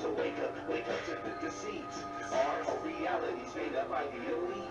to wake up to the deceit. Our reality's made up by the elite.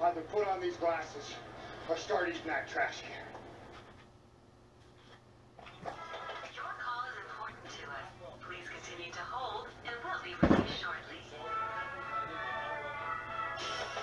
Either put on these glasses or start eating that trash can. Your call is important to us. Please continue to hold and we'll be released shortly.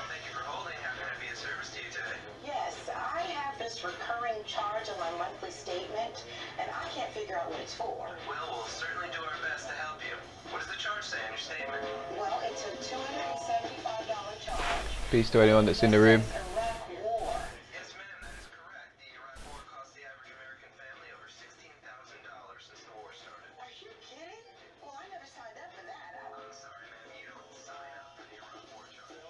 Thank you for holding. How can I be of service to you today? Yes, I have this recurring charge on my monthly statement, and I can't figure out what it's for. Well, we'll certainly do our best to help you. What does the charge say on your statement? Well, it's a $275 charge. Peace to anyone that's in the room. Iraq War. Yes, ma'am, that is correct. The Iraq War cost the average American family over $16,000 since the war started. Are you kidding? Well, I never signed up for that. I'm sorry, ma'am, you don't sign up for the Iraq War charge.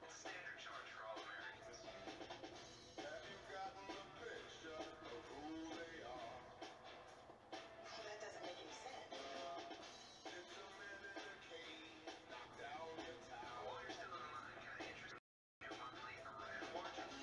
It's a standard charge for all Americans. Well, that doesn't make any sense. While you're still in line, can I interest you in your monthly Iraq War charge?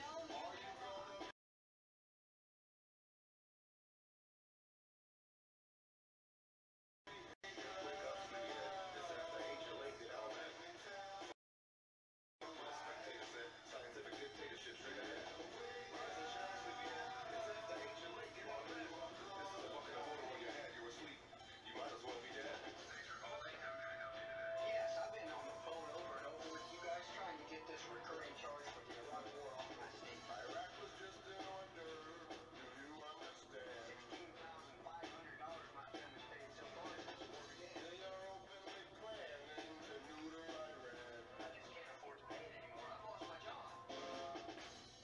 Yes, I've been on the phone over and over with you guys trying to get this recurring charge for the Iraq War off my statement. Iraq was just an order. Do you understand? $16,500 my family's paid so far since the war began. They are openly planning to neuter Iran. I just can't afford to pay it anymore. I've lost my job.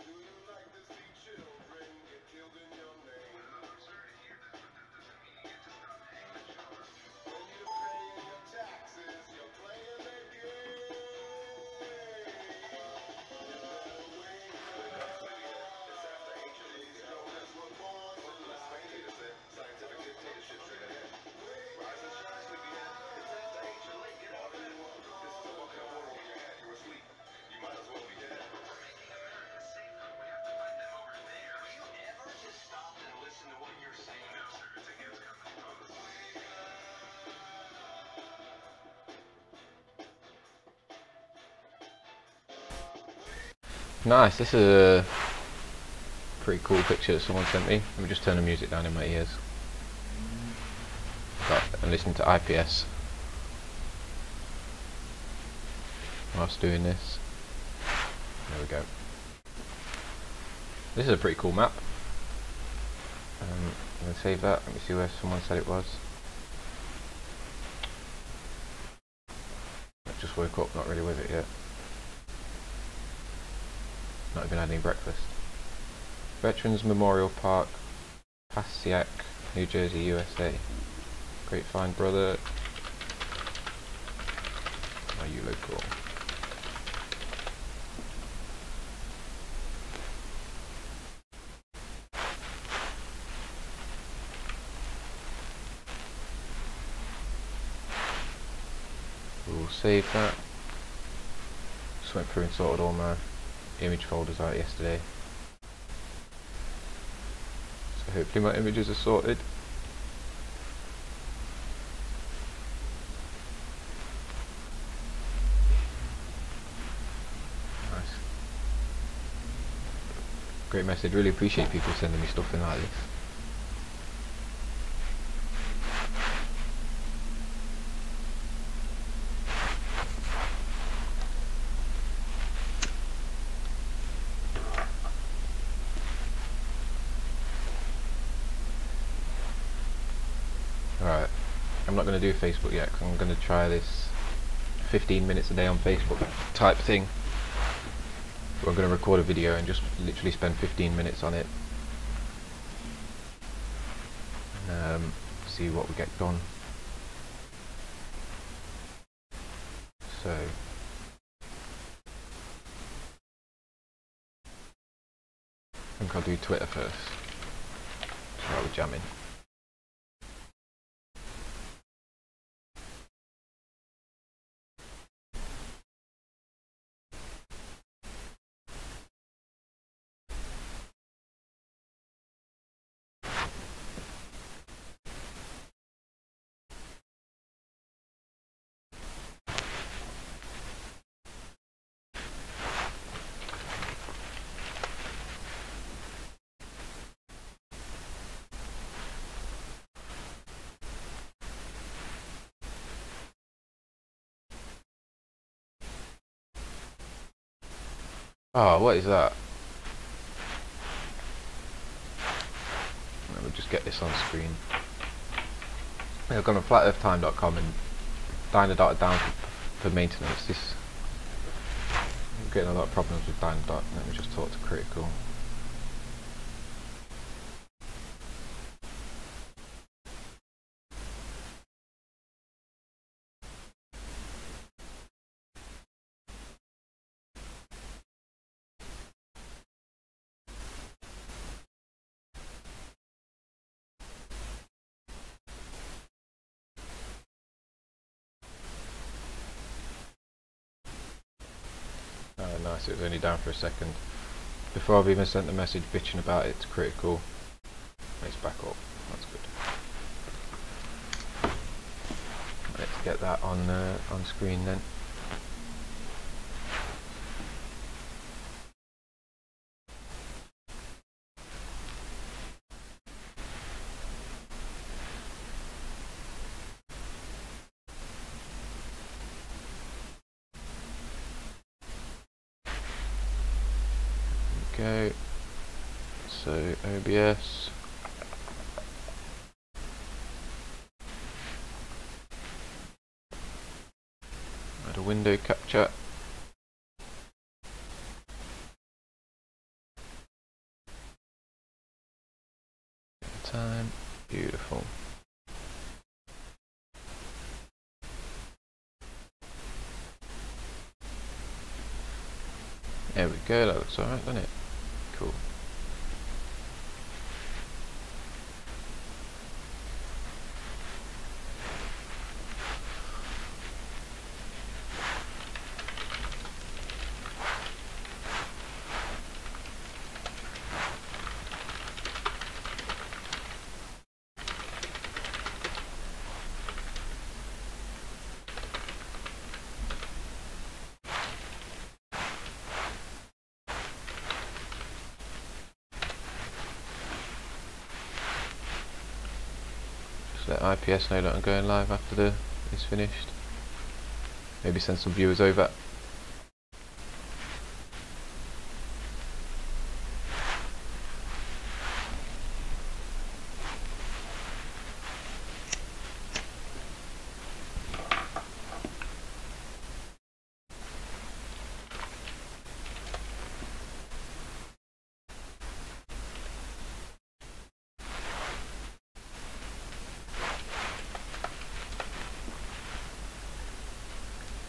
Do you like to see children get killed in your name? I'm sorry to hear that, but that doesn't mean you get to stop paying the charge. When you're paying your taxes, you're playing the game. For making America safer, we have to fight them over there. Will you ever just stop and listen to what you're saying? No, sir, it's against company policy. Nice, this is a pretty cool picture that someone sent me. Let me just turn the music down in my ears. Right, and listen to IPS whilst doing this. There we go. This is a pretty cool map. I'm going to save that. Let me see where someone said it was. I just woke up, not really with it yet. Not even had any breakfast. Veterans Memorial Park, Passaic, New Jersey, USA. Great find, brother. Are you local? We'll save that. Just went through and sorted all my image folders out yesterday. So hopefully my images are sorted. Nice. Great message, really appreciate people sending me stuff in like this. I'm not going to do Facebook yet because I'm going to try this 15 minutes a day on Facebook type thing. Where I'm going to record a video and just literally spend 15 minutes on it. See what we get done. So I think I'll do Twitter first. So we're jamming. Oh, what is that? Let me just get this on screen. I've gone on flatearthtime.com and Dynadot down for maintenance. I'm getting a lot of problems with Dynadot. Let me just talk to Critical. Oh nice, it was only down for a second. Before I've even sent the message bitching about it to Critical. It's back up, that's good. Let's get that on screen then. Go. So OBS. Add a window capture. Time. Beautiful. There we go, that looks alright, doesn't it? Cool. Let IPS know that I'm going live after it's finished. Maybe send some viewers over.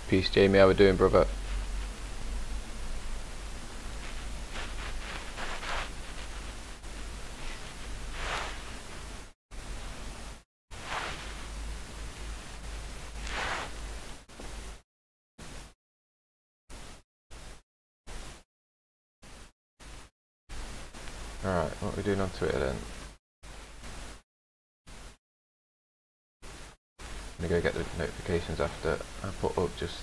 Peace, Jamie, how we doing, brother? Alright, what are we doing on Twitter then? I'm gonna go get the notifications after I put up, just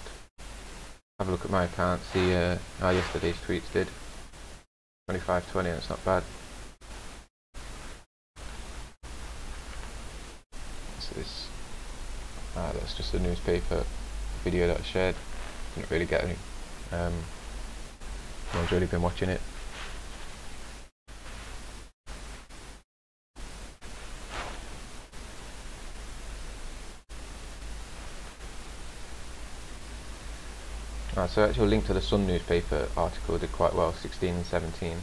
have a look at my account, see how yesterday's tweets did. 2520, that's not bad. This that's just a newspaper video that I shared. Didn't really get any. No one's really been watching it. So actually, a link to the Sun newspaper article did quite well, 16 and 17.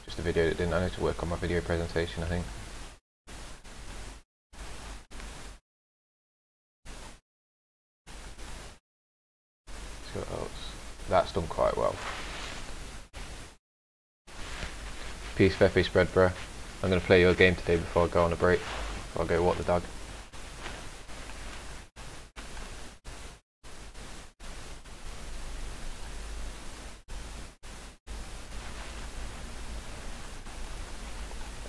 Just a video that didn't. I need to work on my video presentation, I think. Let's see what else. That's done quite well. Peace, Fefe Spread, bro. I'm going to play your game today before I go on a break. Before I go walk the dog.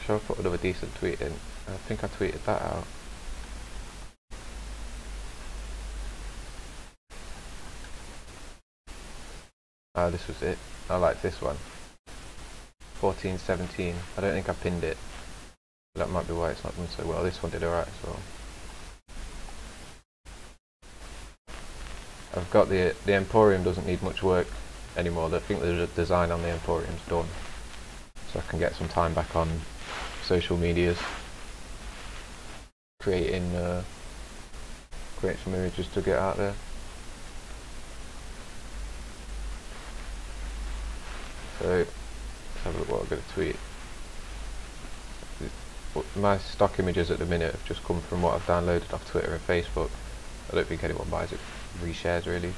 Sure, I put another decent tweet in. I think I tweeted that out. Ah, this was it. I like this one. 1417. I don't think I pinned it. That might be why it's not done so well. This one did alright as well. I've got the Emporium doesn't need much work anymore. I think the design on the Emporium's done. So I can get some time back on social medias. Create some images to get out there. So let's have a look what I'm going to tweet. My stock images at the minute have just come from what I've downloaded off Twitter and Facebook. I don't think anyone buys it, reshares really.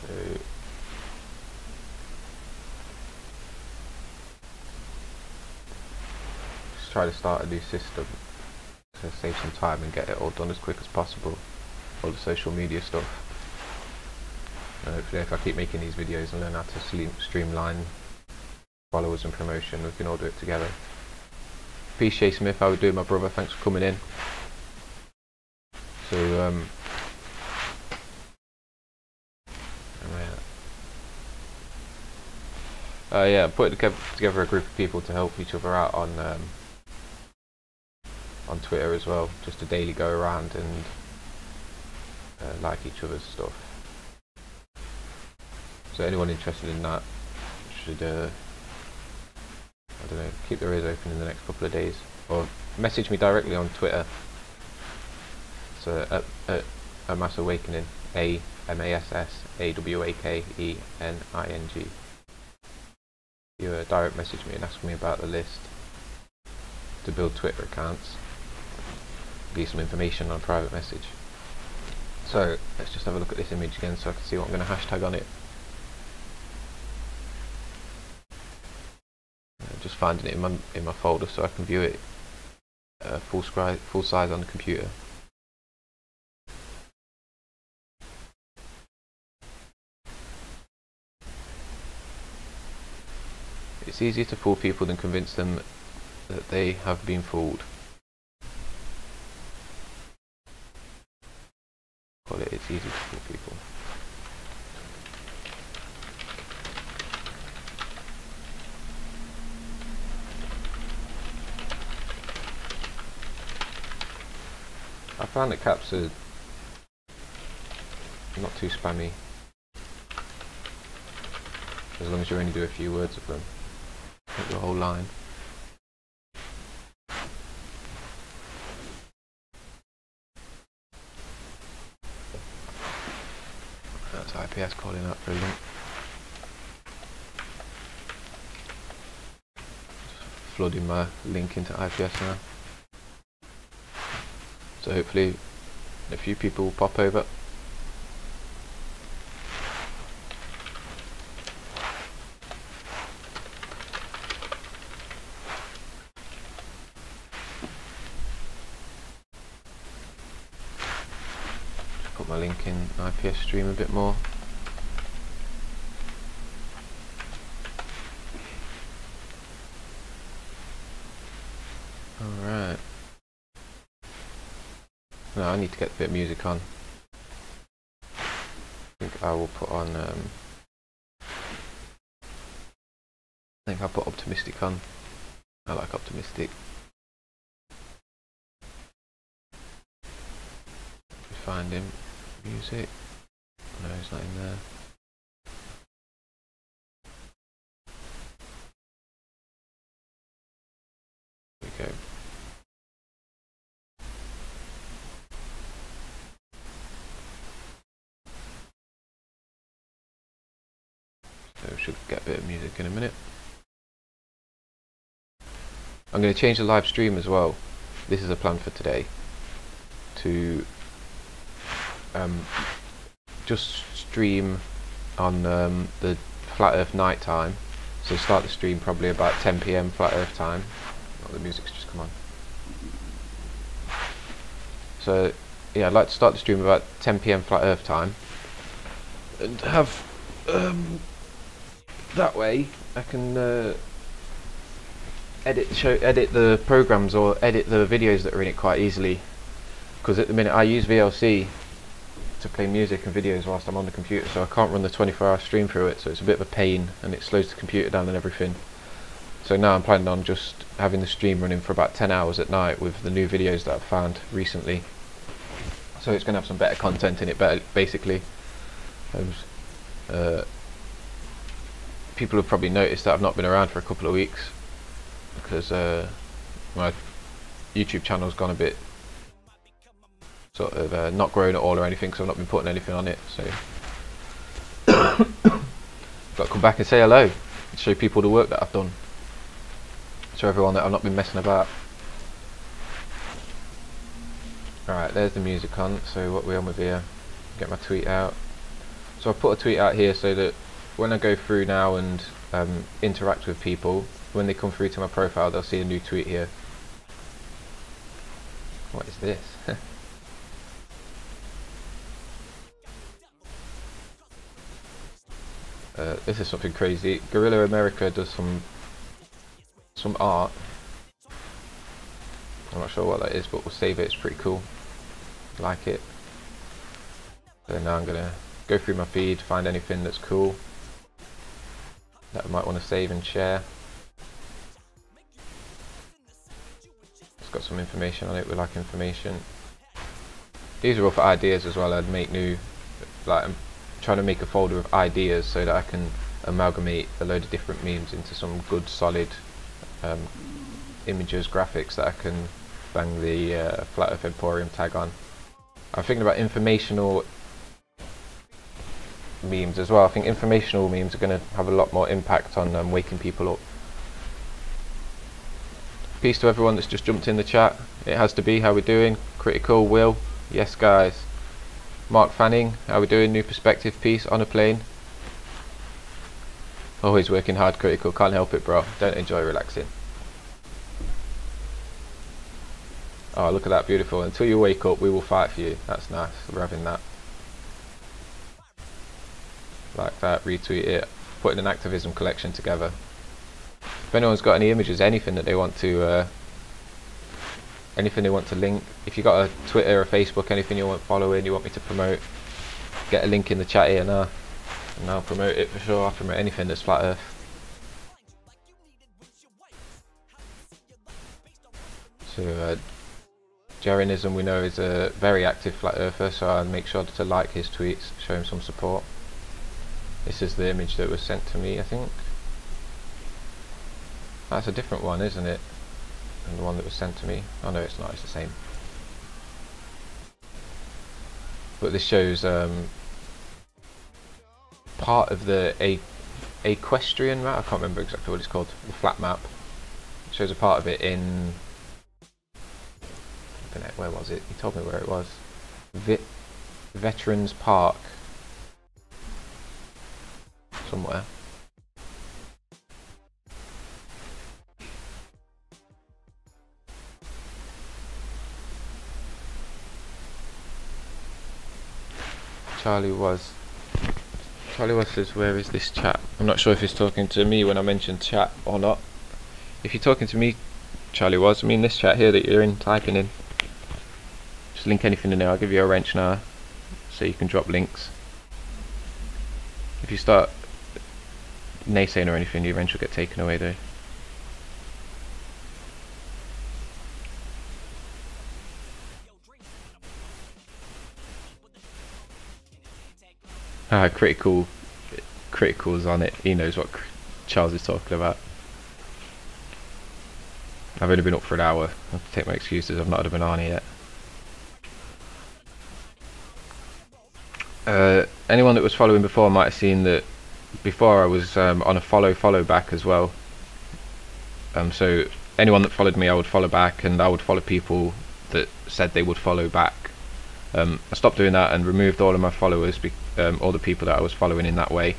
So just try to start a new system to save some time and get it all done as quick as possible. All the social media stuff. And hopefully if I keep making these videos and learn how to streamline followers and promotion, we can all do it together. Peace, Shay Smith, how we doing, my brother? Thanks for coming in. So yeah, I put together a group of people to help each other out on Twitter as well, just to daily go around and like each other's stuff. So anyone interested in that should, I don't know, keep their ears open in the next couple of days, or message me directly on Twitter. So at Amass Awakening, AMASSAWAKENING. You direct message me and ask me about the list to build Twitter accounts. Give you some information on a private message. So let's just have a look at this image again so I can see what I'm going to hashtag on it. Just finding it in my folder so I can view it full size on the computer. It's easier to fool people than convince them that they have been fooled. Call it, it's easy to fool people. I found that caps are not too spammy, as long as you only do a few words of them, not the whole line. That's IPS calling out for a link. Just flooding my link into IPS now. So hopefully a few people will pop over. Just put my link in IPS stream a bit more. Alright. No, I need to get a bit of music on. I think I will put on, I think I'll put Optimistic on. I like Optimistic. Find him. Music. No, he's not in there. There we go. So we should get a bit of music in a minute. I'm going to change the live stream as well. This is a plan for today, to just stream on the Flat Earth night time. So start the stream probably about 10 PM Flat Earth time. Oh, the music's just come on. So yeah, I'd like to start the stream about 10 PM Flat Earth time, and have that way I can edit the programs or edit the videos that are in it quite easily, because at the minute I use VLC to play music and videos whilst I'm on the computer, so I can't run the 24-hour stream through it, so it's a bit of a pain and it slows the computer down and everything. So now I'm planning on just having the stream running for about 10 hours at night with the new videos that I've found recently, so it's going to have some better content in it, basically. People have probably noticed that I've not been around for a couple of weeks, because my YouTube channel's gone a bit sort of not grown at all or anything, because I've not been putting anything on it, so got to come back and say hello and show people the work that I've done, show everyone that I've not been messing about. Alright, there's the music on, so what we're on with here, get my tweet out. So I put a tweet out here so that when I go through now and interact with people, when they come through to my profile they'll see a new tweet here. What is this? This is something crazy. Guerrilla America does some art. I'm not sure what that is, but we'll save it. It's pretty cool. Like it. So now I'm gonna go through my feed, find anything that's cool that I might want to save and share. It's got some information on it. We like information. These are all for ideas as well. I'd make new, like, I'm trying to make a folder of ideas so that I can amalgamate a load of different memes into some good solid images, graphics that I can bang the Flat Earth Emporium tag on. I'm thinking about informational memes as well. I think informational memes are going to have a lot more impact on waking people up. Peace to everyone that's just jumped in the chat. It has to be. How we doing? Critical, Will, yes guys. Mark Fanning, how we doing? New perspective, peace on a plane. Always working hard, Critical, can't help it bro, don't enjoy relaxing. Oh look at that, beautiful. Until you wake up we will fight for you. That's nice, we're having that. Like that, retweet it, putting an activism collection together. If anyone's got any images, anything that they want to link, if you got a Twitter or Facebook, anything you want following, you want me to promote, get a link in the chat here now, and I'll promote it for sure. I'll promote anything that's Flat Earth. So Jerinism, we know, is a very active Flat Earther, so I'll make sure to like his tweets, show him some support. This is the image that was sent to me, I think. That's a different one, isn't it? And the one that was sent to me. Oh no, it's not, it's the same. But this shows part of the equestrian map. I can't remember exactly what it's called. The flat map. It shows a part of it in... where was it? He told me where it was. Veterans Park. Somewhere. Charlie was says, where is this chat? I'm not sure if he's talking to me when I mentioned chat or not. If you're talking to me, Charlie was, I mean this chat here that you're in, typing in. Just link anything in there. I'll give you a wrench now so you can drop links. If you start naysaying or anything, your wrench will get taken away though. Ah, Critical's on it. He knows what Charles is talking about. I've only been up for an hour. I have to take my excuses, I've not had a banana yet. Anyone that was following before might have seen that before I was on a follow back as well. So anyone that followed me I would follow back, and I would follow people that said they would follow back. I stopped doing that and removed all of my followers, all the people that I was following in that way,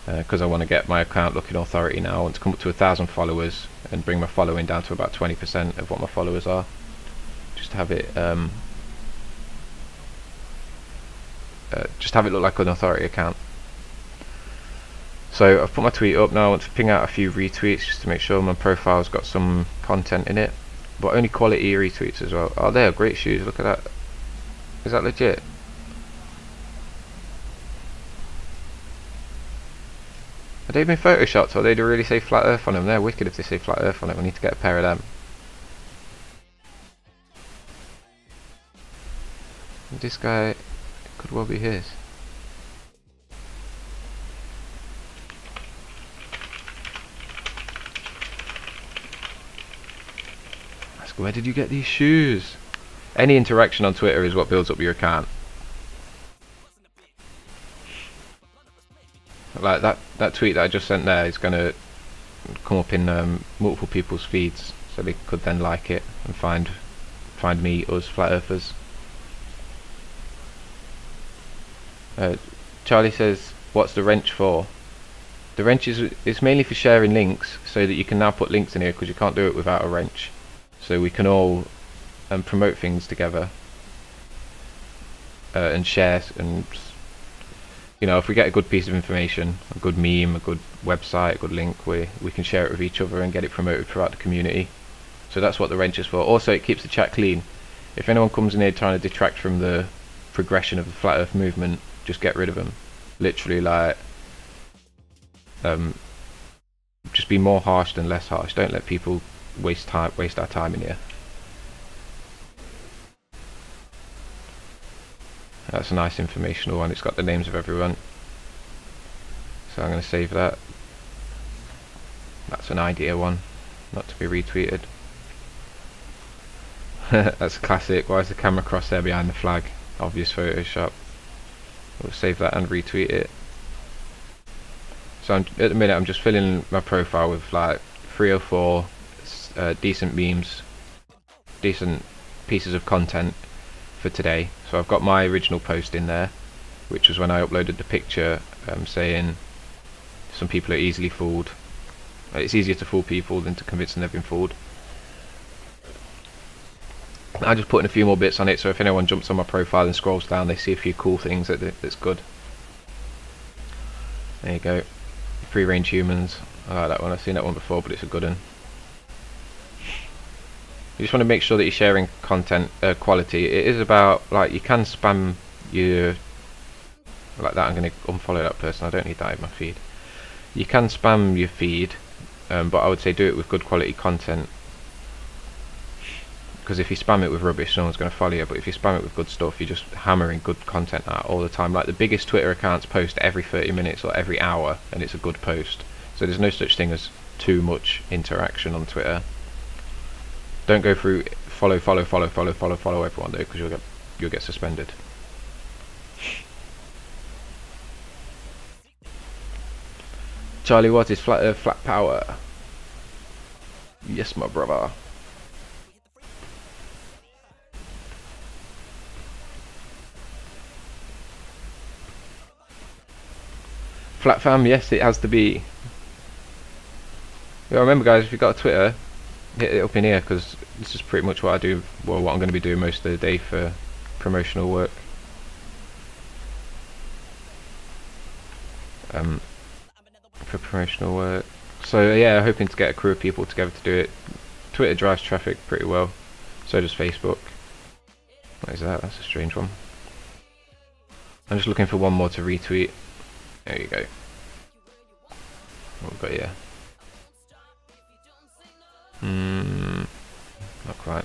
because I want to get my account looking authority now. I want to come up to 1,000 followers and bring my following down to about 20% of what my followers are, just to have it look like an authority account. So I've put my tweet up now. I want to ping out a few retweets just to make sure my profile's got some content in it, but only quality retweets as well. Oh, they are great shoes, look at that. Is that legit? Are they been photoshopped, or they do really say Flat Earth on them? They're wicked if they say Flat Earth on them. I need to get a pair of them. This guy could well be his. Where did you get these shoes? Any interaction on Twitter is what builds up your account. Like that tweet that I just sent there is going to come up in multiple people's feeds, so they could then like it and find me, us Flat Earthers. Charlie says, what's the wrench for? The wrench is mainly for sharing links, so that you can now put links in here, because you can't do it without a wrench. So we can all promote things together and share, and you know, if we get a good piece of information, a good meme, a good website, a good link, we can share it with each other and get it promoted throughout the community. So that's what the wrench is for. Also, it keeps the chat clean. If anyone comes in here trying to detract from the progression of the Flat Earth movement, just get rid of them. Literally, like, just be more harsh than less harsh. Don't let people waste our time in here. That's a nice informational one. It's got the names of everyone, so I'm going to save that. That's an idea one, not to be retweeted. That's a classic. Why is the camera crosshair behind the flag? Obvious Photoshop. We'll save that and retweet it. So at the minute I'm just filling my profile with like 3 or 4 decent memes, decent pieces of content for today. So I've got my original post in there, which was when I uploaded the picture saying some people are easily fooled. It's easier to fool people than to convince them they've been fooled. I just put in a few more bits on it, so if anyone jumps on my profile and scrolls down, they see a few cool things that's good. There you go. Free range humans. I like that one. I've seen that one before, but it's a good one. You just want to make sure that you're sharing content quality. It is about, like, you can spam your, like that. I'm going to unfollow that person. I don't need that in my feed. You can spam your feed, but I would say do it with good quality content. Because if you spam it with rubbish, no one's going to follow you. But if you spam it with good stuff, you're just hammering good content out all the time. Like the biggest Twitter accounts post every 30 minutes or every hour, and it's a good post. So there's no such thing as too much interaction on Twitter. Don't go through follow everyone though, because you'll get suspended. Charlie, what is Flat Earth, Flat Power? Yes, my brother. Flat fam, yes, it has to be. Yeah, remember guys, if you've got a Twitter, hit it up in here, because this is pretty much what I do, well, what I'm going to be doing most of the day for promotional work. So yeah, hoping to get a crew of people together to do it. Twitter drives traffic pretty well, so does Facebook. What is that? That's a strange one. I'm just looking for one more to retweet. There you go. What we've got here? Not quite.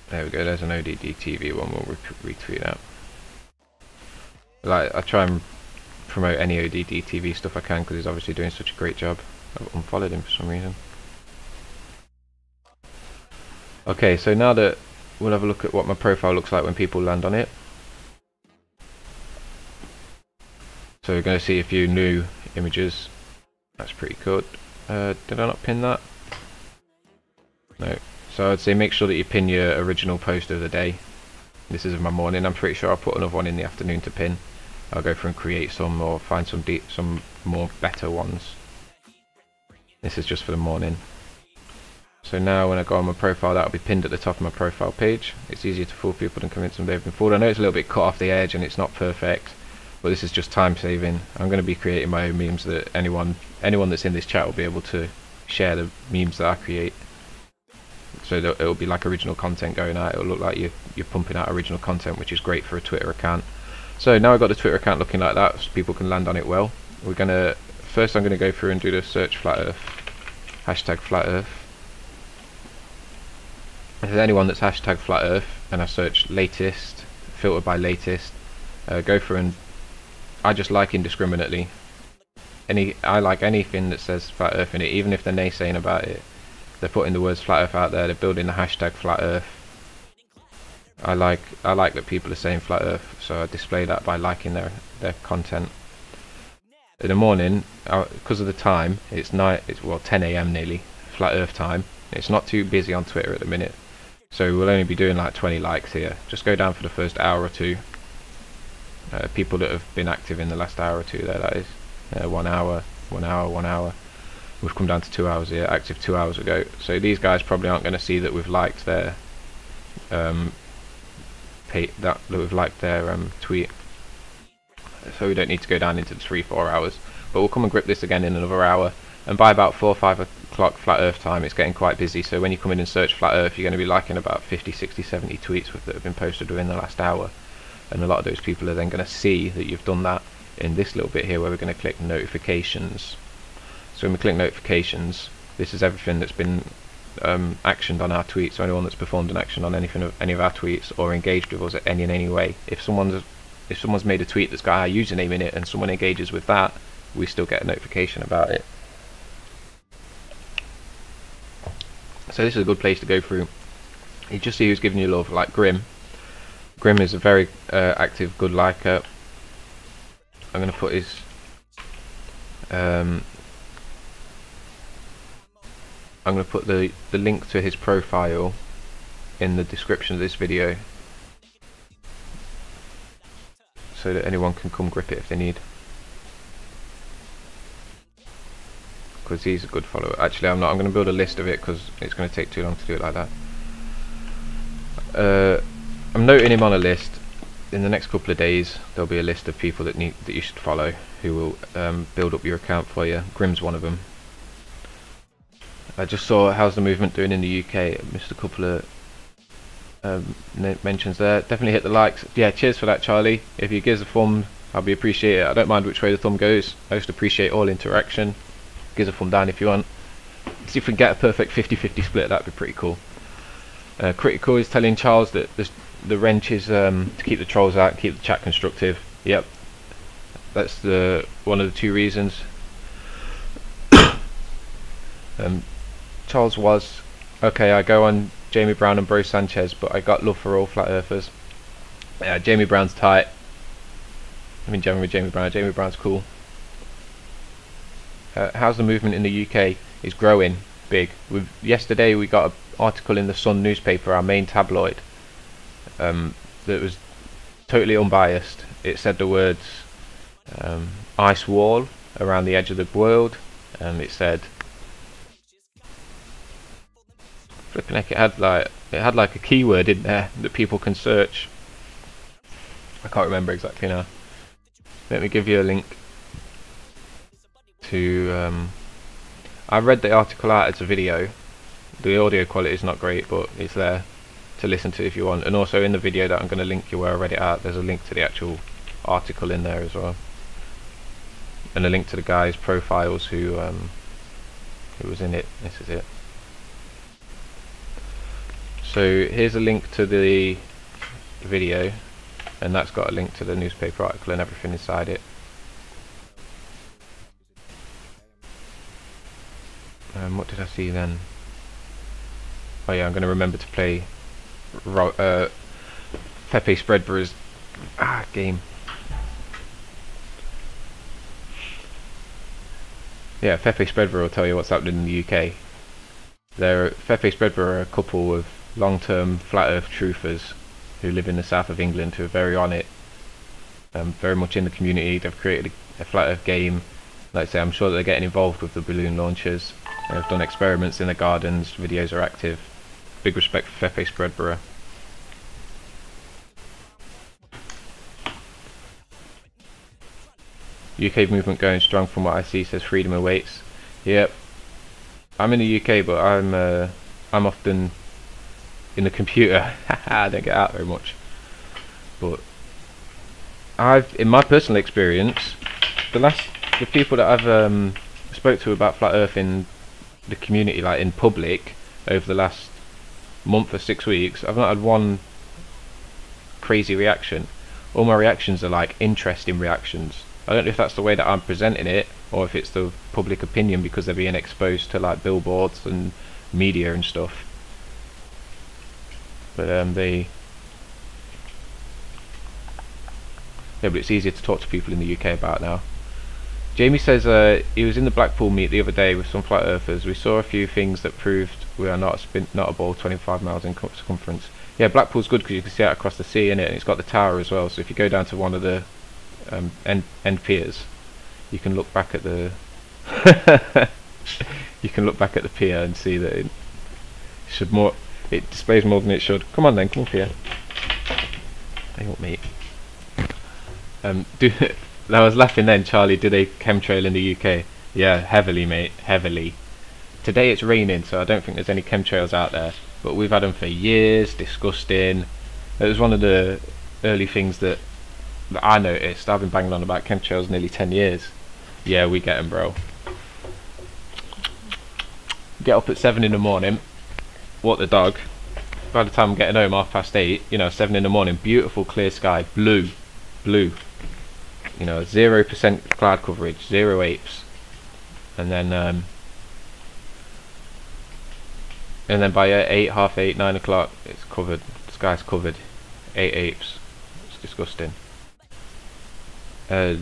There we go, there's an ODD TV one, we'll retweet that. Like, I try and promote any ODD TV stuff I can, because he's obviously doing such a great job. I've unfollowed him for some reason. Okay, so now that we'll have a look at what my profile looks like when people land on it. So we're going to see a few new images. That's pretty good. Did I not pin that? No. So I'd say make sure that you pin your original post of the day. This is of my morning. I'm pretty sure I'll put another one in the afternoon to pin. I'll go through and create some or find some more better ones. This is just for the morning. So now when I go on my profile, that'll be pinned at the top of my profile page. It's easier to fool people than convince them they've been fooled. I know it's a little bit cut off the edge and it's not perfect, but this is just time saving. I'm going to be creating my own memes that anyone that's in this chat will be able to share the memes that I create. So it'll be like original content going out. It'll look like you're pumping out original content, which is great for a Twitter account. So now I've got the Twitter account looking like that, so people can land on it well. I'm going to go through and do the search flat earth, hashtag flat earth. If there's anyone that's hashtag flat earth and I search latest, filter by latest, go through and I just like indiscriminately. I like anything that says flat earth in it, even if they're naysaying about it. They're putting the words flat earth out there, they're building the hashtag flat earth. I like that people are saying flat earth, so I display that by liking their content. In the morning, because of the time, it's 10 AM nearly, flat earth time. It's not too busy on Twitter at the minute, so we'll only be doing like 20 likes here. Just go down for the first hour or two. People that have been active in the last hour or two there, that is. 1 hour, 1 hour, 1 hour. We've come down to 2 hours here, active 2 hours ago. So these guys probably aren't going to see that we've liked their tweet. So we don't need to go down into the 3-4 hours. But we'll come and grip this again in another hour. And by about 4 or 5 o'clock flat earth time, it's getting quite busy. So when you come in and search flat earth, you're going to be liking about 50, 60, 70 tweets that have been posted within the last hour. And a lot of those people are then going to see that you've done that in this little bit here where we're going to click notifications. So when we click notifications, this is everything that's been actioned on our tweets. So anyone that's performed an action on any of our tweets or engaged with us in any way. If someone's made a tweet that's got our username in it and someone engages with that, we still get a notification about it. So this is a good place to go through. You just see who's giving you love, like Grim. Grim is a very active, good liker. I'm going to put his I'm going to put the link to his profile in the description of this video, so that anyone can come grip it if they need. Because he's a good follower. Actually, I'm not. I'm going to build a list of it because it's going to take too long to do it like that. I'm noting him on a list. In the next couple of days, there'll be a list of people that you should follow, who will build up your account for you. Grim's one of them. I just saw how's the movement doing in the UK. I missed a couple of mentions there. Definitely hit the likes. Yeah, cheers for that, Charlie. If you give us a thumb, I'll be appreciated. I don't mind which way the thumb goes. I just appreciate all interaction. Give us a thumb down if you want. See if we can get a perfect 50-50 split. That'd be pretty cool. Critical is telling Charles that the wrench is to keep the trolls out, keep the chat constructive. Yep, that's one of the 2 reasons. Charles was okay. I go on Jamie Brown and Bro Sanchez, but I got love for all flat earthers. Yeah, Jamie Brown's tight. I mean, generally Jamie Brown. Jamie Brown's cool. How's the movement in the UK? Is growing big. Yesterday we got an article in the Sun newspaper, our main tabloid, that was totally unbiased. It said the words ice wall around the edge of the world, and it said flipping heck, it had like a keyword in there that people can search. I can't remember exactly now. Let me give you a link to I read the article out as a video. The audio quality is not great, but it's there to listen to if you want. And also in the video that I'm going to link you where I read it out, there's a link to the actual article in there as well, and a link to the guys' profiles who was in it. This is it. So here's a link to the video, and that's got a link to the newspaper article and everything inside it. What did I see then? Oh yeah, I'm going to remember to play Pepe Spreadborough's game. Yeah, Pepe Spreadborough will tell you what's happening in the UK. Pepe Spreadborough are a couple of long-term flat earth truthers who live in the south of England, who are very on it, very much in the community. They've created a flat earth game. Like I say, I'm sure that they're getting involved with the balloon launchers. They've done experiments in the gardens, videos are active. Big respect for Pepe Spreadborough. UK movement going strong from what I see, says Freedom Awaits. Yep. I'm in the UK, but I'm often in the computer. I don't get out very much. But in my personal experience, the people that I've spoke to about flat earth in the community, like in public, over the last month or 6 weeks, I've not had one crazy reaction. All my reactions are like interesting reactions. I don't know if that's the way that I'm presenting it, or if it's the public opinion because they're being exposed to like billboards and media and stuff. But yeah, but it's easier to talk to people in the UK about now. Jamie says he was in the Blackpool meet the other day with some flat earthers. We saw a few things that proved we are not a ball 25 miles in circumference. Yeah, Blackpool's good because you can see out across the sea in it, and it's got the tower as well. So if you go down to one of the end piers, you can look back at the pier and see that it displays more than it should. Come on then, come up here. Hang on, mate. I was laughing then, Charlie. Do they chemtrail in the UK? Yeah, heavily, mate, heavily. Today it's raining, so I don't think there's any chemtrails out there, but we've had them for years. Disgusting. It was one of the early things that I noticed. I've been banging on about chemtrails nearly 10 years. Yeah, we get them, bro. Get up at 7 in the morning, walk the dog. By the time I'm getting home, 8:30, you know, 7 in the morning, beautiful clear sky, blue. You know, 0% cloud coverage, 0 apes, and then by 8, half 8, 9 o'clock, it's covered. The sky's covered. 8 apes. It's disgusting. The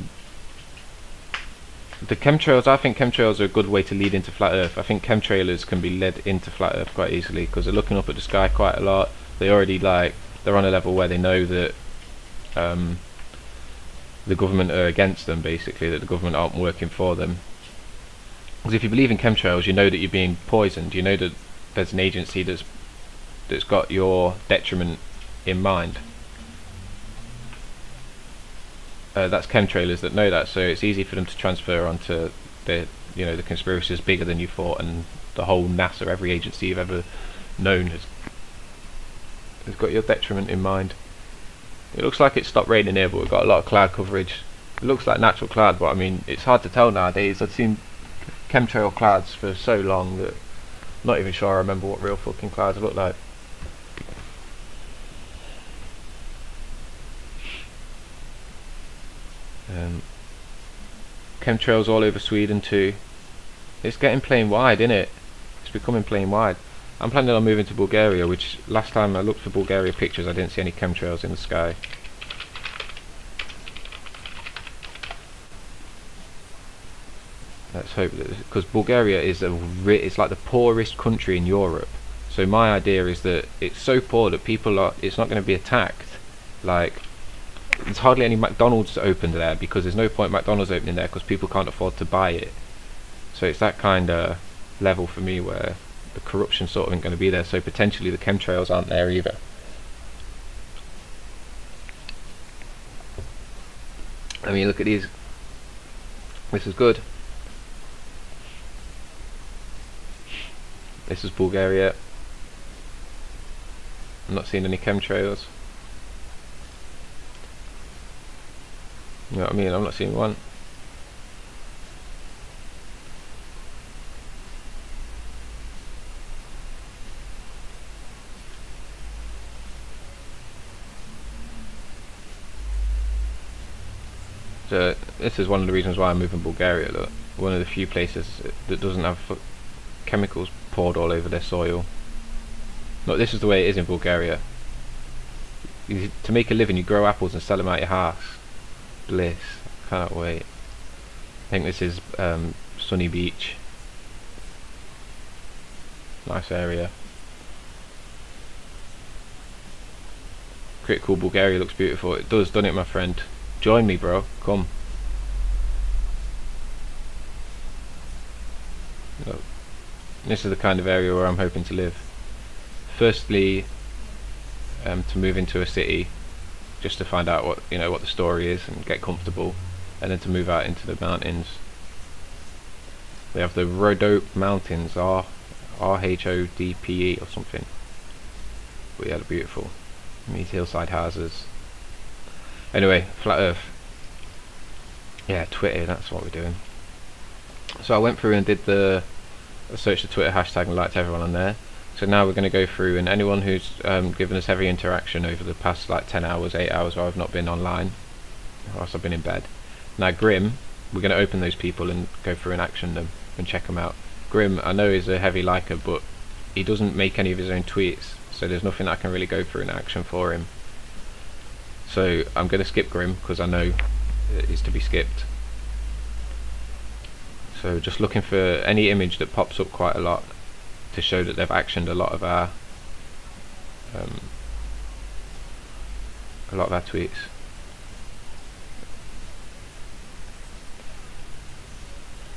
chemtrails, I think chemtrails are a good way to lead into flat earth. I think chemtrailers can be led into flat earth quite easily because they're looking up at the sky quite a lot. They're on a level where they know that the government are against them, basically, that the government aren't working for them. Because if you believe in chemtrails, you know that you're being poisoned. You know that there's an agency that's got your detriment in mind. That's chemtrailers that know that, so it's easy for them to transfer onto the conspiracy is bigger than you thought, and the whole NASA, every agency you've ever known has got your detriment in mind. It looks like it stopped raining here, but we've got a lot of cloud coverage. It looks like natural cloud, but I mean, it's hard to tell nowadays. I've seen chemtrail clouds for so long that I'm not even sure I remember what real fucking clouds look like. Chemtrails all over Sweden too. It's getting plain wide, isn't it? It's becoming plain wide. I'm planning on moving to Bulgaria, which last time I looked for Bulgaria pictures I didn't see any chemtrails in the sky. Let's hope that, because Bulgaria is it's like the poorest country in Europe. So my idea is that it's so poor that it's not going to be attacked. Like, there's hardly any McDonald's opened there because there's no point McDonald's opening there because people can't afford to buy it. So it's that kind of level for me where the corruption sort of isn't going to be there, so potentially the chemtrails aren't there either. I mean, look at these. This is good. This is Bulgaria. I'm not seeing any chemtrails. You know what I mean? I'm not seeing one. So this is one of the reasons why I'm moving Bulgaria. Look, one of the few places that doesn't have chemicals poured all over their soil. Look, this is the way it is in Bulgaria. To make a living, you grow apples and sell them out your house. Bliss. Cannot wait. I think this is Sunny Beach. Nice area. Critical Bulgaria looks beautiful. It does, doesn't it, my friend? Join me, bro. Come. Look. This is the kind of area where I'm hoping to live. Firstly, to move into a city, just to find out what what the story is and get comfortable, and then to move out into the mountains. They have the Rhodope Mountains, RHODPE or something. But yeah, they're beautiful. These hillside houses. Anyway, Flat Earth. Yeah, Twitter, that's what we're doing. So I went through and did the search the Twitter hashtag and liked everyone on there. So now we're going to go through, and anyone who's given us heavy interaction over the past like 10 hours, 8 hours where I've not been online, whilst I've been in bed. Now Grim, we're going to open those people and go through and action them and check them out. Grim, I know is a heavy liker, but he doesn't make any of his own tweets, so there's nothing I can really go through in action for him. So I'm going to skip Grim because I know it is to be skipped. So just looking for any image that pops up quite a lot to show that they've actioned a lot of our tweets.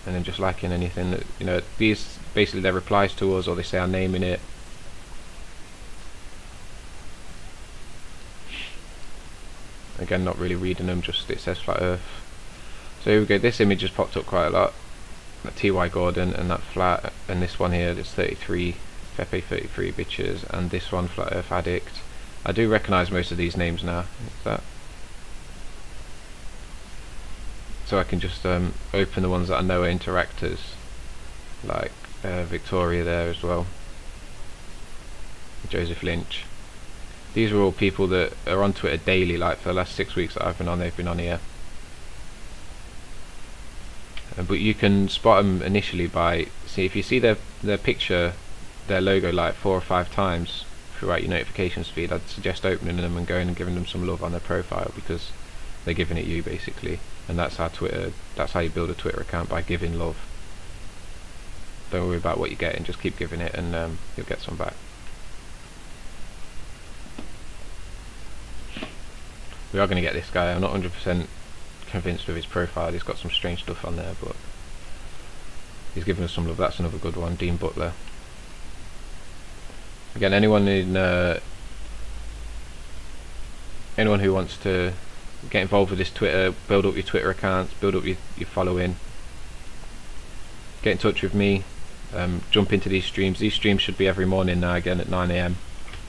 And then just liking anything that these basically their replies to us, or they say our name in it. Again, not really reading them, just it says Flat Earth. So here we go, this image has popped up quite a lot. That T.Y. Gordon and that flat, and this one here, that's 33, Fepe 33 bitches, and this one, Flat Earth Addict. I do recognise most of these names now. So I can just open the ones that I know are interactors, like Victoria there as well, Joseph Lynch. These are all people that are on Twitter daily, like for the last 6 weeks that I've been on, they've been on here. But you can spot them initially by, if you see their picture, their logo like 4 or 5 times throughout your notifications feed, I'd suggest opening them and going and giving them some love on their profile, because they're giving it you basically. And that's how you build a Twitter account, by giving love. Don't worry about what you're getting, just keep giving it, and you'll get some back. We are going to get this guy. I'm not 100% convinced with his profile. He's got some strange stuff on there, but he's giving us some love. That's another good one, Dean Butler. Again, anyone who wants to get involved with this Twitter, build up your Twitter accounts, build up your following, get in touch with me, jump into these streams. These streams should be every morning now, again at 9 AM,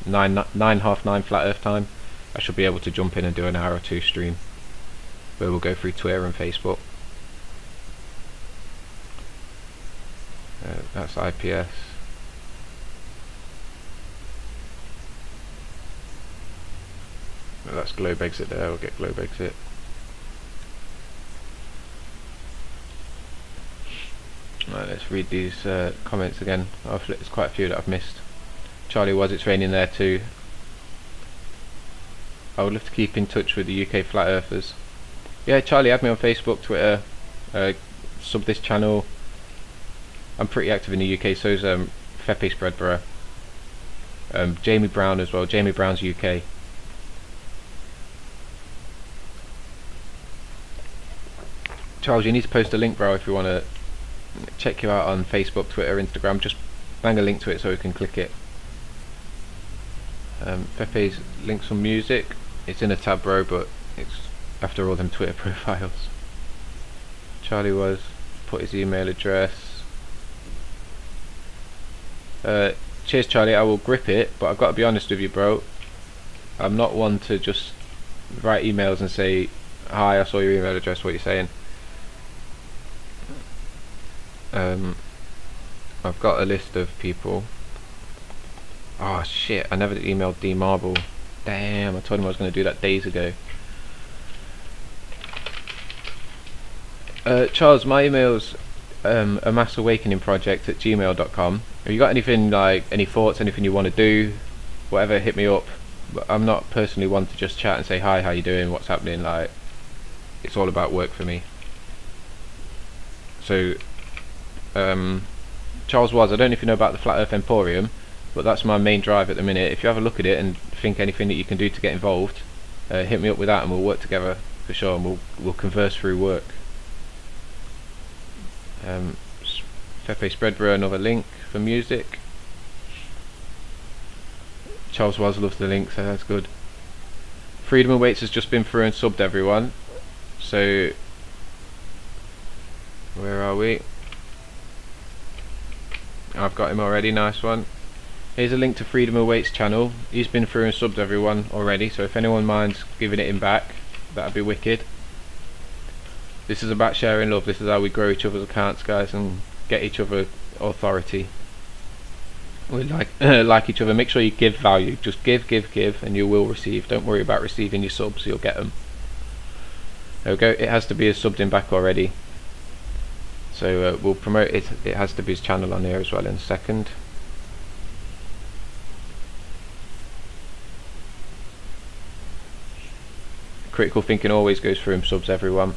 half 9 Flat Earth time. I should be able to jump in and do an hour or 2 stream where we'll go through Twitter and Facebook. That's IPS. That's Globe Exit there, we'll get Globe Exit. Right, let's read these comments again. There's quite a few that I've missed. Charlie was, it's raining there too. I would love to keep in touch with the UK Flat Earthers. Yeah, Charlie, add me on Facebook, Twitter, sub this channel. I'm pretty active in the UK, so is Fepe Spreadborough. Jamie Brown as well, Jamie Brown's UK. Charles, you need to post a link, bro, if you want to check you out on Facebook, Twitter, Instagram. Just bang a link to it so we can click it. Fepe's links on music. It's in a tab, bro, but it's after all them Twitter profiles. Charlie was put his email address. Cheers, Charlie. I will grip it, but I've got to be honest with you, bro. I'm not one to just write emails and say, "Hi, I saw your email address. What are you saying?" I've got a list of people. Oh shit, I never emailed D Marble. Damn, I told him I was going to do that days ago. Charles, my email's a mass awakening project at gmail.com. Have you got anything, like any thoughts, anything you want to do, whatever, hit me up. But I'm not personally one to just chat and say hi, how you doing, what's happening. Like, it's all about work for me. So Charles Was, I don't know if you know about the Flat Earth Emporium, but that's my main drive at the minute. If you have a look at it and think anything that you can do to get involved, hit me up with that and we'll work together for sure, and we'll converse through work. Fefe Spreadborough, another link for music. Charles Was loves the link, so that's good. Freedom Awaits has just been through and subbed everyone. So where are we? I've got him already, nice one. Here's a link to Freedom Awaits channel. He's been through and subbed everyone already, so if anyone minds giving it him back, that'd be wicked. This is about sharing love. This is how we grow each other's accounts, guys, and get each other authority. We like each other. Make sure you give value. Just give, and you will receive. Don't worry about receiving your subs, you'll get them. There we go. It has to be subbed in back already. So we'll promote it. It has to be his channel on here as well in a second. Critical Thinking always goes through and subs everyone.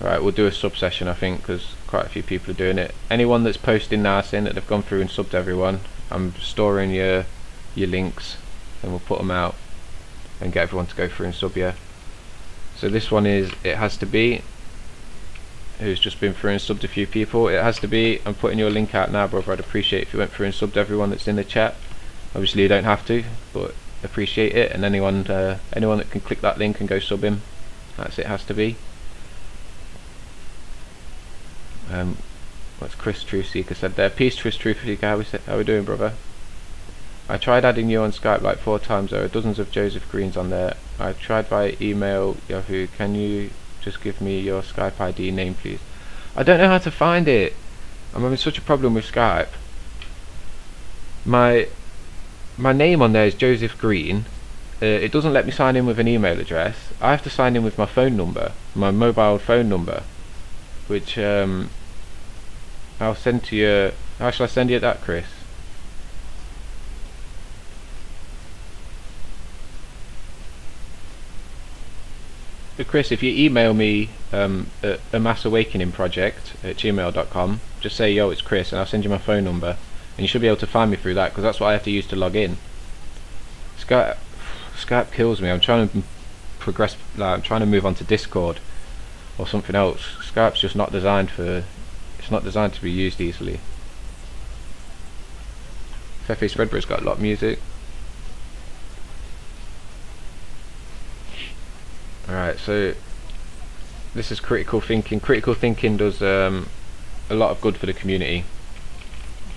Alright, we'll do a sub session, I think, because quite a few people are doing it. Anyone that's posting now saying that they've gone through and subbed everyone, I'm storing your links and we'll put them out and get everyone to go through and sub you. So this one is It Has To Be, who's just been through and subbed a few people. It Has To Be, I'm putting your link out now, brother. I'd appreciate if you went through and subbed everyone that's in the chat. Obviously you don't have to, but appreciate it. And anyone that can click that link and go sub him, that's It Has To Be. What's Chris Truthseeker said there? Peace, Chris Truthseeker. How we doing, brother? I tried adding you on Skype like 4 times. There are dozens of Joseph Greens on there. I tried via email, Yahoo. Can you just give me your Skype ID name, please? I don't know how to find it. I'm having such a problem with Skype. My name on there is Joseph Green. It doesn't let me sign in with an email address. I have to sign in with my phone number, my mobile phone number, which I'll send to you. How shall I send you that, Chris? Chris, if you email me a Mass Awakening Project at gmail.com, just say, yo, it's Chris, and I'll send you my phone number, and you should be able to find me through that, because that's what I have to use to log in. Skype kills me. I'm trying to progress, like, I'm trying to move on to Discord or something else. Skype's just not designed for, it's not designed to be used easily. Fefe Spreadborough's got a lot of music. Alright, so this is Critical Thinking. Critical Thinking does a lot of good for the community.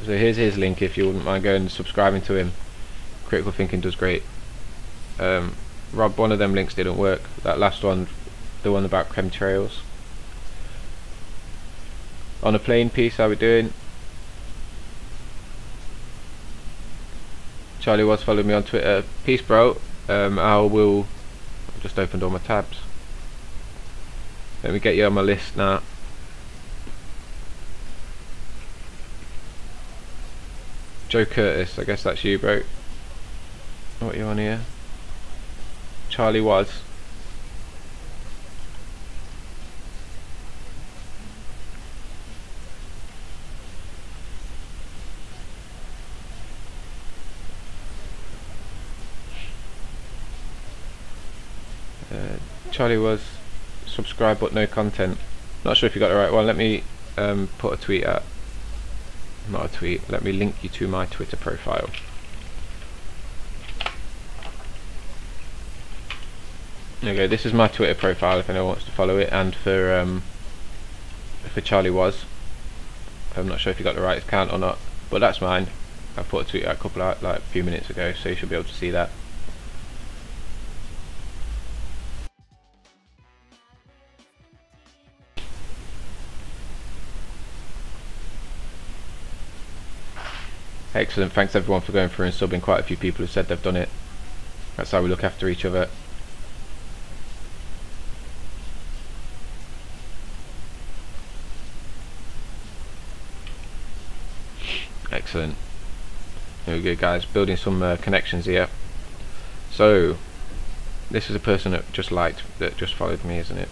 So here's his link if you wouldn't mind going and subscribing to him. Critical Thinking does great. Rob, one of them links didn't work. That last one, the one about chemtrails. On a Plane piece, how we doing? Charlie Was following me on Twitter. Peace, bro. I've just opened all my tabs. Let me get you on my list now. Joe Curtis, I guess that's you, bro. What are you on here? Charlie Was. Charlie Was, subscribe but no content. Not sure if you got the right one. Let me put a tweet out. Not a tweet. Let me link you to my Twitter profile. There you go. This is my Twitter profile if anyone wants to follow it, and for Charlie Was. I'm not sure if you got the right account or not, but that's mine. I put a tweet out a few minutes ago, so you should be able to see that. Excellent, thanks everyone for going through and subbing. Quite a few people have said they've done it. That's how we look after each other. Excellent. Here we go, guys, building some connections here. So this is a person that just followed me, isn't it?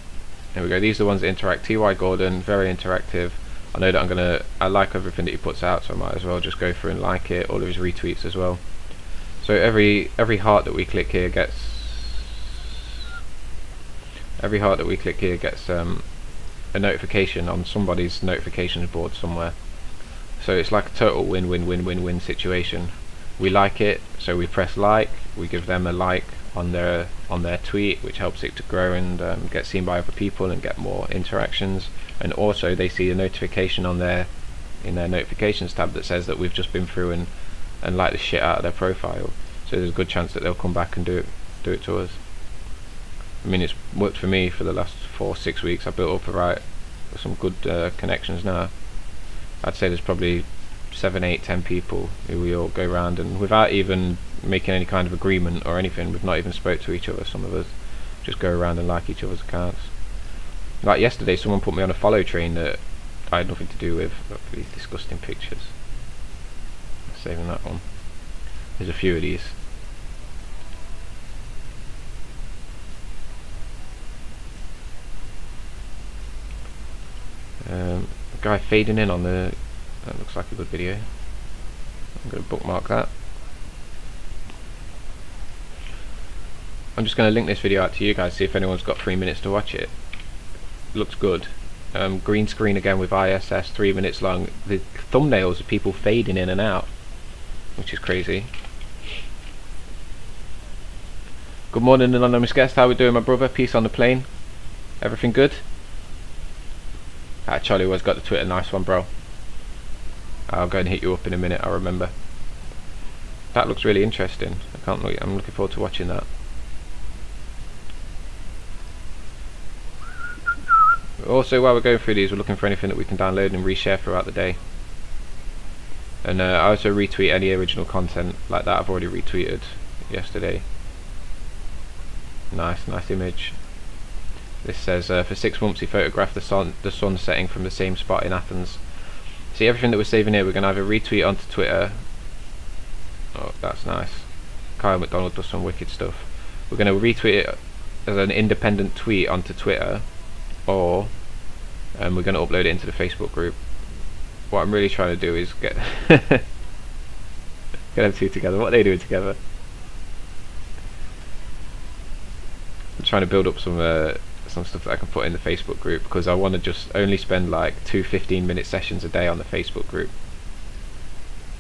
Here we go, these are the ones that interact. TY Gordon, very interactive. I know that I like everything that he puts out, so I might as well just go through and like it, all of his retweets as well. So every heart that we click here gets a notification on somebody's notifications board somewhere. So it's like a total win-win-win-win-win situation. We like it, so we press like, we give them a like on their tweet, which helps it to grow and get seen by other people and get more interactions. And also they see a notification in their notifications tab that says that we've just been through and liked the shit out of their profile. So there's a good chance that they'll come back and do it to us. I mean, it's worked for me for the last 4-6 weeks. I built up some good connections now. I'd say there's probably 7, 8, 10 people who we all go around, and without even making any kind of agreement or anything, we've not even spoke to each other. Some of us just go around and like each other's accounts. Like yesterday, someone put me on a follow train that I had nothing to do with. Look at these disgusting pictures. Saving that one. There's a few of these. Guy fading in on that looks like a good video. I'm going to bookmark that. I'm just going to link this video out to you guys, see if anyone's got 3 minutes to watch it. Looks good. Green screen again with ISS, 3 minutes long. The thumbnails are people fading in and out, which is crazy. Good morning, anonymous guest. How we doing, my brother? Peace on the plane. Everything good? Charlie was got the Twitter. Nice one, bro. I'll go and hit you up in a minute. I remember. That looks really interesting. I'm looking forward to watching that. Also, while we're going through these, we're looking for anything that we can download and reshare throughout the day. And I also retweet any original content like that I've already retweeted yesterday. Nice image. This says, for 6 months he photographed the sun setting from the same spot in Athens. See, everything that we're saving here, we're going to either retweet onto Twitter. Oh, that's nice. Kyle McDonald does some wicked stuff. We're going to retweet it as an independent tweet onto Twitter, or we're going to upload it into the Facebook group. What I'm really trying to do is get them two together. What are they doing together? I'm trying to build up some stuff that I can put in the Facebook group, because I want to just only spend like 2 15-minute sessions a day on the Facebook group,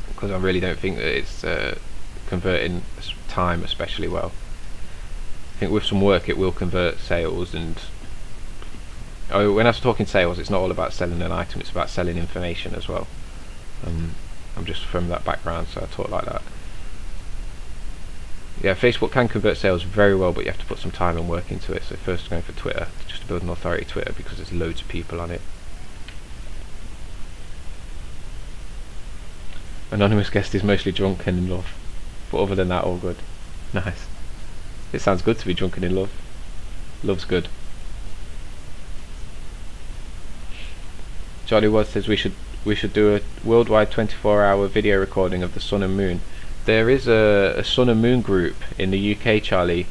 because I really don't think that it's converting time especially well. I think with some work it will convert sales, and when I was talking sales, it's not all about selling an item, it's about selling information as well. I'm just from that background, so I talk like that. Yeah, Facebook can convert sales very well, but you have to put some time and work into it. So first going for Twitter, just to build an authority Twitter, because there's loads of people on it. Anonymous guest is mostly drunk and in love, but other than that, all good. Nice. It sounds good to be drunk and in love. Love's good. Charlie Watt says we should do a worldwide 24-hour video recording of the sun and moon. There is a sun and moon group in the UK, Charlie,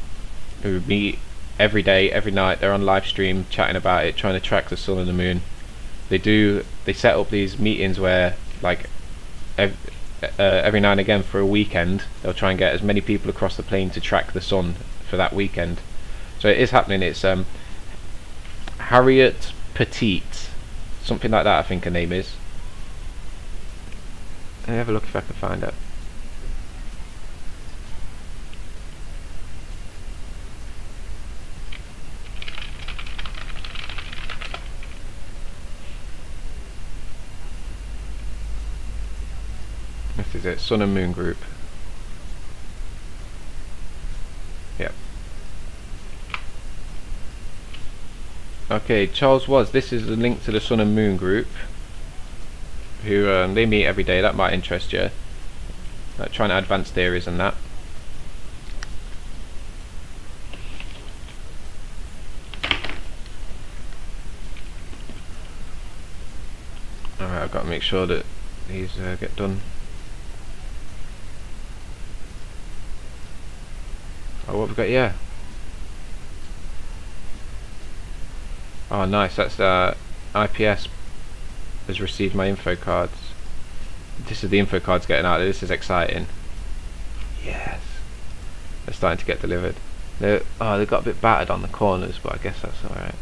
who meet every day, every night. They're on live stream chatting about it, trying to track the sun and the moon. They set up these meetings where, like, every now and again for a weekend, they'll try and get as many people across the plane to track the sun for that weekend. So it is happening. It's Harriet Petite, something like that, I think her name is. Let me have a look if I can find it. This is it, Sun and Moon Group. Yep. Okay, Charles Was, this is the link to the Sun and Moon Group, who they meet every day. That might interest you, like trying to advance theories and that. Alright, I've got to make sure that these get done. Oh, what have we got here? Oh, nice. That's IPS has received my info cards. This is the info cards getting out. This is exciting. Yes. They're starting to get delivered. They got a bit battered on the corners, but I guess that's alright.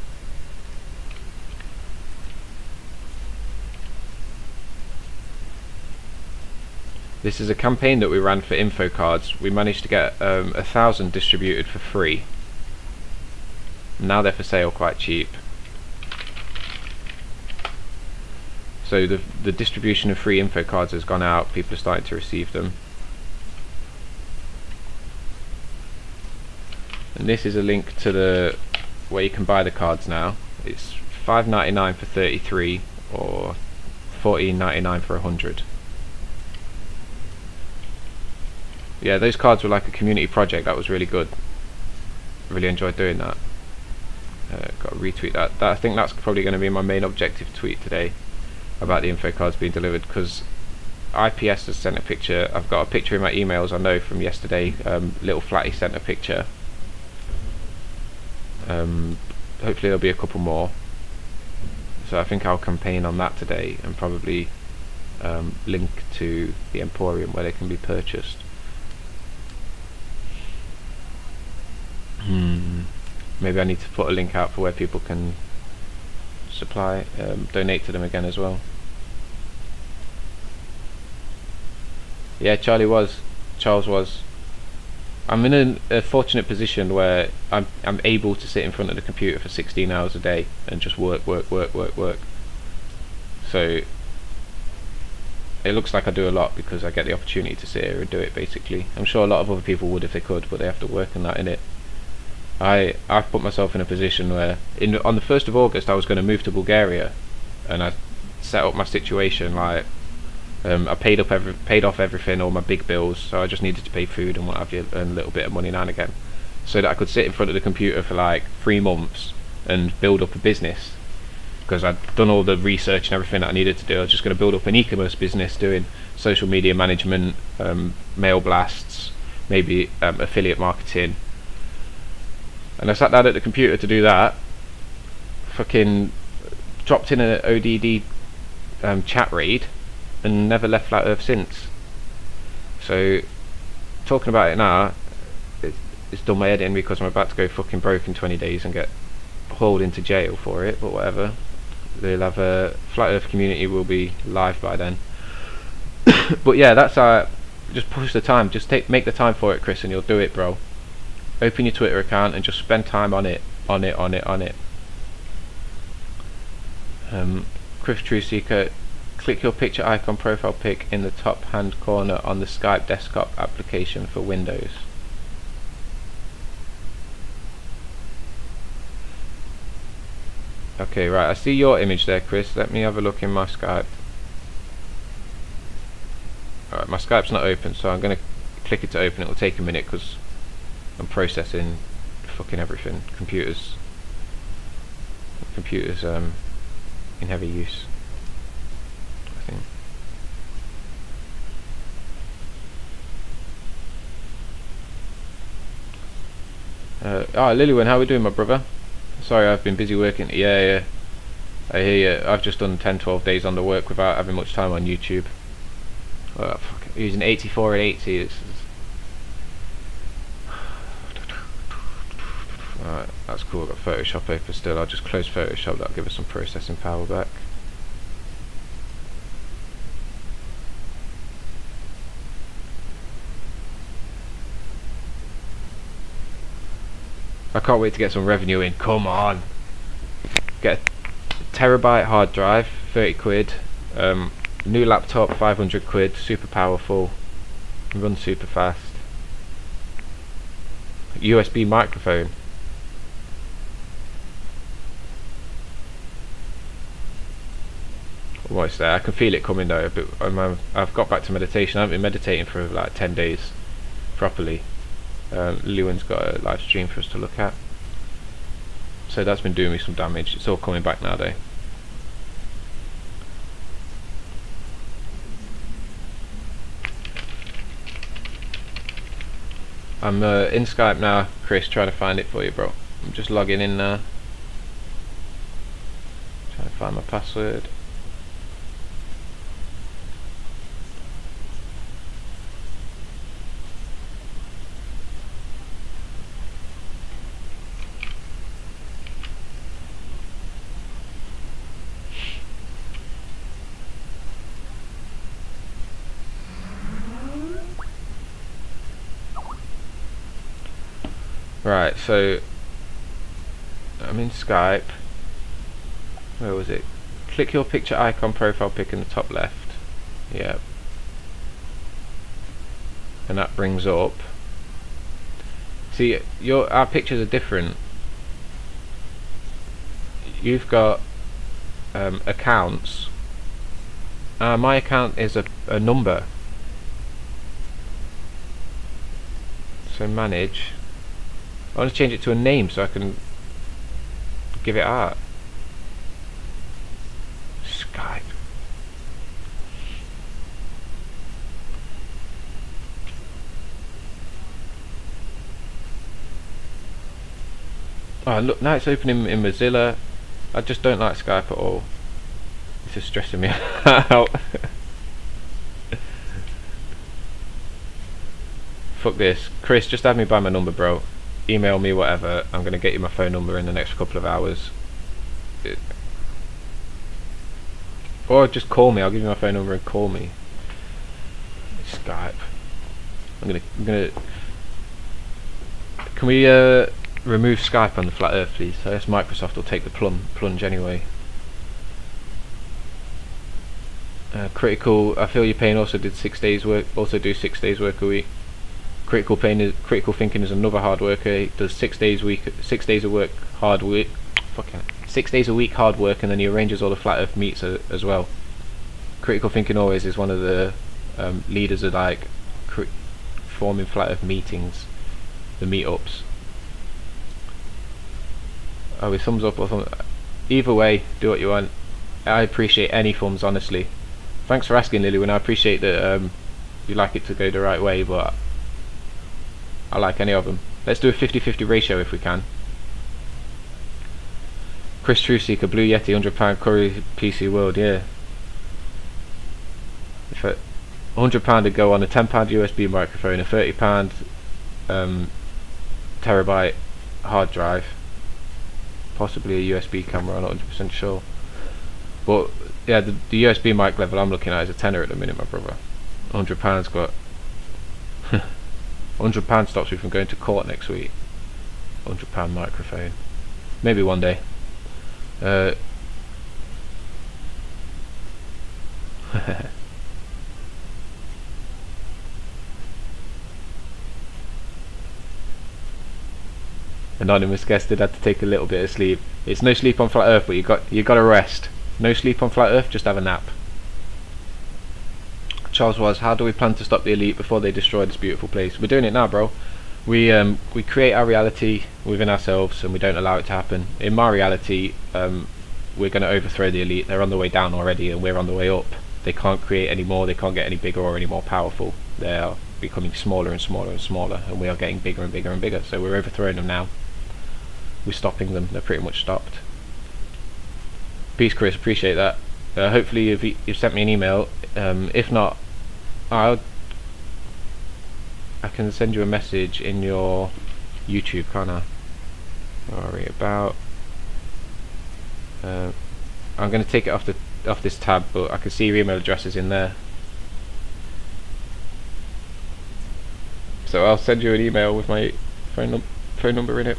This is a campaign that we ran for info cards. We managed to get 1,000 distributed for free. Now they're for sale quite cheap. So the distribution of free info cards has gone out. People are starting to receive them. And this is a link to the where you can buy the cards now. It's $5.99 for 33 or $14.99 for 100. Yeah, those cards were like a community project. That was really good. Really enjoyed doing that. Got to retweet that. I think that's probably going to be my main objective tweet today about the info cards being delivered, because IPS has sent a picture. I've got a picture in my emails I know from yesterday. Little Flatty sent a picture. Hopefully there'll be a couple more. So I think I'll campaign on that today and probably link to the Emporium where they can be purchased. Maybe I need to put a link out for where people can supply, donate to them again as well. Yeah, Charles was. I'm in a fortunate position where I'm able to sit in front of the computer for 16 hours a day and just work. So it looks like I do a lot because I get the opportunity to sit here and do it. Basically, I'm sure a lot of other people would if they could, but they have to work on that, innit? I've put myself in a position where on the 1st of August I was going to move to Bulgaria, and I set up my situation like I paid off everything, all my big bills, so I just needed to pay food and what have you, and a little bit of money now and again, so that I could sit in front of the computer for like 3 months and build up a business, because I'd done all the research and everything that I needed to do. I was just going to build up an e-commerce business doing social media management, mail blasts, maybe affiliate marketing. And I sat down at the computer to do that, fucking dropped in an ODD chat raid, and never left Flat Earth since. So, talking about it now, it's done my head in because I'm about to go fucking broke in 20 days and get hauled into jail for it, but whatever. They'll have a Flat Earth community will be live by then. But yeah, that's just push the time, just make the time for it, Chris, and you'll do it, bro. Open your Twitter account and just spend time on it. Chris Trueseeker, click your picture icon profile pic in the top hand corner on the Skype desktop application for Windows. Okay, right, I see your image there, Chris. Let me have a look in my Skype. Alright, my Skype's not open, so I'm going to click it to open. It will take a minute because I'm processing fucking everything. Computers in heavy use, I think. Lilywin, how we doing, my brother? Sorry, I've been busy working. Yeah, I hear you. I've just done 10-12 days on the work without having much time on YouTube. Fuck, using 84 and 80. Alright, that's cool. I've got Photoshop open still. I'll just close Photoshop. That'll give us some processing power back. I can't wait to get some revenue in. Come on! Get a terabyte hard drive, 30 quid. New laptop, 500 quid. Super powerful. Runs super fast. USB microphone. What's there? I can feel it coming though. But I've got back to meditation. I haven't been meditating for like 10 days properly. Lewin's got a live stream for us to look at, so that's been doing me some damage. It's all coming back now though. I'm in Skype now, Chris, trying to find it for you, bro. I'm just logging in now. Trying to find my password. Right, so I'm in Skype. Where was it? Click your picture icon profile pic in the top left. Yep. And that brings up. See, our pictures are different. You've got accounts. My account is a number. So manage. I want to change it to a name so I can give it out. Skype. Oh look, now it's opening in Mozilla. I just don't like Skype at all. It's just stressing me out. Fuck this. Chris, just add me by my number, bro. Email me, whatever. I'm gonna get you my phone number in the next couple of hours. Or just call me. I'll give you my phone number and call me. Skype. I'm gonna. Can we remove Skype on the Flat Earth, please? I guess Microsoft will take the plunge anyway. Critical. I feel your pain. Also did 6 days work. Also do 6 days work a week. Critical thinking is another hard worker. He does 6 days a week, 6 days of work, hard work. Fucking 6 days a week, hard work, and then he arranges all the Flat Earth meets as well. Critical thinking always is one of the leaders of like forming Flat Earth meetings, the meetups. Oh, his thumbs up or something. Either way, do what you want. I appreciate any thumbs, honestly. Thanks for asking, Lily. When I appreciate that you like it to go the right way, but I like any of them. Let's do a 50-50 ratio if we can. Chris Truthseeker, Blue Yeti, £100 Curry PC World, yeah. If £100 would go on a £10 USB microphone, a £30 terabyte hard drive, possibly a USB camera, I'm not 100% sure. But yeah, the USB mic level I'm looking at is a tenner at the minute, my brother. £100's got £100 stops me from going to court next week. £100 microphone. Maybe one day. Anonymous guest did have to take a little bit of sleep. It's no sleep on Flat Earth, but you got to rest. No sleep on Flat Earth, just have a nap. Charles was, how do we plan to stop the elite before they destroy this beautiful place? We're doing it now, bro. We create our reality within ourselves and we don't allow it to happen. In my reality, we're going to overthrow the elite. They're on the way down already and we're on the way up. They can't create any more, they can't get any bigger or any more powerful. They are becoming smaller and smaller and smaller, and we are getting bigger and bigger and bigger. So we're overthrowing them now. We're stopping them. They're pretty much stopped. Peace, Chris. Appreciate that. Hopefully you've sent me an email. If not, I can send you a message in your YouTube, can't I? Worry about. I'm going to take it off this tab, but I can see your email addresses in there. So I'll send you an email with my phone number in it.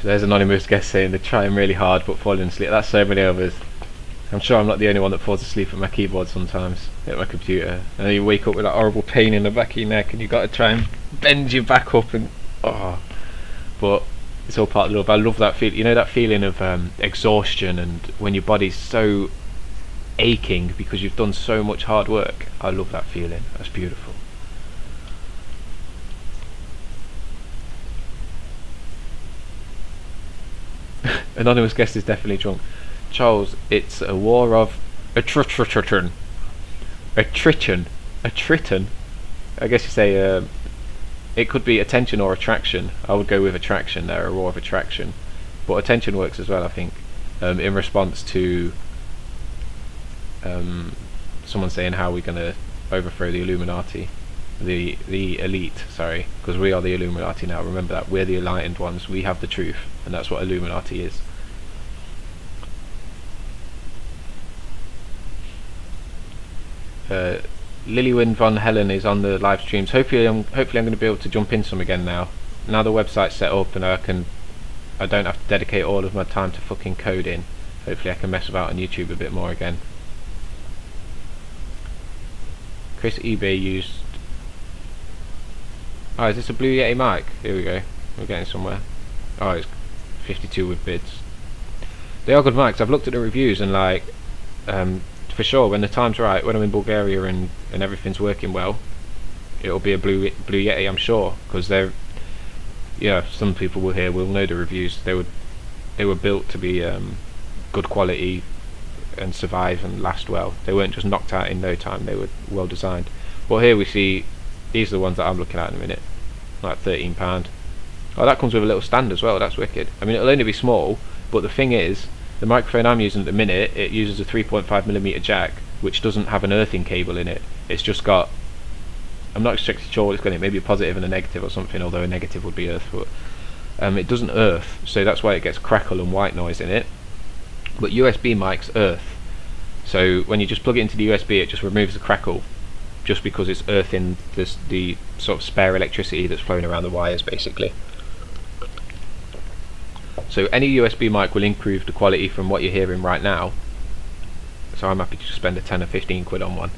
There's an anonymous guest saying they're trying really hard but falling asleep. That's so many of us. I'm sure I'm not the only one that falls asleep at my keyboard sometimes, at my computer. And then you wake up with that horrible pain in the back of your neck and you've got to try and bend your back up and... oh. But It's all part of love. I love that feel. You know that feeling of exhaustion, and when your body's so aching because you've done so much hard work. I love that feeling. That's beautiful. Anonymous guest is definitely drunk. Charles, it's a war of attrition. Attrition. Attrition. I guess you say it could be attention or attraction. I would go with attraction there, a war of attraction. But attention works as well, I think. In response to someone saying how we're going to overthrow the Illuminati. The elite, sorry, because we are the Illuminati now. Remember that, we're the enlightened ones. We have the truth, and that's what Illuminati is. Lilywin von Helen is on the live streams. Hopefully I'm going to be able to jump in some again now. Now the website's set up and I don't have to dedicate all of my time to fucking coding. Hopefully I can mess about on YouTube a bit more again. Chris eBay used. Oh, is this a Blue Yeti mic? Here we go. We're getting somewhere. Oh, it's 52 with bids. They are good mics. I've looked at the reviews and like, for sure, when the time's right, when I'm in Bulgaria and everything's working well, it'll be a Blue Yeti, I'm sure, because they're, yeah, some people will know the reviews. They were built to be good quality and survive and last well. They weren't just knocked out in no time. They were well designed. But here we see, these are the ones that I'm looking at in a minute, like £13. Oh, that comes with a little stand as well. That's wicked. I mean, it'll only be small, but the thing is, the microphone I'm using at the minute, it uses a 3.5mm jack, which doesn't have an earthing cable in it. It's just got, I'm not exactly sure what it's got in it, maybe a positive and a negative or something, although a negative would be earth, but it doesn't earth, so that's why it gets crackle and white noise in it. But USB mics earth, so when you just plug it into the USB, it just removes the crackle, just because it's earthing the sort of spare electricity that's flowing around the wires, basically. So any USB mic will improve the quality from what you're hearing right now. So I'm happy to just spend a 10 or 15 quid on one,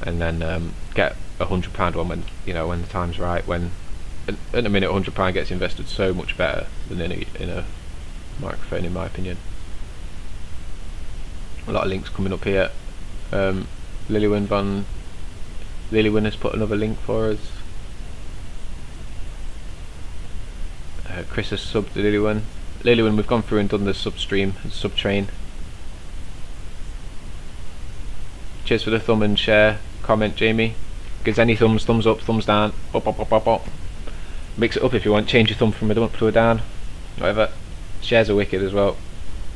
and then get £100 one when, you know, when the time's right. When at the minute £100 gets invested so much better than in a microphone, in my opinion. A lot of links coming up here. Lilywin has put another link for us. Chris has subbed Lilywin. Lilywin, we've gone through and done the sub stream and sub train. Cheers for the thumb and share comment, Jamie. Gives any thumbs up, thumbs down, up. Mix it up if you want. Change your thumb from a up to a down, whatever. Shares are wicked as well.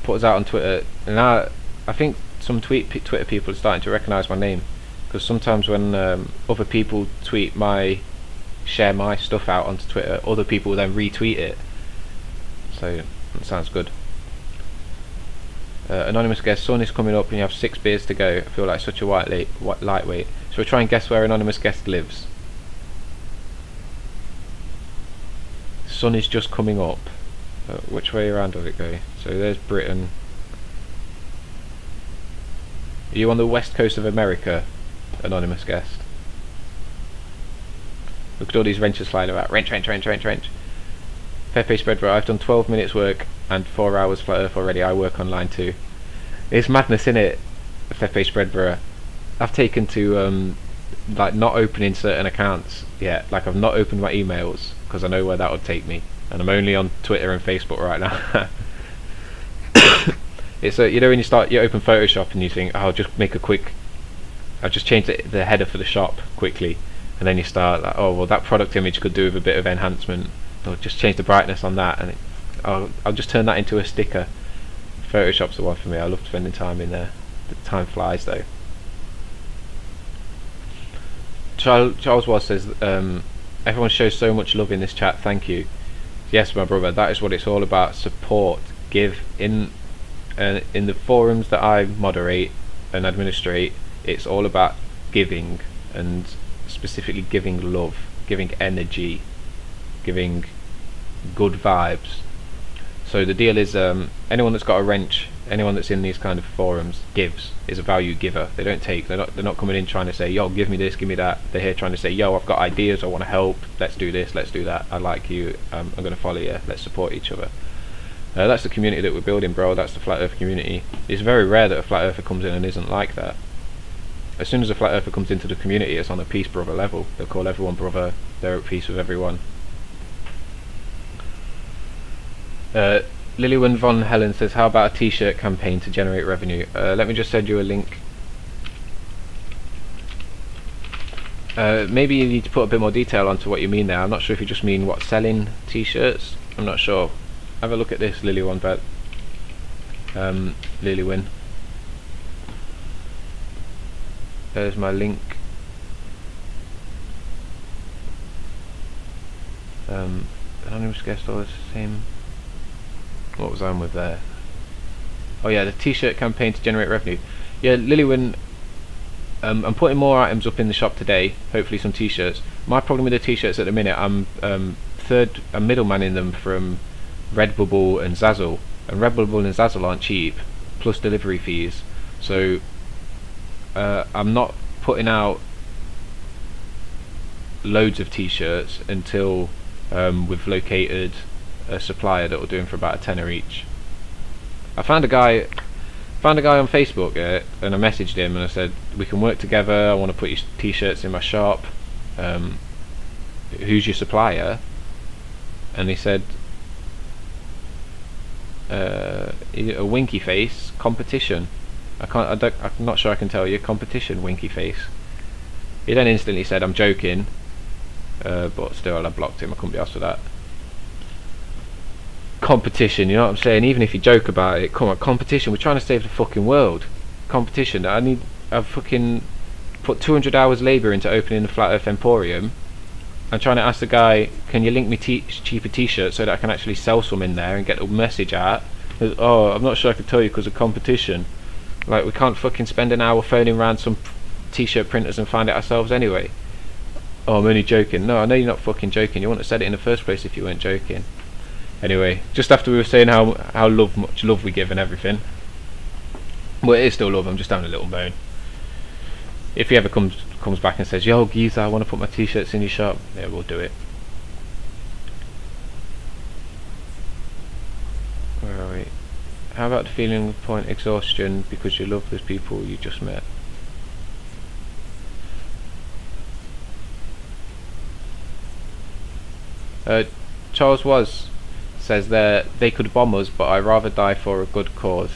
Put us out on Twitter, and I think some Twitter people are starting to recognise my name, because sometimes when other people share my stuff out onto Twitter, other people then retweet it, so that sounds good. Anonymous guess, sun is coming up and you have 6 beers to go. I feel like such a lightweight. So we'll try and guess where anonymous guest lives. Sun is just coming up. Which way around does it go? So there's Britain. Are you on the west coast of America, anonymous guest? Look at all these wrenches flying about. Wrench. Pepe Spreadborough, I've done 12 minutes work and 4 hours flat earth already. I work online too. It's madness, innit, Pepe Spreadborough. I've taken to like not opening certain accounts yet. Like I've not opened my emails because I know where that would take me, and I'm only on Twitter and Facebook right now. It's you know when you open Photoshop and you think, oh, I'll just change the header for the shop quickly. And then you start like, oh well, that product image could do with a bit of enhancement, or just change the brightness on that, and I'll just turn that into a sticker. Photoshop's the one for me. I love spending time in there. The time flies though. Charles Was says, everyone shows so much love in this chat. Thank you. Yes, my brother. That is what it's all about. Support, give. In the forums that I moderate and administrate, it's all about giving, and specifically giving love, giving energy, giving good vibes. So the deal is, anyone that's got a wrench, anyone that's in these kind of forums gives, is a value giver. They don't take. They're not coming in trying to say, yo, give me this, give me that. They're here trying to say, yo, I've got ideas, I want to help. Let's do this, let's do that. I like you. I'm going to follow you. Let's support each other. That's the community that we're building, bro. That's the Flat Earth community. It's very rare that a Flat Earther comes in and isn't like that. As soon as a Flat Earther comes into the community, it's on a peace brother level. They'll call everyone brother. They're at peace with everyone. Lillian Von Helen says, how about a t-shirt campaign to generate revenue? Let me just send you a link. Maybe you need to put a bit more detail onto what you mean there. I'm not sure if you just mean what, selling t-shirts? I'm not sure. Have a look at this, Lillian, but Lillian. There's my link. Anonymous guest always the same. What was I on with there? Oh yeah, the t-shirt campaign to generate revenue. Yeah, Lillian, I'm putting more items up in the shop today, hopefully some t-shirts. My problem with the t-shirts at the minute, I'm middlemaning them from Redbubble and Zazzle, and Redbubble and Zazzle aren't cheap, plus delivery fees. So I'm not putting out loads of t-shirts until we've located a supplier that will do them for about a tenner each. I found a guy on Facebook, and I messaged him and I said, we can work together, I want to put your t-shirts in my shop, who's your supplier? And he said, a winky face, competition. I'm not sure I can tell you, competition, winky face. He then instantly said, I'm joking, but still I blocked him, I couldn't be asked for that. Competition, you know what I'm saying? Even if you joke about it, come on, competition, we're trying to save the fucking world. Competition, I've fucking put 200 hours labour into opening the Flat Earth Emporium. I'm trying to ask the guy, can you link me cheaper t-shirts so that I can actually sell some in there and get the message out? Oh, I'm not sure I can tell you because of competition. Like, we can't fucking spend an hour phoning around some t-shirt printers and find it ourselves anyway. Oh, I'm only joking. No, I know you're not fucking joking. You wouldn't have said it in the first place if you weren't joking. Anyway, just after we were saying how much love we give and everything. Well, it is still love, I'm just having a little moan. If he ever comes back and says, yo geezer, I want to put my t-shirts in your shop, yeah, we'll do it. Where are we? How about the feeling of point exhaustion because you love those people you just met? Charles says there, they could bomb us, but I'd rather die for a good cause.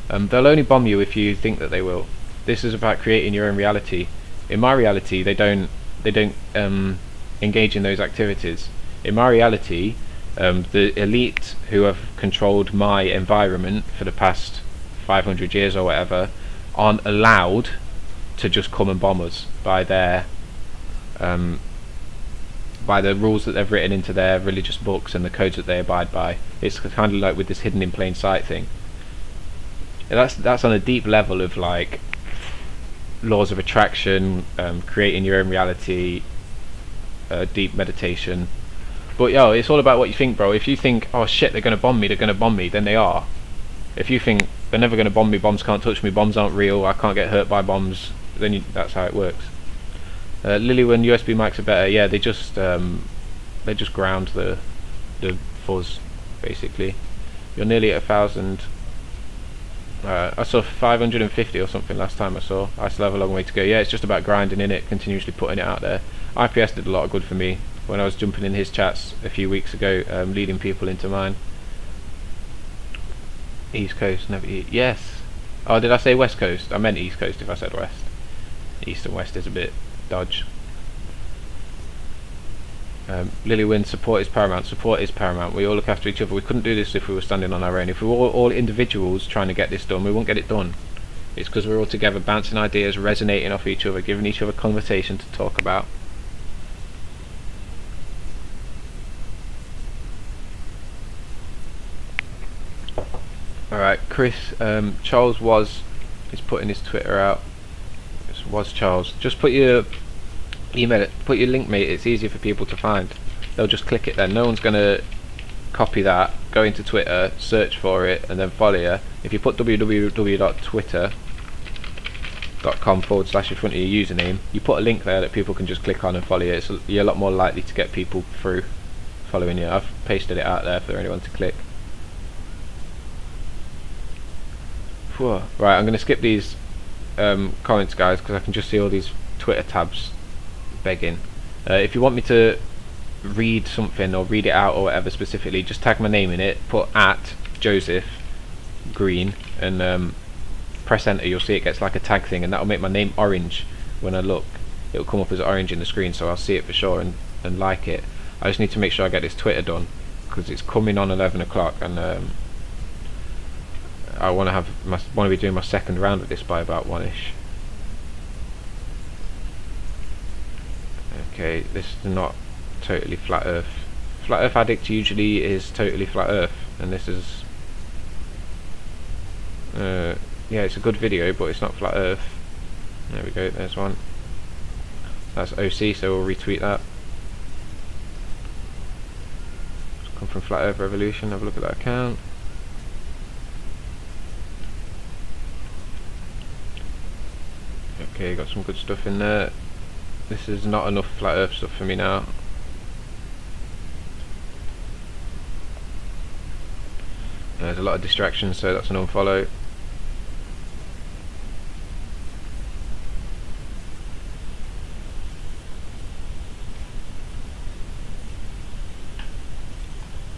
They'll only bomb you if you think that they will. This is about creating your own reality. In my reality, they don't engage in those activities. In my reality, the elite who have controlled my environment for the past 500 years or whatever aren't allowed to just come and bomb us by the rules that they've written into their religious books and the codes that they abide by. It's kind of like with this hidden in plain sight thing. And that's on a deep level of like laws of attraction, creating your own reality, deep meditation. But yo, it's all about what you think, bro. If you think, oh shit, they're gonna bomb me, then they are. If you think they're never gonna bomb me, bombs can't touch me, bombs aren't real, I can't get hurt by bombs, then that's how it works. Lillian, USB mics are better. Yeah, they just ground the fuzz basically. You're nearly at 1,000. I saw 550 or something last time I saw. I still have a long way to go. Yeah, it's just about grinding in it, continuously putting it out there. IPS did a lot of good for me when I was jumping in his chats a few weeks ago, leading people into mine. East Coast, never eat. Yes. Oh, did I say West Coast? I meant East Coast if I said West. East and West is a bit dodge. Lillian, support is paramount. Support is paramount. We all look after each other. We couldn't do this if we were standing on our own. If we were all individuals trying to get this done, we won't get it done. It's because we're all together, bouncing ideas, resonating off each other, giving each other conversation to talk about. Alright, Chris, Charles is putting his Twitter out. It was Charles. Just put your email it, put your link, mate. It's easier for people to find. They'll just click it then. No one's gonna copy that, go into Twitter, search for it, and then follow you. If you put www.twitter.com / in front of your username, you put a link there that people can just click on and follow you. So you're a lot more likely to get people through following you. I've pasted it out there for anyone to click. Whew. Right, I'm going to skip these comments, guys, because I can just see all these Twitter tabs begging. If you want me to read something or read it out or whatever specifically, just tag my name in it, put @Joseph Green, and press enter. You'll see it gets like a tag thing, and that'll make my name orange. When I look, it'll come up as orange in the screen, so I'll see it for sure and like it. I just need to make sure I get this Twitter done, because it's coming on 11 o'clock, and I want to be doing my second round of this by about 1ish. Okay, this is not totally flat earth. Flat Earth Addict usually is totally flat earth, and this is yeah, it's a good video, but it's not flat earth. There we go, there's one. That's OC, so we'll retweet that. It's come from Flat Earth Revolution. Have a look at that account. Okay, got some good stuff in there. This is not enough flat earth stuff for me now. There's a lot of distractions, so that's an unfollow.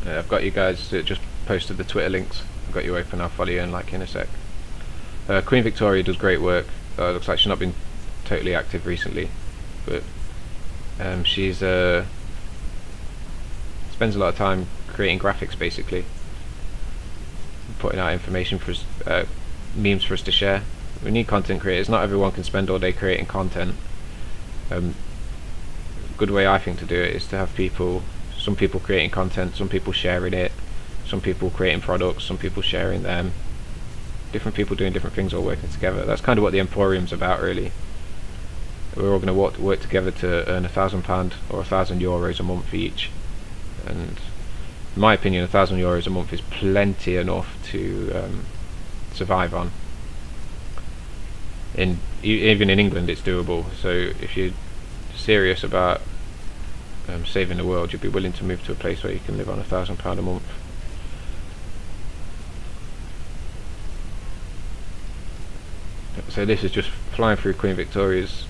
I've got you guys just posted the Twitter links. I've got you open. I'll follow you and like in a sec. Queen Victoria does great work. Looks like she's not been totally active recently, but she's spends a lot of time creating graphics, basically putting out information for us, memes for us to share. We need content creators. Not everyone can spend all day creating content. Good way I think to do it is to have some people creating content, some people sharing it, some people creating products, some people sharing them. Different people doing different things, all working together. That's kind of what the Emporium's about, really. We're all going to work together to earn £1,000 or €1,000 a month each, and in my opinion €1,000 a month is plenty enough to survive on. Even in England it's doable, so if you're serious about saving the world, you'd be willing to move to a place where you can live on £1,000 a month. So this is just flying through Queen Victoria's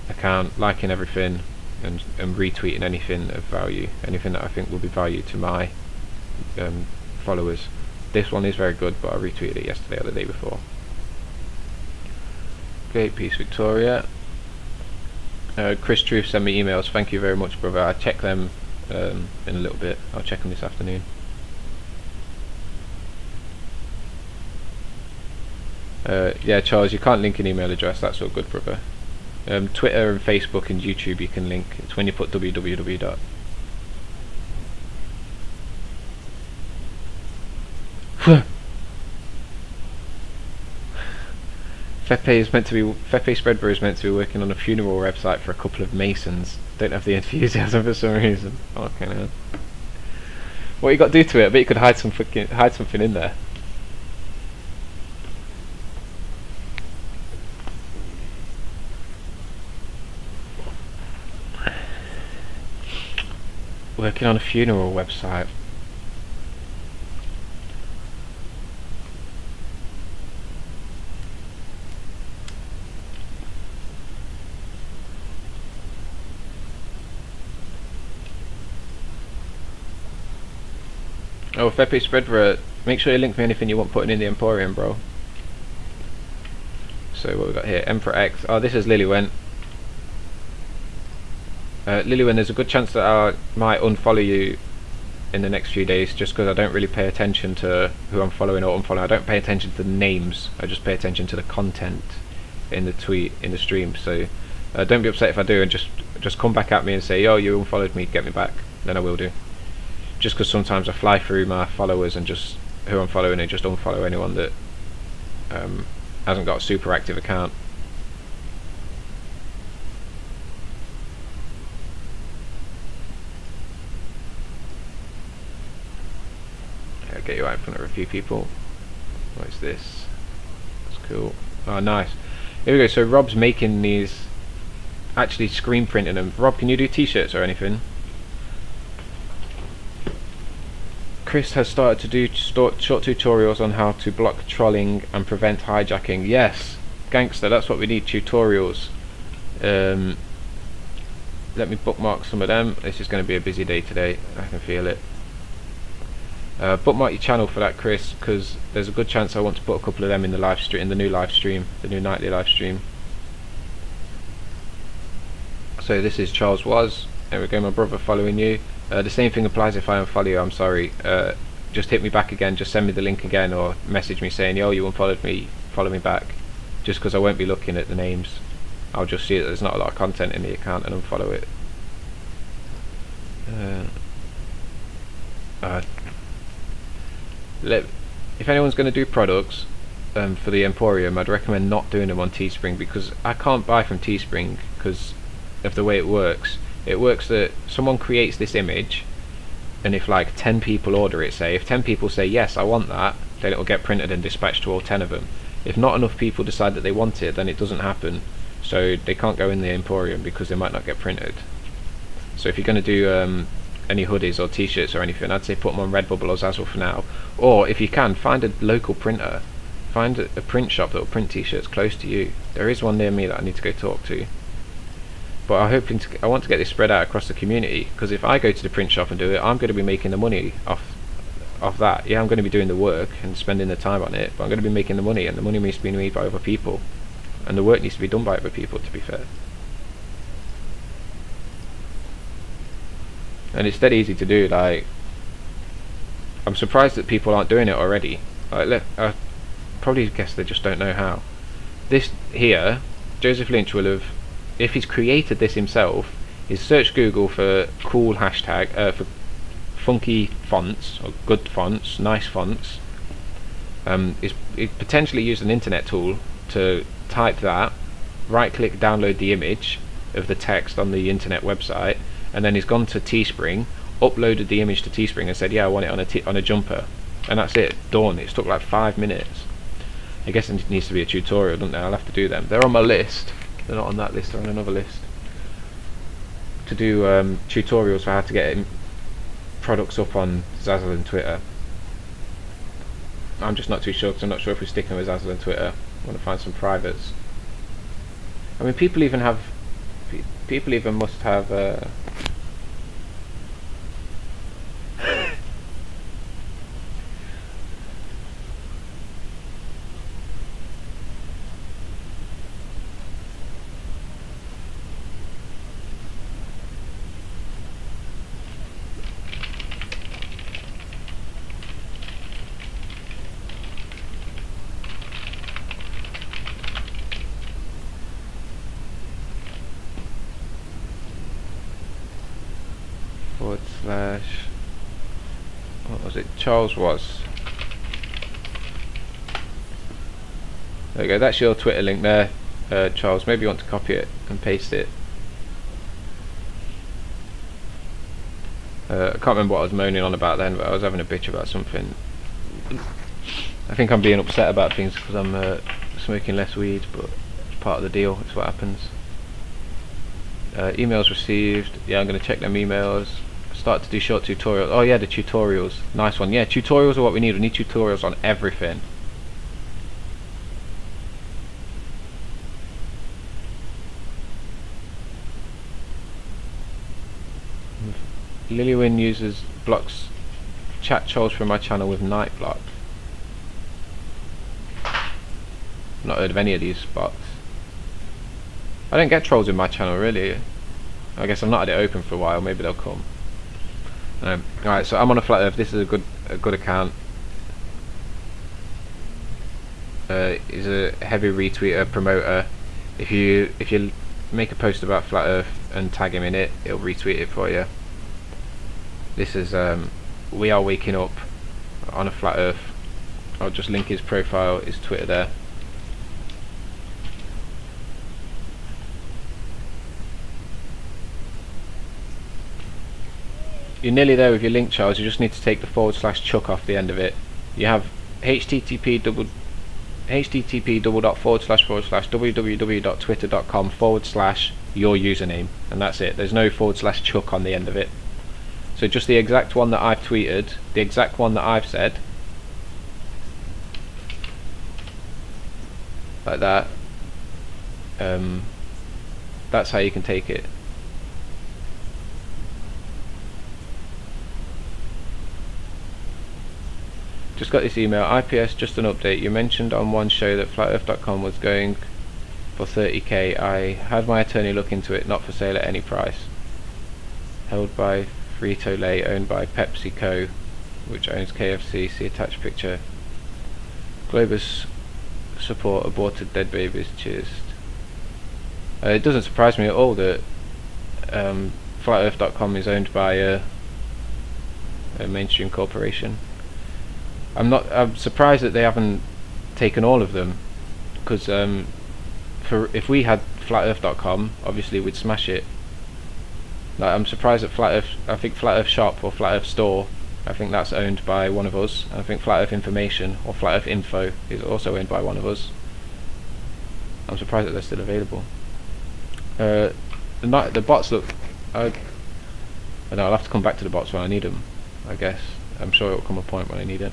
account, liking everything and retweeting anything of value, anything that I think will be value to my followers. This one is very good, but I retweeted it yesterday or the day before. Great piece, Victoria. Chris Truth sent me emails. Thank you very much, brother. I'll check them in a little bit. I'll check them this afternoon. Yeah, Charles, you can't link an email address. That's all good, brother. Twitter and Facebook and YouTube you can link. It's when you put www. Fepe Spreadbro is meant to be working on a funeral website for a couple of Masons. Don't have the enthusiasm for some reason. Okay, now. What you got to do to it? I bet you could hide something in there. Working on a funeral website. Oh, Fepe Spreadbro, make sure you link me anything you want putting in the Emporium, bro. So what we got here? Emperor X. Oh, this is Lilywent. Lilywent, there's a good chance that I might unfollow you in the next few days, just because I don't really pay attention to who I'm following or unfollowing. I don't pay attention to the names. I just pay attention to the content in the tweet, in the stream. So don't be upset if I do, and just come back at me and say, "Yo, you unfollowed me, get me back." Then I will do. Just because sometimes I fly through my followers and just who I'm following and just unfollow anyone that hasn't got a super active account. I'll get you out in front of a few people. What is this? That's cool. Oh, nice. Here we go. So Rob's making these, actually screen printing them. Rob, can you do t-shirts or anything? Chris has started to do short tutorials on how to block trolling and prevent hijacking. Yes, gangster, that's what we need, tutorials. Let me bookmark some of them. This is going to be a busy day today, I can feel it. Bookmark your channel for that, Chris, because there's a good chance I want to put a couple of them in the live stream, in the new live stream, the new nightly live stream. So this is Charles Was. There we go, my brother following you. The same thing applies if I unfollow you. I'm sorry. Just hit me back again. Just send me the link again, or message me saying, "Yo, you unfollowed me. Follow me back." Just because I won't be looking at the names, I'll just see that there's not a lot of content in the account and unfollow it. If anyone's going to do products for the Emporium, I'd recommend not doing them on Teespring, because I can't buy from Teespring because of the way it works. It works that someone creates this image, and if like 10 people order it, say, if 10 people say yes, I want that, then it will get printed and dispatched to all 10 of them. If not enough people decide that they want it, then it doesn't happen, so they can't go in the Emporium because they might not get printed. So if you're going to do any hoodies or t-shirts or anything, I'd say put them on Redbubble or Zazzle for now, or if you can, find a local printer, find a print shop that will print t-shirts close to you. There is one near me that I need to go talk to. But I want to get this spread out across the community, because if I go to the print shop and do it, I'm going to be making the money off that. Yeah, I'm going to be doing the work and spending the time on it, but I'm going to be making the money, and the money needs to be made by other people, and the work needs to be done by other people, to be fair. And it's dead easy to do. Like, I'm surprised that people aren't doing it already. Like, I probably guess they just don't know how. This here, Joseph Lynch will have, if he's created this himself, he's searched Google for cool hashtag, for funky fonts, or good fonts, nice fonts. He's potentially used an internet tool to type that, right click, download the image of the text on the internet website, and then he's gone to Teespring, uploaded the image to Teespring and said, yeah, I want it on a jumper, and that's it, done. It's took like 5 minutes. I guess it needs to be a tutorial, doesn't there? I'll have to do them. They're on my list. They're not on that list, they're on another list. To do tutorials for how to get products up on Zazzle and Twitter. I'm just not too sure, because I'm not sure if we're sticking with Zazzle and Twitter. I want to find some privates. I mean, people even must have / what was it? Charles Was. There you go, that's your Twitter link there, Charles. Maybe you want to copy it and paste it. I can't remember what I was moaning on about then, but I was having a bitch about something. I think I'm being upset about things because I'm smoking less weed, but it's part of the deal, it's what happens. Emails received, yeah, I'm going to check them emails. Start to do short tutorials. Oh yeah, the tutorials, nice one. Yeah, tutorials are what we need. We need tutorials on everything. Lilywin uses blocks chat trolls from my channel with night block. Not heard of any of these bots. I don't get trolls in my channel really. I guess I've not had it open for a while. Maybe they'll come. Alright, so I'm on a Flat Earth. This is a good account. He's a heavy retweeter, promoter. If you make a post about Flat Earth and tag him in it, he'll retweet it for you. This is We Are Waking Up on a Flat Earth. I'll just link his profile, his Twitter there. you're nearly there with your link, Charles. You just need to take the / chuck off the end of it. You have http://www.twitter.com/ your username, and that's it. There's no / chuck on the end of it. So just the exact one that I've tweeted, the exact one that I've said, like that. That's how you can take it. Just got this email. IPS, just an update. You mentioned on one show that flatearth.com was going for 30k. I had my attorney look into it. Not for sale at any price. Held by Frito-Lay, owned by PepsiCo, which owns KFC. See attached picture. Globus support aborted dead babies. Cheers. It doesn't surprise me at all that flatearth.com is owned by a mainstream corporation. I'm surprised that they haven't taken all of them, because if we had flatearth.com, obviously we'd smash it. Like, I'm surprised that Flat Earth, I think Flat Earth Shop or Flat Earth Store, I think that's owned by one of us. I think Flat Earth Information or Flat Earth Info is also owned by one of us. I'm surprised that they're still available. The bots look, I don't know, I'll have to come back to the bots when I need them, I guess. I'm sure it will come a point when I need it.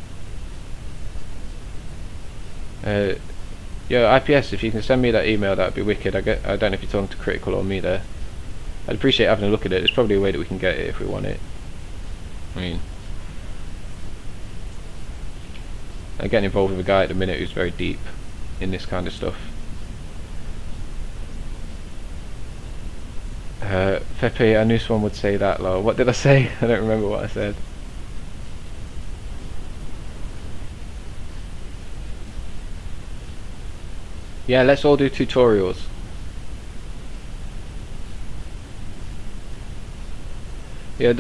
Yeah, IPS, if you can send me that email, that'd be wicked. I don't know if you're talking to Critical or me there. I'd appreciate having a look at it. There's probably a way that we can get it if we want it. I mean, I'm getting involved with a guy at the minute who's very deep in this kind of stuff. Fepe, I knew someone would say that, lol. What did I say? I don't remember what I said. Yeah, let's all do tutorials. Yeah,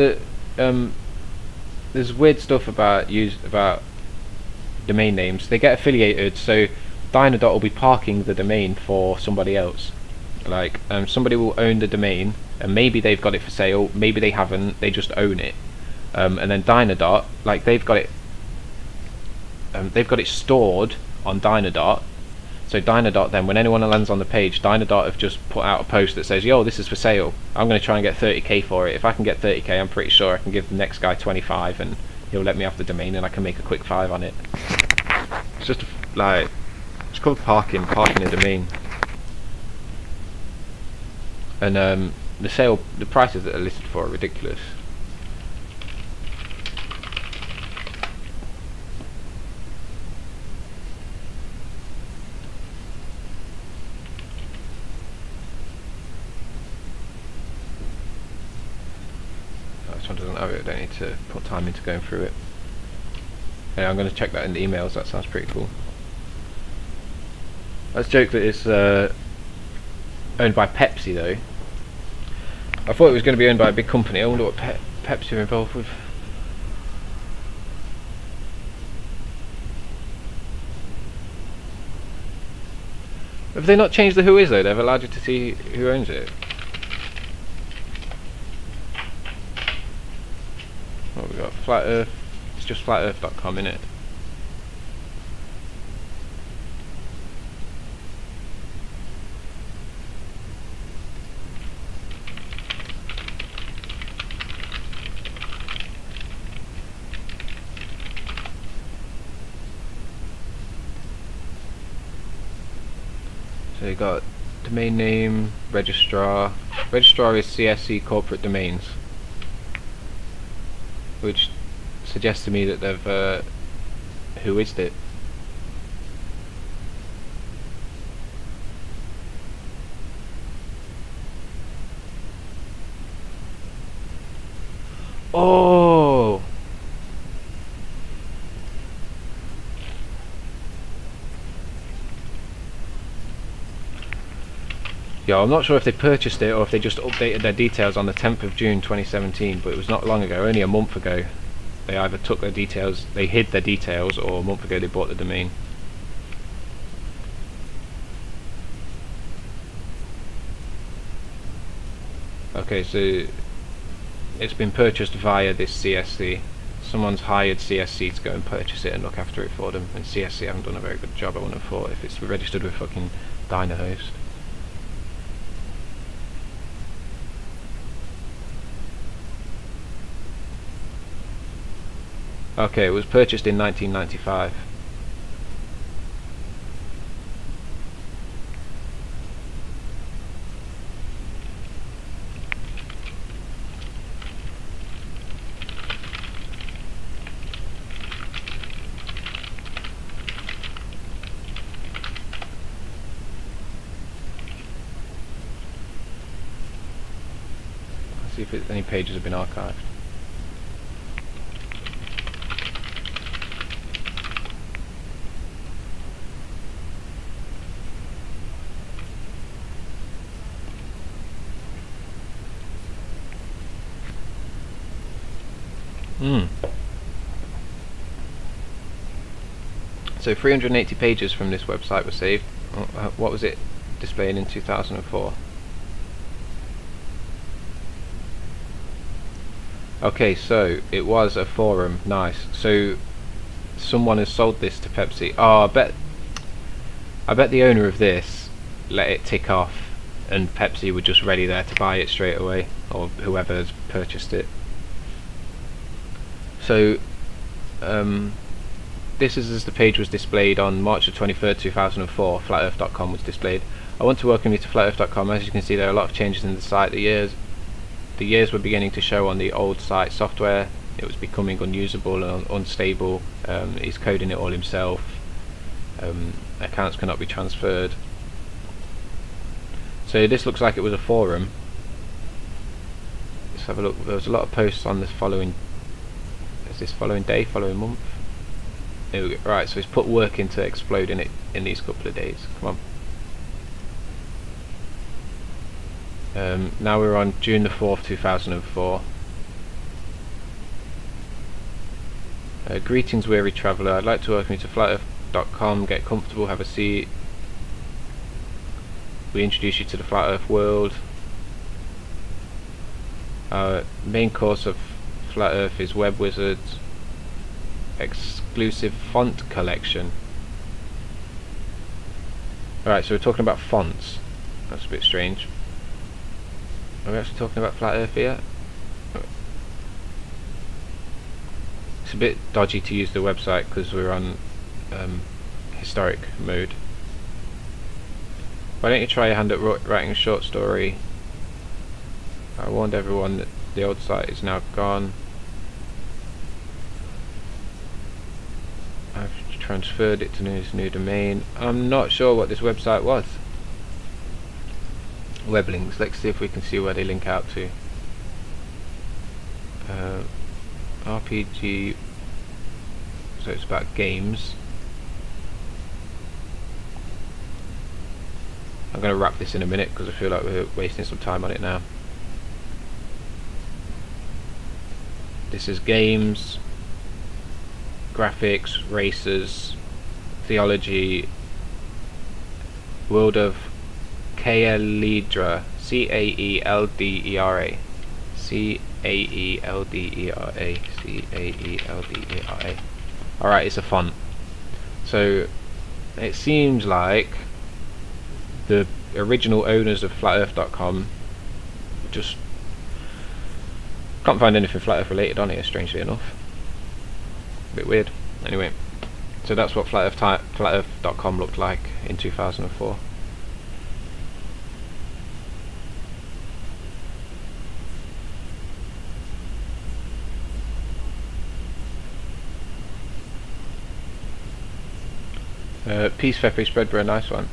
there's weird stuff about domain names. They get affiliated, so Dynadot will be parking the domain for somebody else. Like, somebody will own the domain, and maybe they've got it for sale, maybe they haven't, they just own it. And then Dynadot, like, they've got it stored on Dynadot. So Dynadot then, when anyone lands on the page, Dynadot have just put out a post that says, yo, this is for sale. I'm going to try and get 30k for it. If I can get 30k, I'm pretty sure I can give the next guy 25 and he'll let me have the domain and I can make a quick 5 on it. It's just like, it's called parking a domain. And the prices that are listed for are ridiculous. This one doesn't have it, I don't need to put time into going through it. Yeah, I'm going to check that in the emails, that sounds pretty cool. Let's joke that it's owned by Pepsi though. I thought it was going to be owned by a big company. I wonder what Pepsi are involved with. Have they not changed the who is though? They've allowed you to see who owns it. What we got? Flat Earth. It's just flatearth.com, innit? So you got domain name, registrar. Registrar is CSC Corporate Domains, which suggests to me that they've who is it? Oh. Yeah, I'm not sure if they purchased it or if they just updated their details on the 10th of June 2017, but it was not long ago, only a month ago. They either took their details, they hid their details, or a month ago they bought the domain. Okay, so it's been purchased via this CSC. Someone's hired CSC to go and purchase it and look after it for them, and CSC haven't done a very good job, I wouldn't have thought, if it's registered with fucking DynaHost. Okay, it was purchased in 1995. Let's see if any pages have been archived. So 380 pages from this website were saved. What was it displaying in 2004? Okay, so it was a forum. Nice. So someone has sold this to Pepsi. Oh, I bet the owner of this let it tick off, and Pepsi were just ready there to buy it straight away, or whoever has purchased it. So this is as the page was displayed on March the 23rd, 2004. FlatEarth.com was displayed. I want to welcome you to FlatEarth.com. As you can see, there are a lot of changes in the site. The years were beginning to show on the old site software. It was becoming unusable and unstable. He's coding it all himself. Accounts cannot be transferred. So this looks like it was a forum. Let's have a look. There was a lot of posts on this following. Is this following day, following month? There we go. Right, so he's put work into exploding it in these couple of days. Come on. Now we're on June the 4th, 2004. Greetings, weary traveller. I'd like to welcome you to FlatEarth.com. Get comfortable, have a seat. We introduce you to the Flat Earth world. Our main course of Flat Earth is Web Wizards. Exclusive font collection. Alright, so we're talking about fonts. That's a bit strange. Are we actually talking about Flat Earth here? It's a bit dodgy to use the website because we're on historic mode. Why don't you try your hand at writing a short story? I warned everyone that the old site is now gone. I've transferred it to this new domain. I'm not sure what this website was. Web links. Let's see if we can see where they link out to. RPG. So it's about games. I'm going to wrap this in a minute because I feel like we're wasting some time on it now. This is games, graphics, races, theology, world of Caeldera, C-A-E-L-D-E-R-A, C-A-E-L-D-E-R-A, C-A-E-L-D-E-R-A. Alright, it's a font. So it seems like the original owners of FlatEarth.com just can't find anything Flat Earth related on here, strangely enough. A bit weird. Anyway, so that's what FlatEarth.com looked like in 2004. Peace, Feppy Spreadborough, nice one.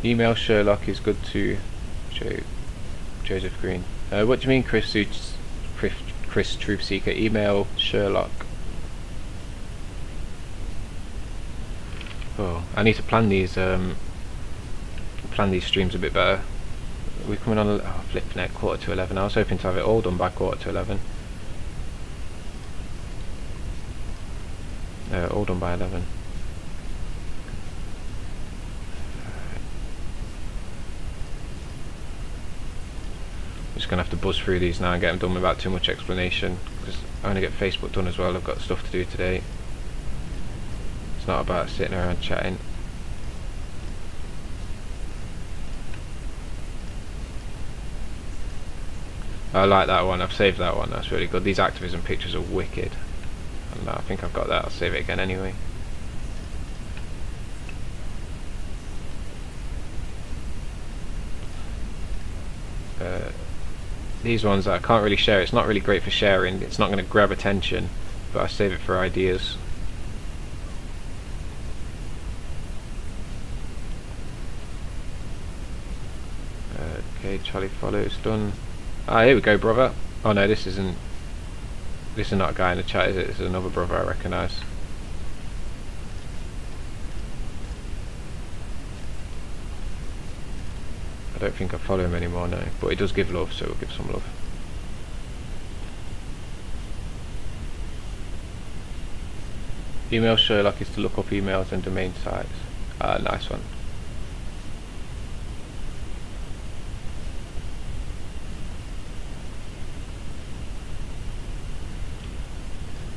Email Sherlock is good to Joseph Green. What do you mean, Chris Truthseeker? Email Sherlock. Oh, I need to plan these plan these streams a bit better. We're coming on, oh, flipping it, 11:15. I was hoping to have it all done by 11:15. All done by 11. I'm just going to have to buzz through these now and get them done without too much explanation, because I want to get Facebook done as well. I've got stuff to do today. It's not about sitting around chatting. I like that one, I've saved that one, that's really good. These activism pictures are wicked. And I think I've got that, I'll save it again anyway. These ones I can't really share, it's not really great for sharing, it's not going to grab attention, but I save it for ideas. Okay, Charlie follows done. Ah, here we go, brother. Oh no, this is not a guy in the chat, is it? This is another brother I recognise. I don't think I follow him anymore, no. But he does give love, so we'll give some love. Email Sherlock is to look up emails and domain sites. Ah, nice one.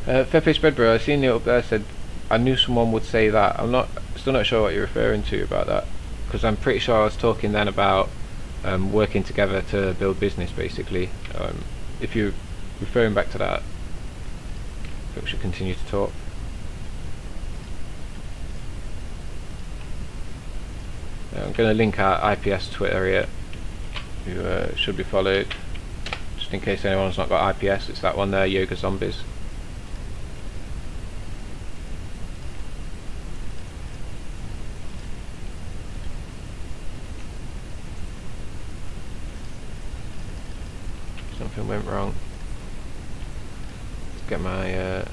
Fefe Spreadbro, I seen it up there, said I knew someone would say that. I'm still not sure what you're referring to about that, because I'm pretty sure I was talking then about working together to build business, basically. If you're referring back to that, I think we should continue to talk. I'm going to link our IPS Twitter here. You should be followed. Just in case anyone's not got IPS, it's that one there, Yoga Zombies. Something went wrong. Let's get my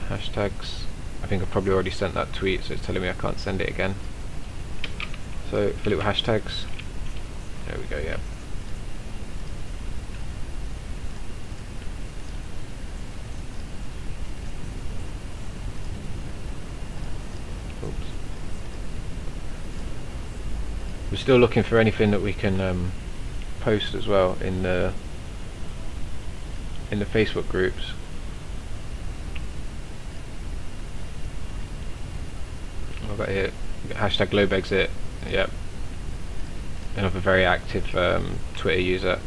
hashtags. I think I've probably already sent that tweet, so it's telling me I can't send it again. So fill it with hashtags. There we go, yeah. Oops. We're still looking for anything that we can post as well in the Facebook groups. What about here? Hashtag GlobeExit. Yep. Another very active Twitter user.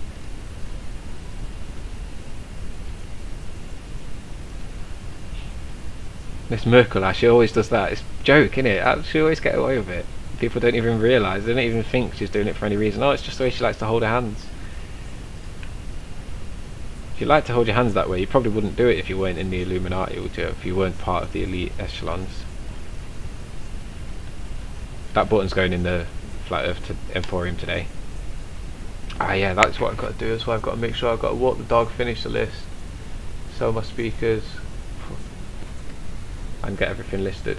Miss Merkel, she always does that. It's a joke, isn't it? She always get away with it. People don't even realise. They don't even think she's doing it for any reason. Oh, it's just the way she likes to hold her hands. If you like to hold your hands that way, you probably wouldn't do it if you weren't in the Illuminati, would you? If you weren't part of the elite echelons. That button's going in the Flat Earth Emporium today. Ah yeah, that's what I've got to do as well. I've got to make sure I've got to walk the dog, finish the list, sell my speakers, and get everything listed.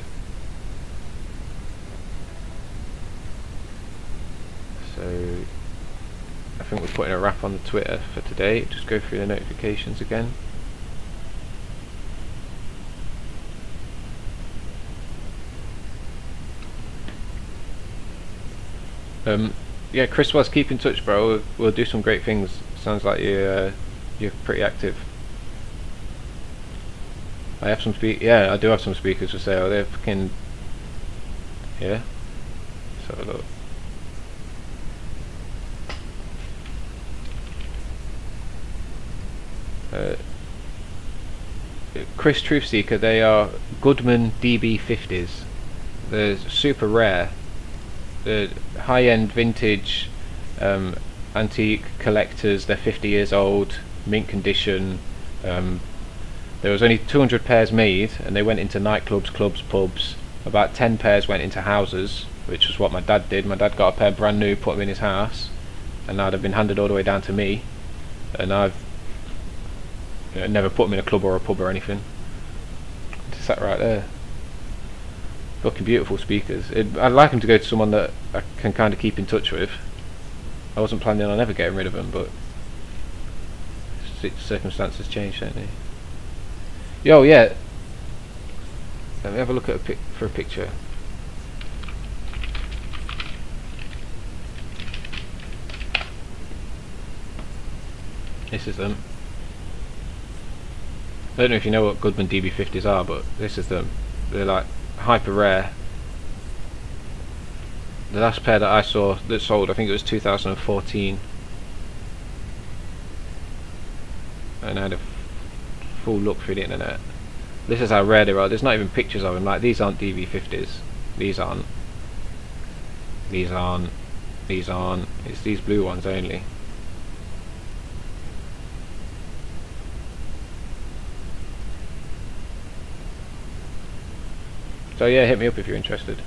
So I think we're putting a wrap on the Twitter for today. Just go through the notifications again. Yeah, Chris was keep in touch, bro. We'll do some great things. Sounds like you're pretty active. I have some yeah, I do have some speakers for sale. They're fucking yeah. So look. Chris Truthseeker, they are Goodman DB50s. They're super rare. The high-end vintage antique collectors. They're 50 years old, mint condition. There was only 200 pairs made, and they went into nightclubs, clubs, pubs. About 10 pairs went into houses, which was what my dad did. My dad got a pair brand new, put them in his house, and now they've been handed all the way down to me, and I've never put them in a club or a pub or anything. Just sat right there. Fucking beautiful speakers. I'd like them to go to someone that I can kind of keep in touch with. I wasn't planning on ever getting rid of them, but circumstances change, don't they? Yo, yeah. Let me have a look at for a picture. This is them. I don't know if you know what Goodman DB50s are, but this is them. They're like hyper rare. The last pair that I saw that sold, I think it was 2014, and I had a full look through the internet. This is how rare they are. There's not even pictures of them. Like, these aren't DB50s. These aren't. These aren't. These aren't. It's these blue ones only. So yeah, hit me up if you're interested.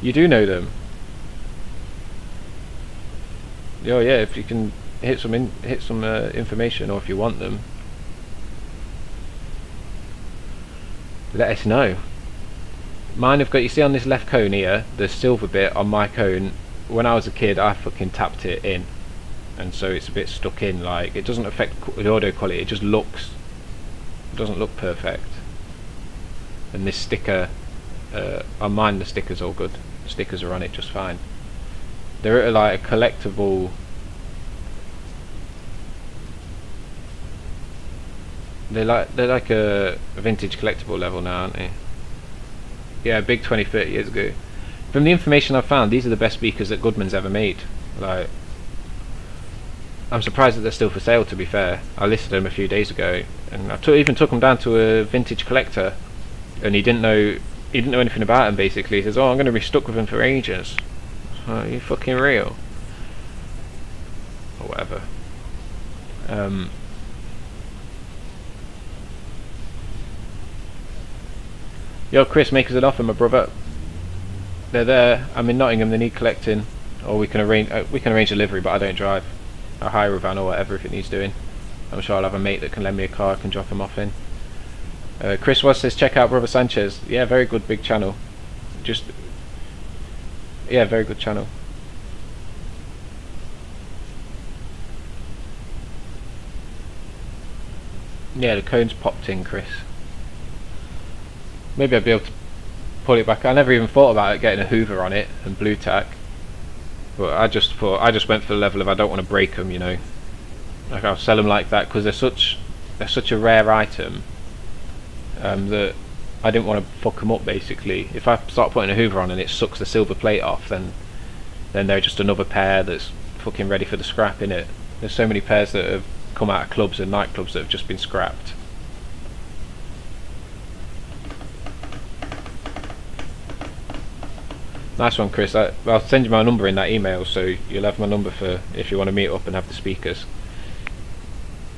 You do know them. Oh yeah, if you can hit some information, or if you want them, let us know. Mine have got, you see on this left cone here, the silver bit on my cone, when I was a kid I fucking tapped it in, and so it's a bit stuck in. Like, it doesn't affect the audio quality, it just looks, it doesn't look perfect. And this sticker, on mine the sticker's all good. The stickers are on it just fine. They're at like a collectible, they're like a vintage collectible level now, aren't they? Yeah, big 20-30 years ago. From the information I've found, these are the best speakers that Goodman's ever made. Like, I'm surprised that they're still for sale, to be fair. I listed them a few days ago, and I even took them down to a vintage collector, and he didn't know anything about them. Basically, he says, "Oh, I'm going to be stuck with them for ages." Are you fucking real? Or whatever. Yo, Chris, make us an offer, my brother. They're there. I'm in Nottingham. They need collecting, or we can arrange a delivery, but I don't drive. I'll hire a van or whatever if it needs doing. I'm sure I'll have a mate that can lend me a car I can drop them off in. Chris Wass says, check out Brother Sanchez. Yeah, very good, big channel. Just, yeah, very good channel. Yeah, the cone's popped in, Chris. Maybe I'd be able to pull it back. I never even thought about it getting a Hoover on it and blue tack. But I just went for the level of, I don't want to break them, you know. Like, I'll sell them like that because they're such a rare item. That I didn't want to fuck them up. Basically, if I start putting a Hoover on and it sucks the silver plate off, then they're just another pair that's fucking ready for the scrap, innit? There's so many pairs that have come out of clubs and nightclubs that have just been scrapped. Nice one, Chris. I'll send you my number in that email, so you'll have my number for if you want to meet up and have the speakers.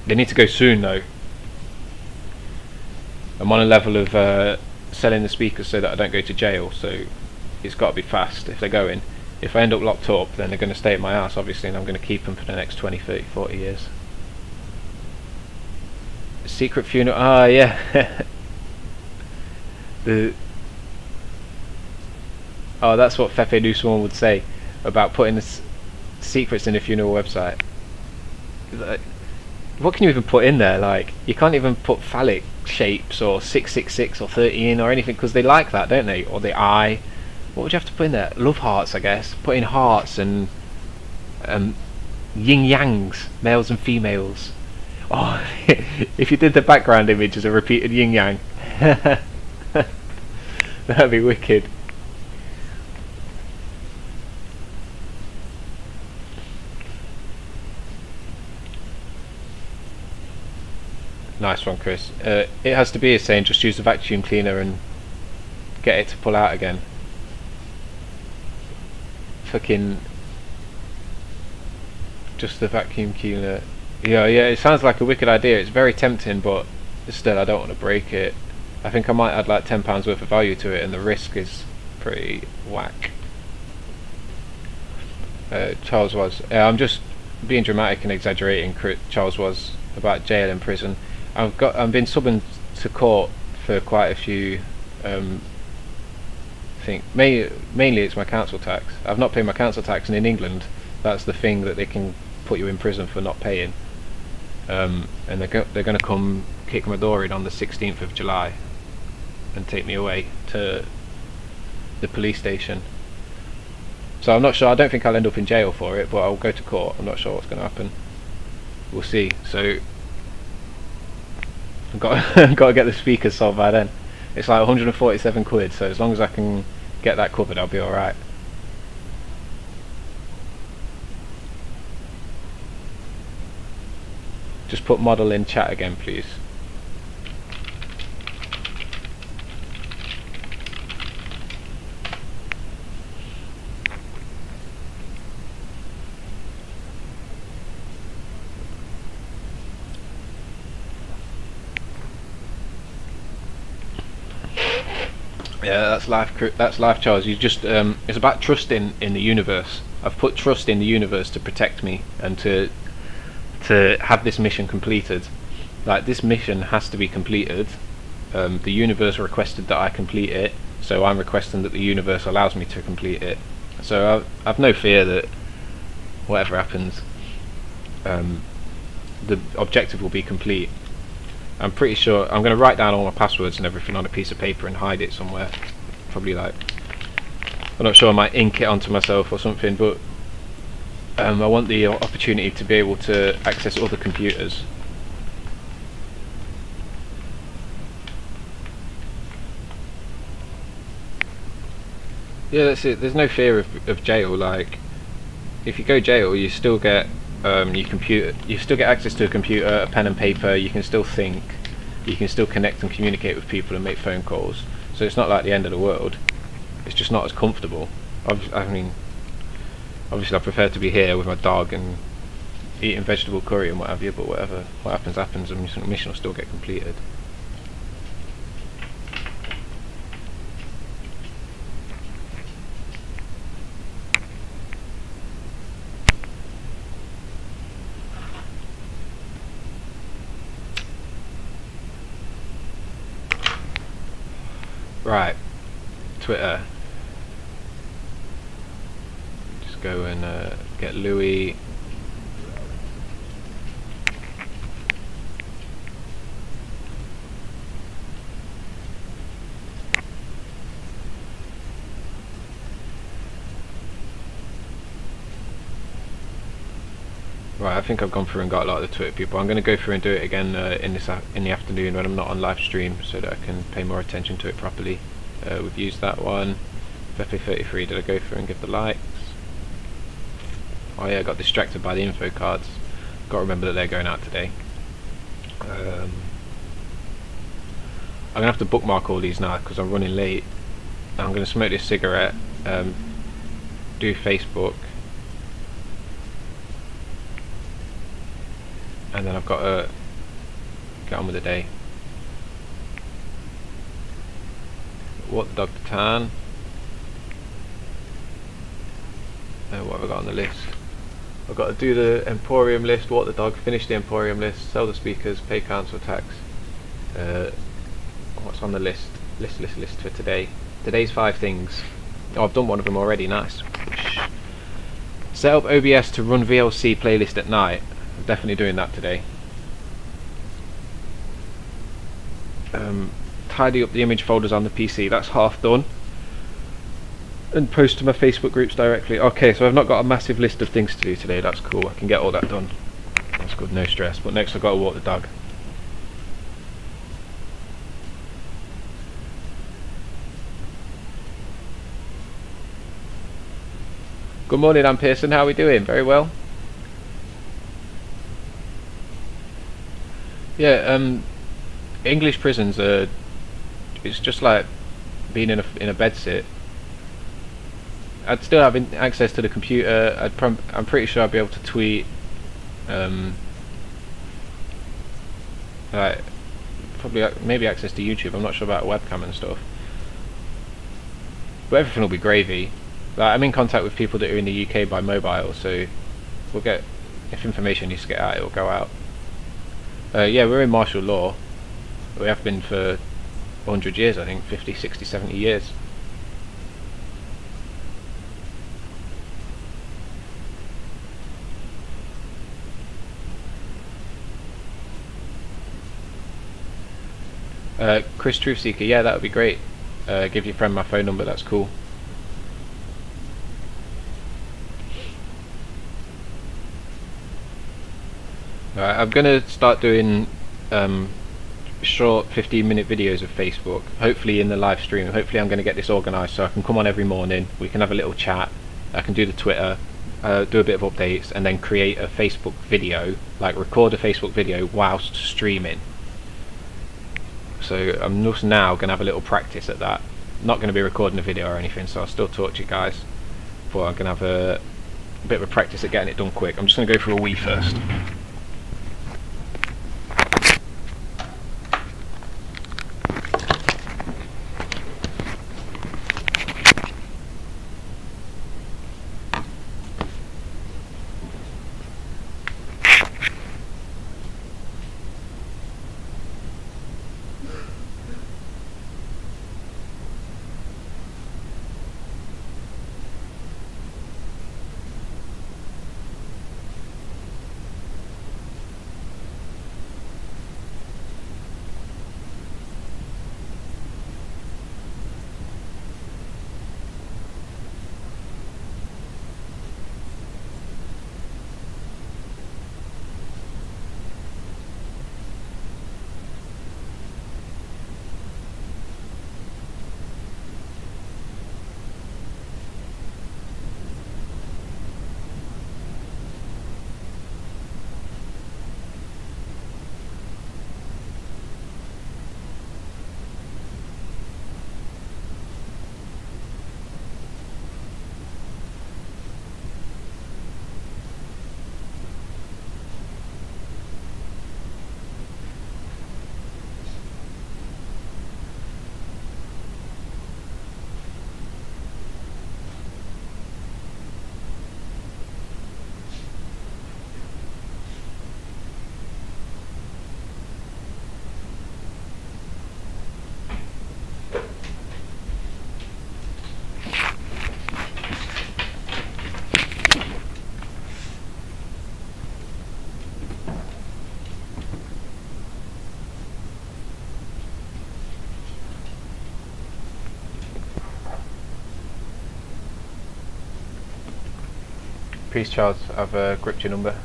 They need to go soon though. I'm on a level of selling the speakers so that I don't go to jail, so it's got to be fast if they're going. If I end up locked up, then they're going to stay at my house, obviously, and I'm going to keep them for the next 20, 30, 40 years. Secret funeral, ah yeah. Oh, that's what Fefe Newsworm would say about putting the secrets in a funeral website. Like, what can you even put in there? Like, you can't even put phallic shapes or 666 or 13 or anything, because they like that, don't they? Or the eye. What would you have to put in there? Love hearts, I guess. Put in hearts and yin yangs, males and females. Oh, if you did the background image as a repeated yin yang, that'd be wicked. Nice one, Chris. It has to be a saying, just use the vacuum cleaner and get it to pull out again. Fucking just the vacuum cleaner. Yeah, it sounds like a wicked idea. It's very tempting, but still, I don't want to break it. I think I might add like £10 worth of value to it, and the risk is pretty whack. Charles was. I'm just being dramatic and exaggerating. Charles was about jail and prison. I've been subbing to court for quite a few think mainly it's my council tax. I've not paid my council tax, and in England that's the thing that they can put you in prison for not paying. And they're going to come kick my door in on the 16th of July and take me away to the police station. So I'm not sure. I don't think I'll end up in jail for it, but I'll go to court. I'm not sure what's going to happen. We'll see. So I've got to get the speakers solved by then. It's like 147 quid, so as long as I can get that covered, I'll be alright. Just put model in chat again, please. Yeah, that's life, Charles. You just it's about trusting in the universe. I've put trust in the universe to protect me and to have this mission completed. Like, this mission has to be completed. The universe requested that I complete it, so I'm requesting that the universe allows me to complete it. So I've no fear that whatever happens, the objective will be complete. I'm pretty sure I'm going to write down all my passwords and everything on a piece of paper and hide it somewhere. Probably, like, I'm not sure, I might ink it onto myself or something, but I want the opportunity to be able to access other computers. Yeah, that's it. There's no fear of jail. Like, if you go jail, you still get your computer. You still get access to a computer, a pen and paper. You can still think. You can still connect and communicate with people and make phone calls. So it's not like the end of the world. It's just not as comfortable. I mean, obviously I prefer to be here with my dog and eating vegetable curry and what have you, but what happens happens, and the mission will still get completed. Right, Twitter. Just go and get Louis. Right, I think I've gone through and got a lot of the Twitter people. I'm going to go through and do it again in the afternoon when I'm not on live stream, so that I can pay more attention to it properly. We've used that one. Pepe33, did I go through and give the likes? Oh yeah, I got distracted by the info cards. Got to remember that they're going out today. I'm going to have to bookmark all these now because I'm running late. I'm going to smoke this cigarette, do Facebook, and then I've got to get on with the day. What the dog to tan. What have I got on the list? I've got to do the Emporium list, walk the dog, finish the Emporium list, sell the speakers, pay council tax. What's on the list? List for today. Today's 5 things. Oh, I've done one of them already, nice. Set up OBS to run VLC playlist at night. I'm definitely doing that today. Tidy up the image folders on the PC, that's half done. And post to my Facebook groups directly. Okay, so I've not got a massive list of things to do today, that's cool, I can get all that done. That's good, no stress. But next I've got to walk the dog. Good morning, Ann Pearson, how are we doing? Very well? Yeah, English prisons are, it's just like being in a bed sit. I'd still have access to the computer. I'm pretty sure I'd be able to tweet. Like, probably maybe access to YouTube. I'm not sure about webcam and stuff. But everything will be gravy. Like, I'm in contact with people that are in the UK by mobile, so we'll get, if information needs to get out, it will go out. Yeah, we're in martial law. We have been for 100 years, I think, 50, 60, 70 years. Chris Truthseeker, yeah, that would be great. Give your friend my phone number, that's cool. Alright, I'm gonna start doing short 15-minute videos of Facebook, hopefully in the live stream. Hopefully I'm going to get this organised so I can come on every morning, we can have a little chat, I can do the Twitter, do a bit of updates, and then create a Facebook video, like record a Facebook video whilst streaming. So I'm just now going to have a little practice at that. Not going to be recording a video or anything, so I'll still talk to you guys, but I'm going to have a bit of a practice at getting it done quick. I'm just going to go for a wee first. Peace, Charles. I've gripped your number.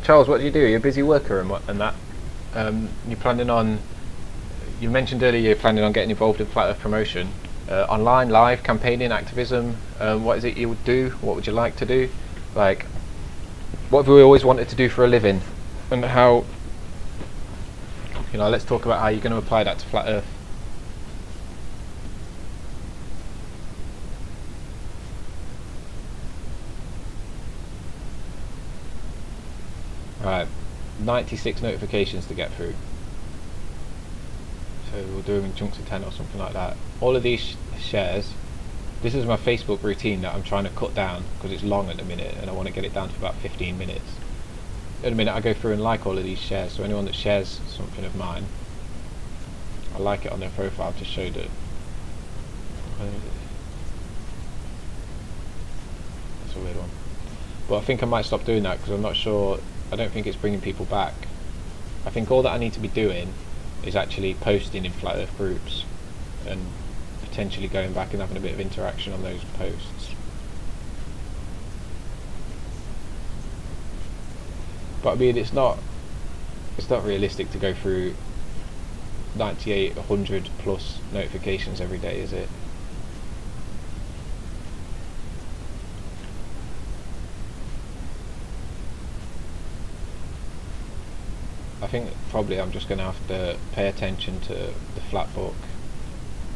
Charles, what do you do? You're a busy worker and that. You're planning on. You mentioned earlier you're planning on getting involved in Flat Earth promotion, online, live, campaigning, activism. What is it you would do? What would you like to do? Like, what have we always wanted to do for a living, and how? You know, let's talk about how you're going to apply that to Flat Earth. Right, 96 notifications to get through. So we'll do them in chunks of 10 or something like that. All of these shares, this is my Facebook routine that I'm trying to cut down because it's long at the minute and I want to get it down to about 15 minutes. In a minute I go through and like all of these shares, so anyone that shares something of mine, I like it on their profile to show that. That's a weird one. But I think I might stop doing that because I'm not sure. I don't think it's bringing people back. I think all that I need to be doing is actually posting in Flat Earth groups and potentially going back and having a bit of interaction on those posts. But I mean, it's not realistic to go through 98, 100 plus notifications every day, is it? I think probably I'm just going to have to pay attention to the flat book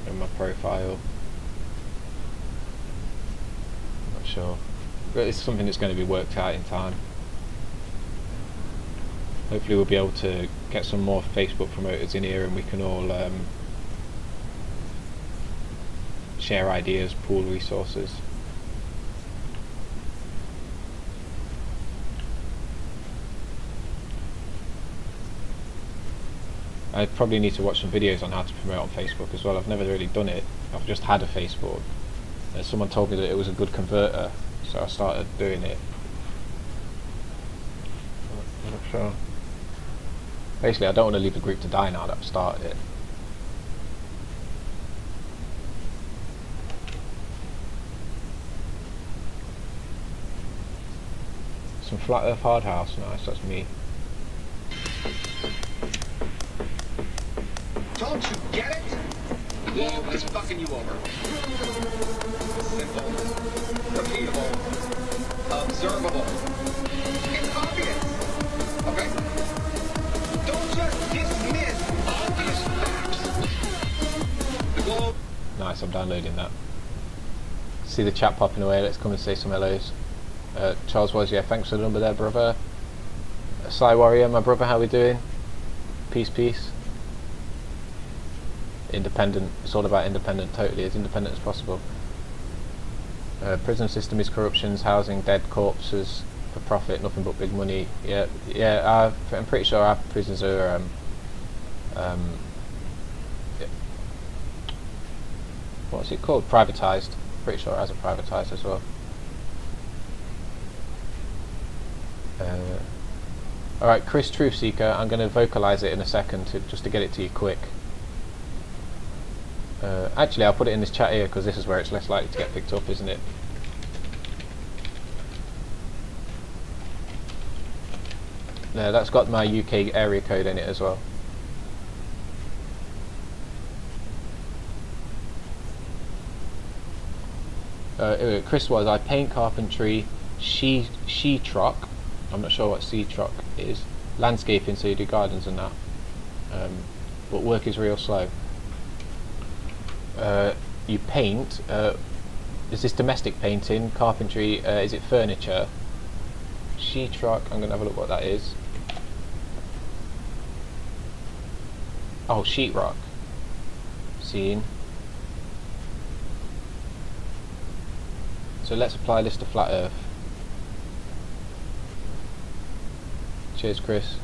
in my profile. I'm not sure, but it's something that's going to be worked out in time. Hopefully we'll be able to get some more Facebook promoters in here and we can all share ideas, pool resources. I probably need to watch some videos on how to promote on Facebook as well. I've never really done it. I've just had a Facebook. Someone told me that it was a good converter, so I started doing it. I'm not sure. Basically, I don't want to leave the group to die now that I've started it. Some Flat Earth Hard House, nice, that's me. Don't you get it? The globe is fucking you over. Simple, repeatable, observable. It's obvious. Okay? Don't just dismiss obvious facts. The globe. Nice, I'm downloading that. See the chat popping away, let's come and say some hellos. Charles was, yeah, thanks for the number there, brother. Psy Warrior, my brother, how we doing? Peace, peace. Independent, it's all about independent, totally, as independent as possible. Prison system is corruptions, housing dead corpses for profit, nothing but big money. Yeah, yeah, I'm pretty sure our prisons are, what's it called? Privatised. Pretty sure ours are privatised as well. Alright, Chris Truthseeker, I'm going to vocalise it in a second just to get it to you quick. Actually, I'll put it in this chat here because this is where it's less likely to get picked up, isn't it? No, that's got my UK area code in it as well. Chris was, I paint, carpentry, sheetrock. I'm not sure what sheetrock is. Landscaping, so you do gardens and that. But work is real slow. You paint. Is this domestic painting? Carpentry? Is it furniture? Sheetrock. I'm gonna have a look what that is. Oh, sheetrock. Scene. So let's apply this to Flat Earth. Cheers, Chris.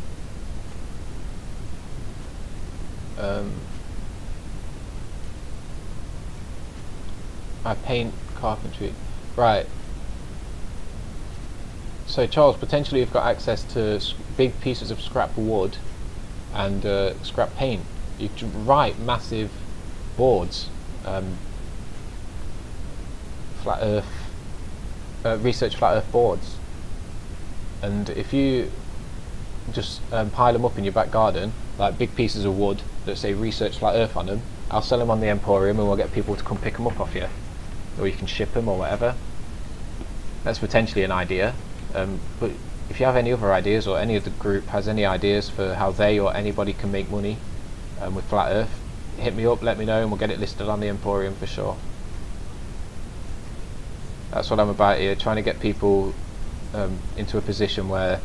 I paint, carpentry. Right. So Charles, potentially you've got access to big pieces of scrap wood and scrap paint. You can write massive boards. Flat Earth, research Flat Earth boards. And if you just pile them up in your back garden, like big pieces of wood that say research Flat Earth on them, I'll sell them on the Emporium and we'll get people to come pick them up off you. Or you can ship them or whatever. That's potentially an idea. But if you have any other ideas, or any of the group has any ideas for how they or anybody can make money with Flat Earth, hit me up, let me know, and we'll get it listed on the Emporium for sure. That's what I'm about here, trying to get people into a position where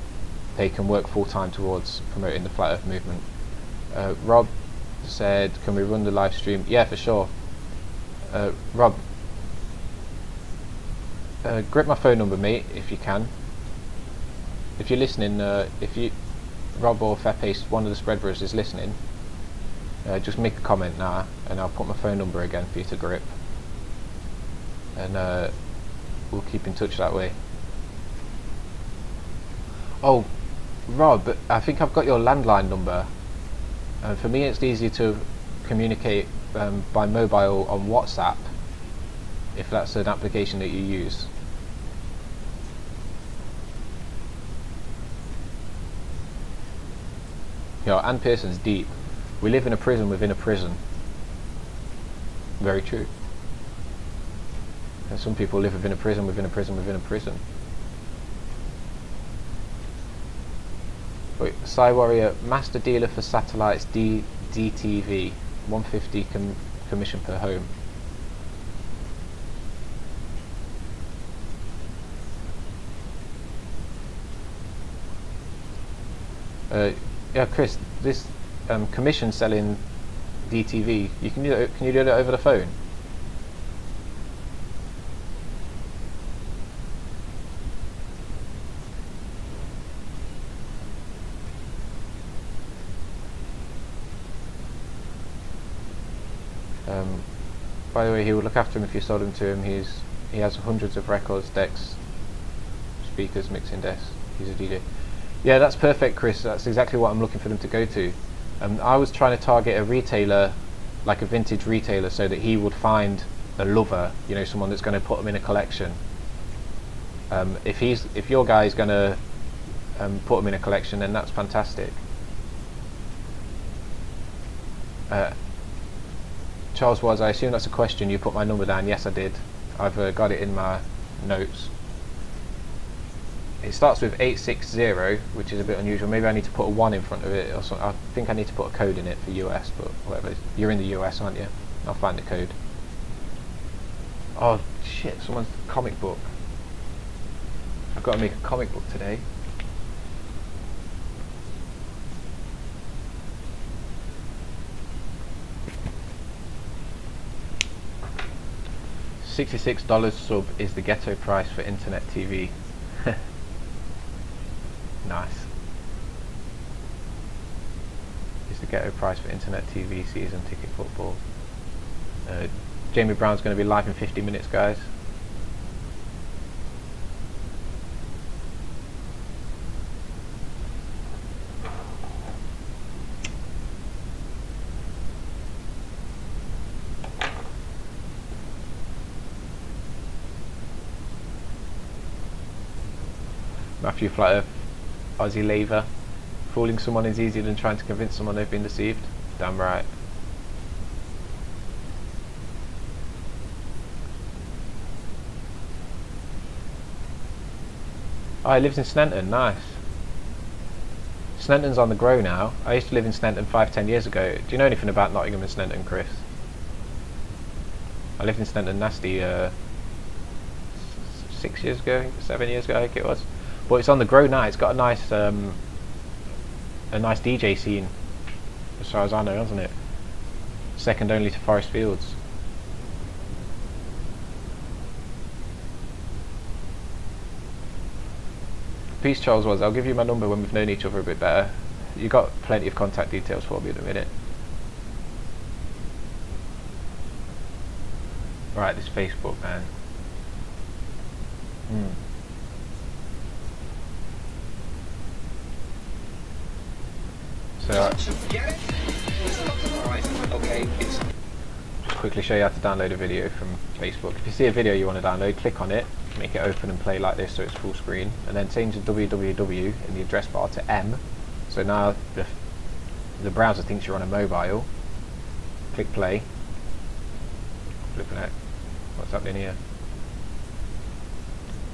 they can work full time towards promoting the Flat Earth movement. Rob said, can we run the live stream? Yeah, for sure. Rob, grip my phone number, mate, if you can. If you're listening, Rob or Fepe, one of the Spread Brothers is listening, just make a comment now, and I'll put my phone number again for you to grip. And we'll keep in touch that way. Oh, Rob, I think I've got your landline number. For me it's easier to communicate by mobile on WhatsApp, if that's an application that you use. You know, Ann Pearson's deep. We live in a prison within a prison. Very true. And some people live within a prison within a prison within a prison. Wait, Psy Warrior, master dealer for satellites, DTV, 150 commission per home. Yeah, Chris, this commission selling DTV, you can do it, can you do it over the phone? By the way, he would look after him if you sold him to him. He has hundreds of records, decks, speakers, mixing desks. He's a DJ. Yeah, that's perfect, Chris. That's exactly what I'm looking for them to go to. I was trying to target a retailer, like a vintage retailer, so that he would find a lover, you know, someone that's going to put them in a collection. If your guy is going to put them in a collection, then that's fantastic. Charles was, I assume that's a question. You put my number down. Yes, I did. I've got it in my notes. It starts with 860, which is a bit unusual. Maybe I need to put a 1 in front of it or something. I think I need to put a code in it for US, but whatever. You're in the US, aren't you? I'll find the code. Oh shit, someone's comic book. I've got to make a comic book today. $66 sub is the ghetto price for internet TV. Nice. It's the ghetto price for internet TV season ticket football. Jamie Brown's going to be live in 50 minutes, guys. Matthew Flat Earth, Aussie Laver. Fooling someone is easier than trying to convince someone they've been deceived. Damn right. Oh, he lives in Sneinton, nice. Sneinton's on the grow now. I used to live in Sneinton 5-10 years ago. Do you know anything about Nottingham and Sneinton, Chris? I lived in Sneinton nasty 6 years ago, 7 years ago I think it was. But it's on the grow now. It's got a nice DJ scene, as far as I know, hasn't it? Second only to Forest Fields. Peace, Charles was. I'll give you my number when we've known each other a bit better. You got plenty of contact details for me in a minute. Right, this Facebook, man. So, just quickly show you how to download a video from Facebook. If you see a video you want to download, click on it, make it open and play like this so it's full screen, and then change the www in the address bar to M. So now the browser thinks you're on a mobile. Click play. Flipping out. What's happening here?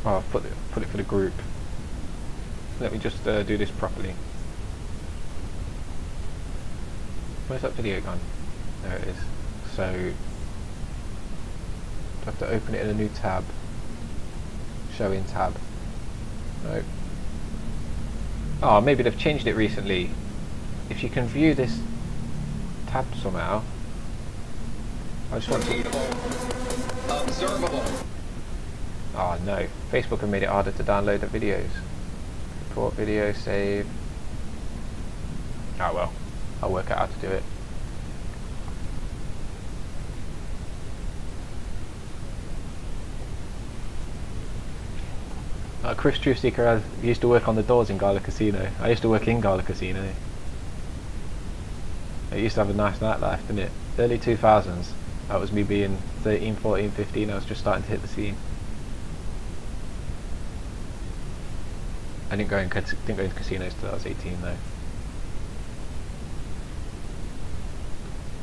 Oh, I've put it for the group. Let me just do this properly. Where's that video gone? There it is. So I have to open it in a new tab. Showing tab. No. Oh, maybe they've changed it recently. If you can view this tab somehow. I just want to. Observable. Oh no, Facebook have made it harder to download the videos. Import video, save. Oh well, I'll work out how to do it. Chris Truthseeker used to work on the doors in Gala Casino. I used to work in Gala Casino. It used to have a nice nightlife, didn't it? Early 2000s. That was me being 13, 14, 15. I was just starting to hit the scene. I didn't go into casinos till I was 18 though.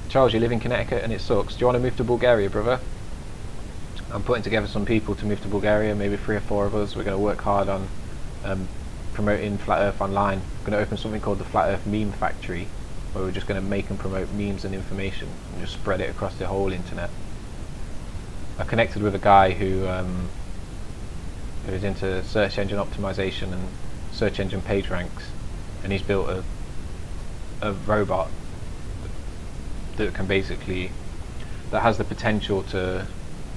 Charles, you live in Connecticut and it sucks. Do you want to move to Bulgaria, brother? I'm putting together some people to move to Bulgaria, maybe 3 or 4 of us. We're going to work hard on promoting Flat Earth online. We're going to open something called the Flat Earth Meme Factory, where we're just going to make and promote memes and information and just spread it across the whole internet. I connected with a guy who is into search engine optimization and search engine page ranks, and he's built a robot that can basically, that has the potential to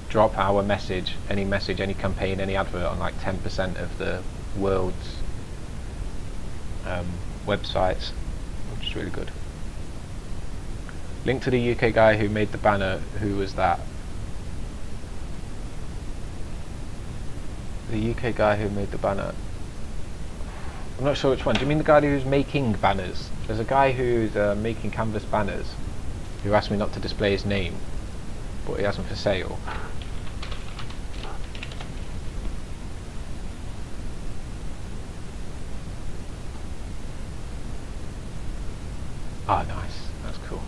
drop our message, any campaign, any advert on like 10% of the world's websites, which is really good. Link to the UK guy who made the banner. Who was that? The UK guy who made the banner. I'm not sure which one. Do you mean the guy who's making banners? There's a guy who's making canvas banners who asked me not to display his name, but he has them for sale. Ah, nice. That's cool.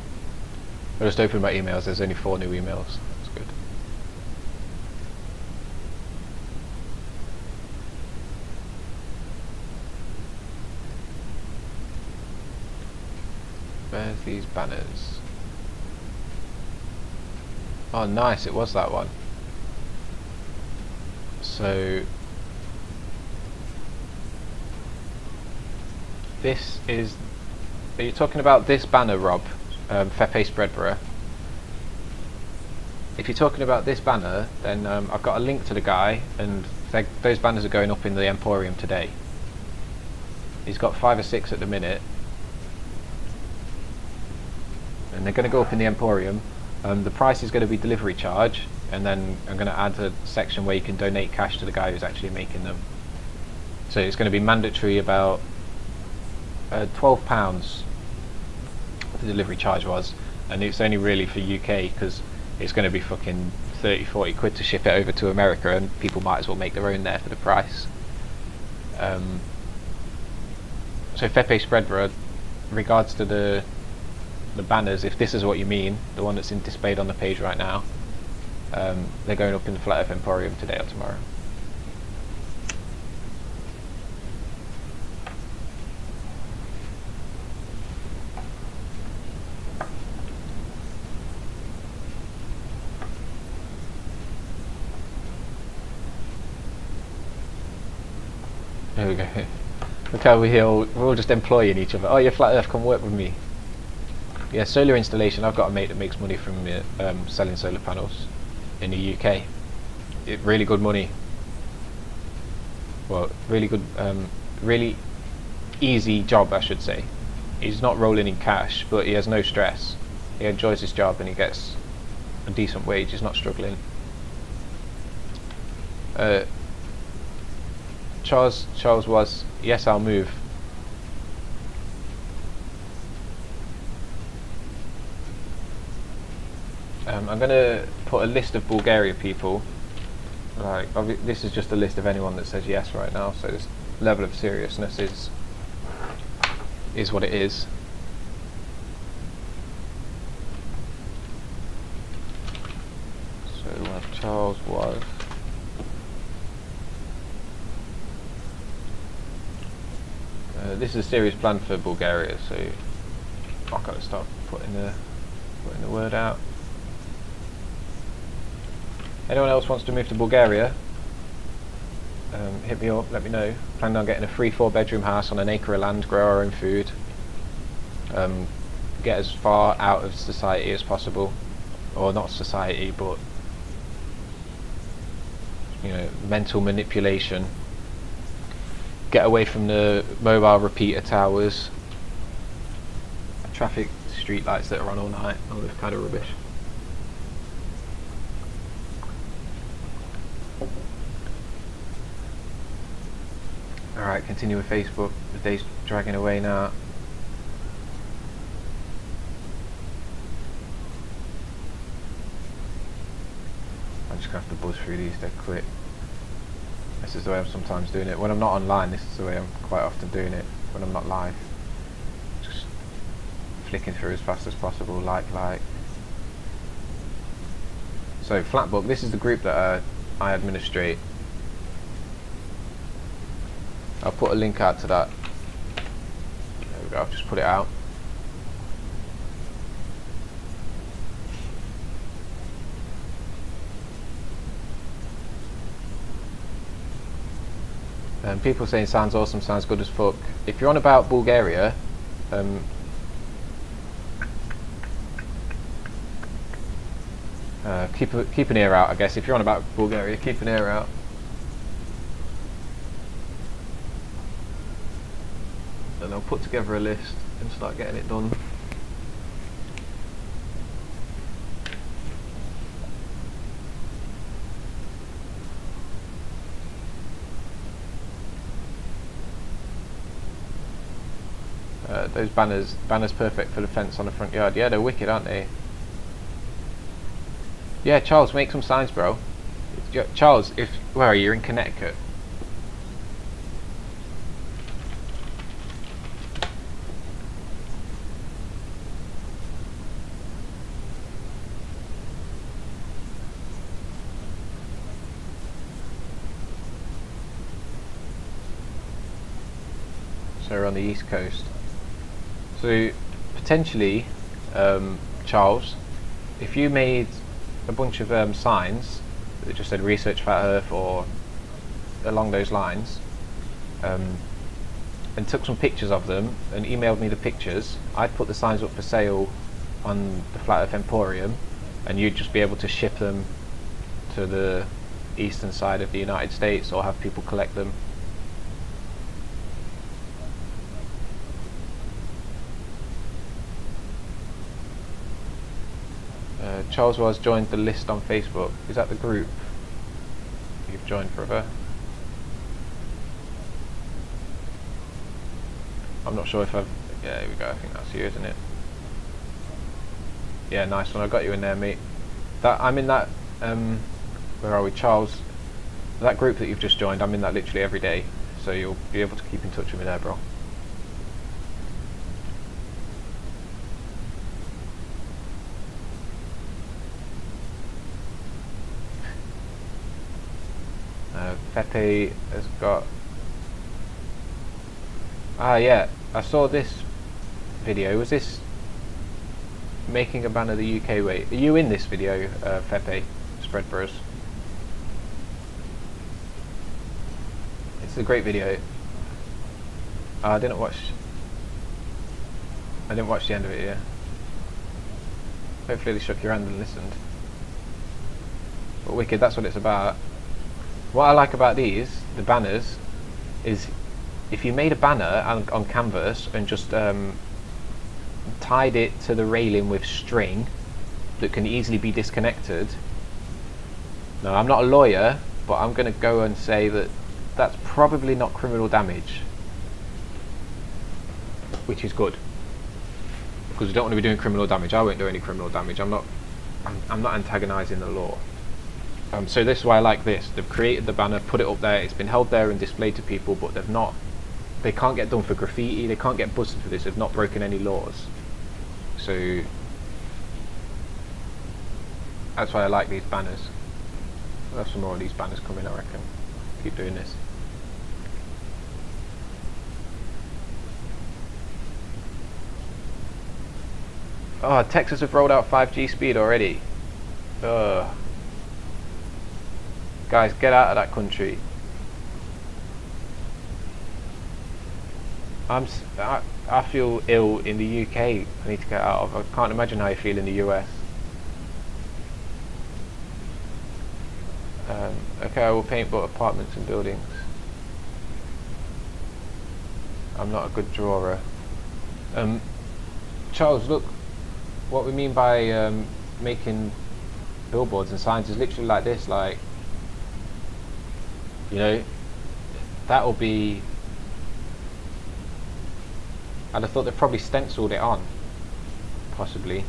I just opened my emails. There's only 4 new emails. That's good. Where's these banners? Oh, nice. It was that one. So this is. Are you talking about this banner, Rob? Fefe Spreadborough. If you're talking about this banner, then I've got a link to the guy, and those banners are going up in the Emporium today. He's got 5 or 6 at the minute, and they're going to go up in the Emporium. The price is going to be delivery charge, and then I'm going to add a section where you can donate cash to the guy who's actually making them. So it's going to be mandatory about £12 the delivery charge was, and it's only really for UK because it's going to be fucking 30-40 quid to ship it over to America, and people might as well make their own there for the price. So Fefe Spreadborough, regards to the banners, if this is what you mean, the one that's displayed on the page right now, they're going up in the Flat Earth Emporium today or tomorrow. There we go. Look how we're all just employing each other. Oh, you're Flat Earth, come work with me. Yeah, solar installation. I've got a mate that makes money from selling solar panels in the UK. Really good money. Well, really good, really easy job, I should say. He's not rolling in cash, but he has no stress. He enjoys his job and he gets a decent wage. He's not struggling. Charles was, yes, I'll move. I'm going to put a list of Bulgaria people. Like, this is just a list of anyone that says yes right now. So this level of seriousness is what it is. So Charles was. This is a serious plan for Bulgaria, so I've got to start putting the word out. Anyone else wants to move to Bulgaria? Hit me up, let me know. Planning on getting a free 4-bedroom house on an acre of land, grow our own food, get as far out of society as possible, or not society, but you know, mental manipulation. Get away from the mobile repeater towers, traffic street lights that are on all night, all this kind of rubbish. Alright, continue with Facebook. The day's dragging away now. I'm just going to have to buzz through these dead quick. This is the way I'm sometimes doing it. When I'm not online, this is the way I'm quite often doing it. When I'm not live. Just flicking through as fast as possible, like. So, Flatbook, this is the group that I administrate. I'll put a link out to that. There we go, I've just put it out. People saying sounds awesome, sounds good as fuck. If you're on about Bulgaria, keep an ear out, I guess. If you're on about Bulgaria, keep an ear out. And I'll put together a list and start getting it done. Those banners perfect for the fence on the front yard. Yeah, they're wicked, aren't they? Yeah, Charles, make some signs, bro. Charles, where are you? You're in Connecticut. So we're on the East Coast. So potentially, Charles, if you made a bunch of signs that just said research Flat Earth or along those lines, and took some pictures of them and emailed me the pictures, I'd put the signs up for sale on the Flat Earth Emporium, and you'd just be able to ship them to the eastern side of the United States or have people collect them. Charles was joined the list on Facebook. Is that the group you've joined, brother? I'm not sure if I've... Yeah, here we go. I think that's you, isn't it? Yeah, nice one. I got you in there, mate. I'm in that... where are we? Charles. That group that you've just joined, I'm in that literally every day. So you'll be able to keep in touch with me there, bro. Pepe has got... Ah, yeah, I saw this video. Was this making a banner the UK way? Are you in this video, Pepe? Spread Bros. It's a great video. I didn't watch the end of it, yeah. Hopefully they shook your hand and listened. But wicked, that's what it's about. What I like about these, the banners, is if you made a banner on canvas and just tied it to the railing with string that can easily be disconnected. Now, I'm not a lawyer, but I'm going to go and say that that's probably not criminal damage, which is good, because we don't want to be doing criminal damage. I won't do any criminal damage. I'm not antagonising the law. So this is why I like this. They've created the banner, put it up there, it's been held there and displayed to people, but they can't get done for graffiti, they can't get busted for this, they've not broken any laws. So that's why I like these banners. We'll have some more of these banners coming, I reckon. Keep doing this. Oh, Texas have rolled out 5G speed already. Ugh. Guys, get out of that country. I feel ill in the UK. I need to get out of. I can't imagine how I feel in the US. Okay, I will paint both apartments and buildings. I'm not a good drawer. Charles, look, what we mean by making billboards and signs is literally like this, like, you know, that'll be... I'd have thought they've probably stenciled it on, possibly.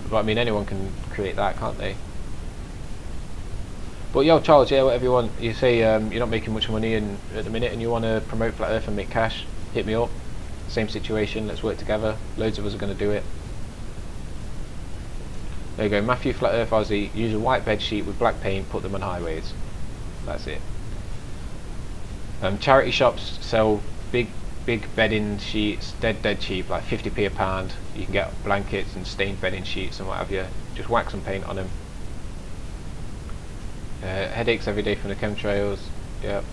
But I mean, anyone can create that, can't they? But yo, Charles, yeah, whatever you want. You say you're not making much money at the minute and you want to promote Flat Earth and make cash, hit me up. Same situation, let's work together. Loads of us are going to do it. There you go, Matthew Flat Earth Aussie. Use a white bed sheet with black paint, put them on highways. That's it. Charity shops sell big bedding sheets, dead cheap, like 50p a pound. You can get blankets and stained bedding sheets and what have you. Just whack some paint on them. Headaches every day from the chemtrails. Yep.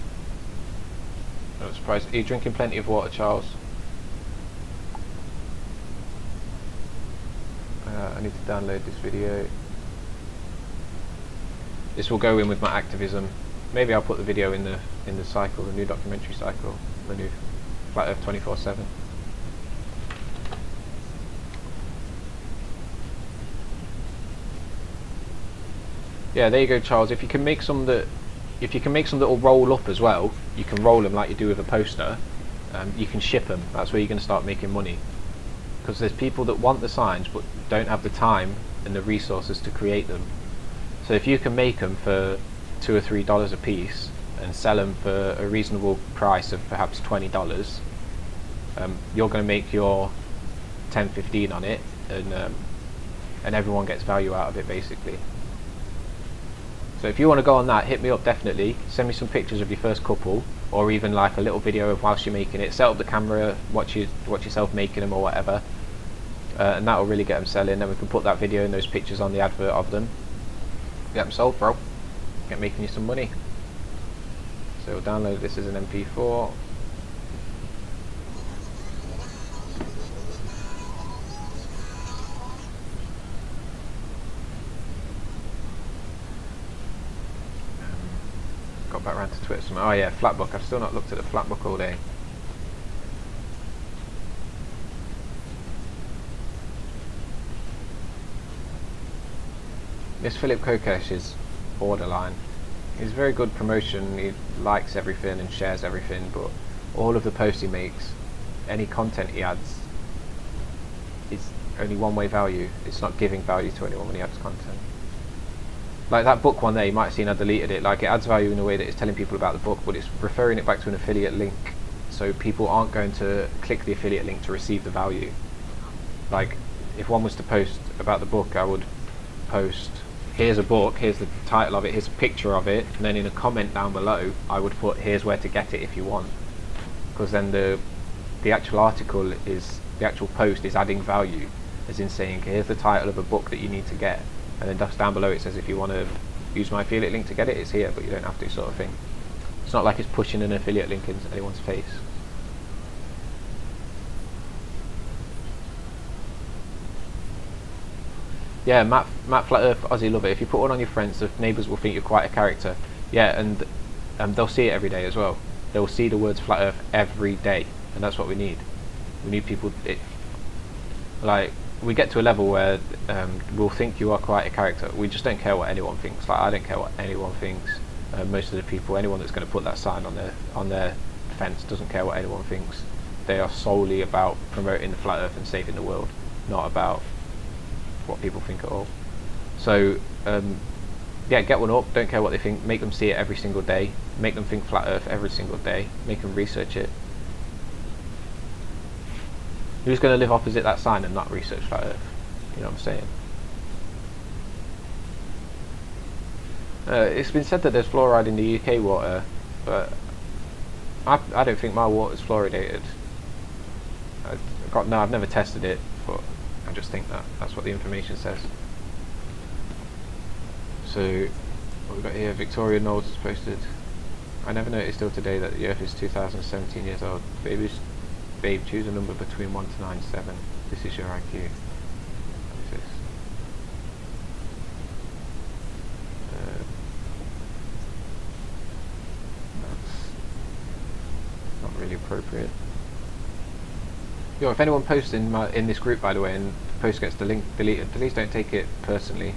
Not surprised. Are you drinking plenty of water, Charles? I need to download this video. This will go in with my activism. Maybe I'll put the video in the cycle, the new documentary cycle, the new Flat Earth 24/7. Yeah, there you go, Charles. If you can make some that will roll up as well, you can roll them like you do with a poster. you can ship them. That's where you're going to start making money, because there's people that want the signs but don't have the time and the resources to create them. So if you can make them for $2 or $3 a piece and sell them for a reasonable price of perhaps $20, you're going to make your 10-15 on it, and everyone gets value out of it basically. So if you want to go on that, hit me up definitely. Send me some pictures of your first couple, or even like a little video of whilst you're making it. Set up the camera, watch yourself making them or whatever, and that will really get them selling. Then we can put that video and those pictures on the advert of them. Get them sold, bro. Get making you some money. So we'll download this as an MP4. Got back around to Twitter. Oh yeah, Flatbook. I've still not looked at the Flatbook all day. This Philip Kokesh is borderline. He's very good promotion, he likes everything and shares everything, but all of the posts he makes, any content he adds, is only one-way value. It's not giving value to anyone when he adds content. Like that book one there, you might have seen I deleted it. Like, it adds value in a way that it's telling people about the book, but it's referring it back to an affiliate link, so people aren't going to click the affiliate link to receive the value. Like, if one was to post about the book, I would post, here's a book, here's the title of it, here's a picture of it, and then in a comment down below I would put, here's where to get it if you want, because then the actual article is, the actual post is adding value, as in saying, here's the title of a book that you need to get, and then just down below it says, if you want to use my affiliate link to get it, it's here, but you don't have to, sort of thing. It's not like it's pushing an affiliate link into anyone's face. Yeah, Matt Flat Earth, Aussie, love it. If you put one on your friends, the neighbours will think you're quite a character. Yeah, and they'll see it every day as well. They'll see the words Flat Earth every day, and that's what we need. We need people. Like, we get to a level where we'll think you are quite a character. We just don't care what anyone thinks. Like, I don't care what anyone thinks. Most of the people, anyone that's going to put that sign on their fence, doesn't care what anyone thinks. They are solely about promoting the Flat Earth and saving the world, not about what people think at all. So yeah, get one up, don't care what they think, make them see it every single day, make them think Flat Earth every single day, make them research it. Who's going to live opposite that sign and not research Flat Earth? You know what I'm saying? It's been said that there's fluoride in the UK water, but I don't think my water's fluoridated. I've never tested it, but I just think that's what the information says. So what we've got here, Victoria Knowles has posted, I never noticed till today that the Earth is 2017 years old. Babe, choose a number between 1 to 97. This is your IQ. What is this? That's not really appropriate. Yo, if anyone posts in this group, by the way, and the post gets the link deleted, please don't take it personally.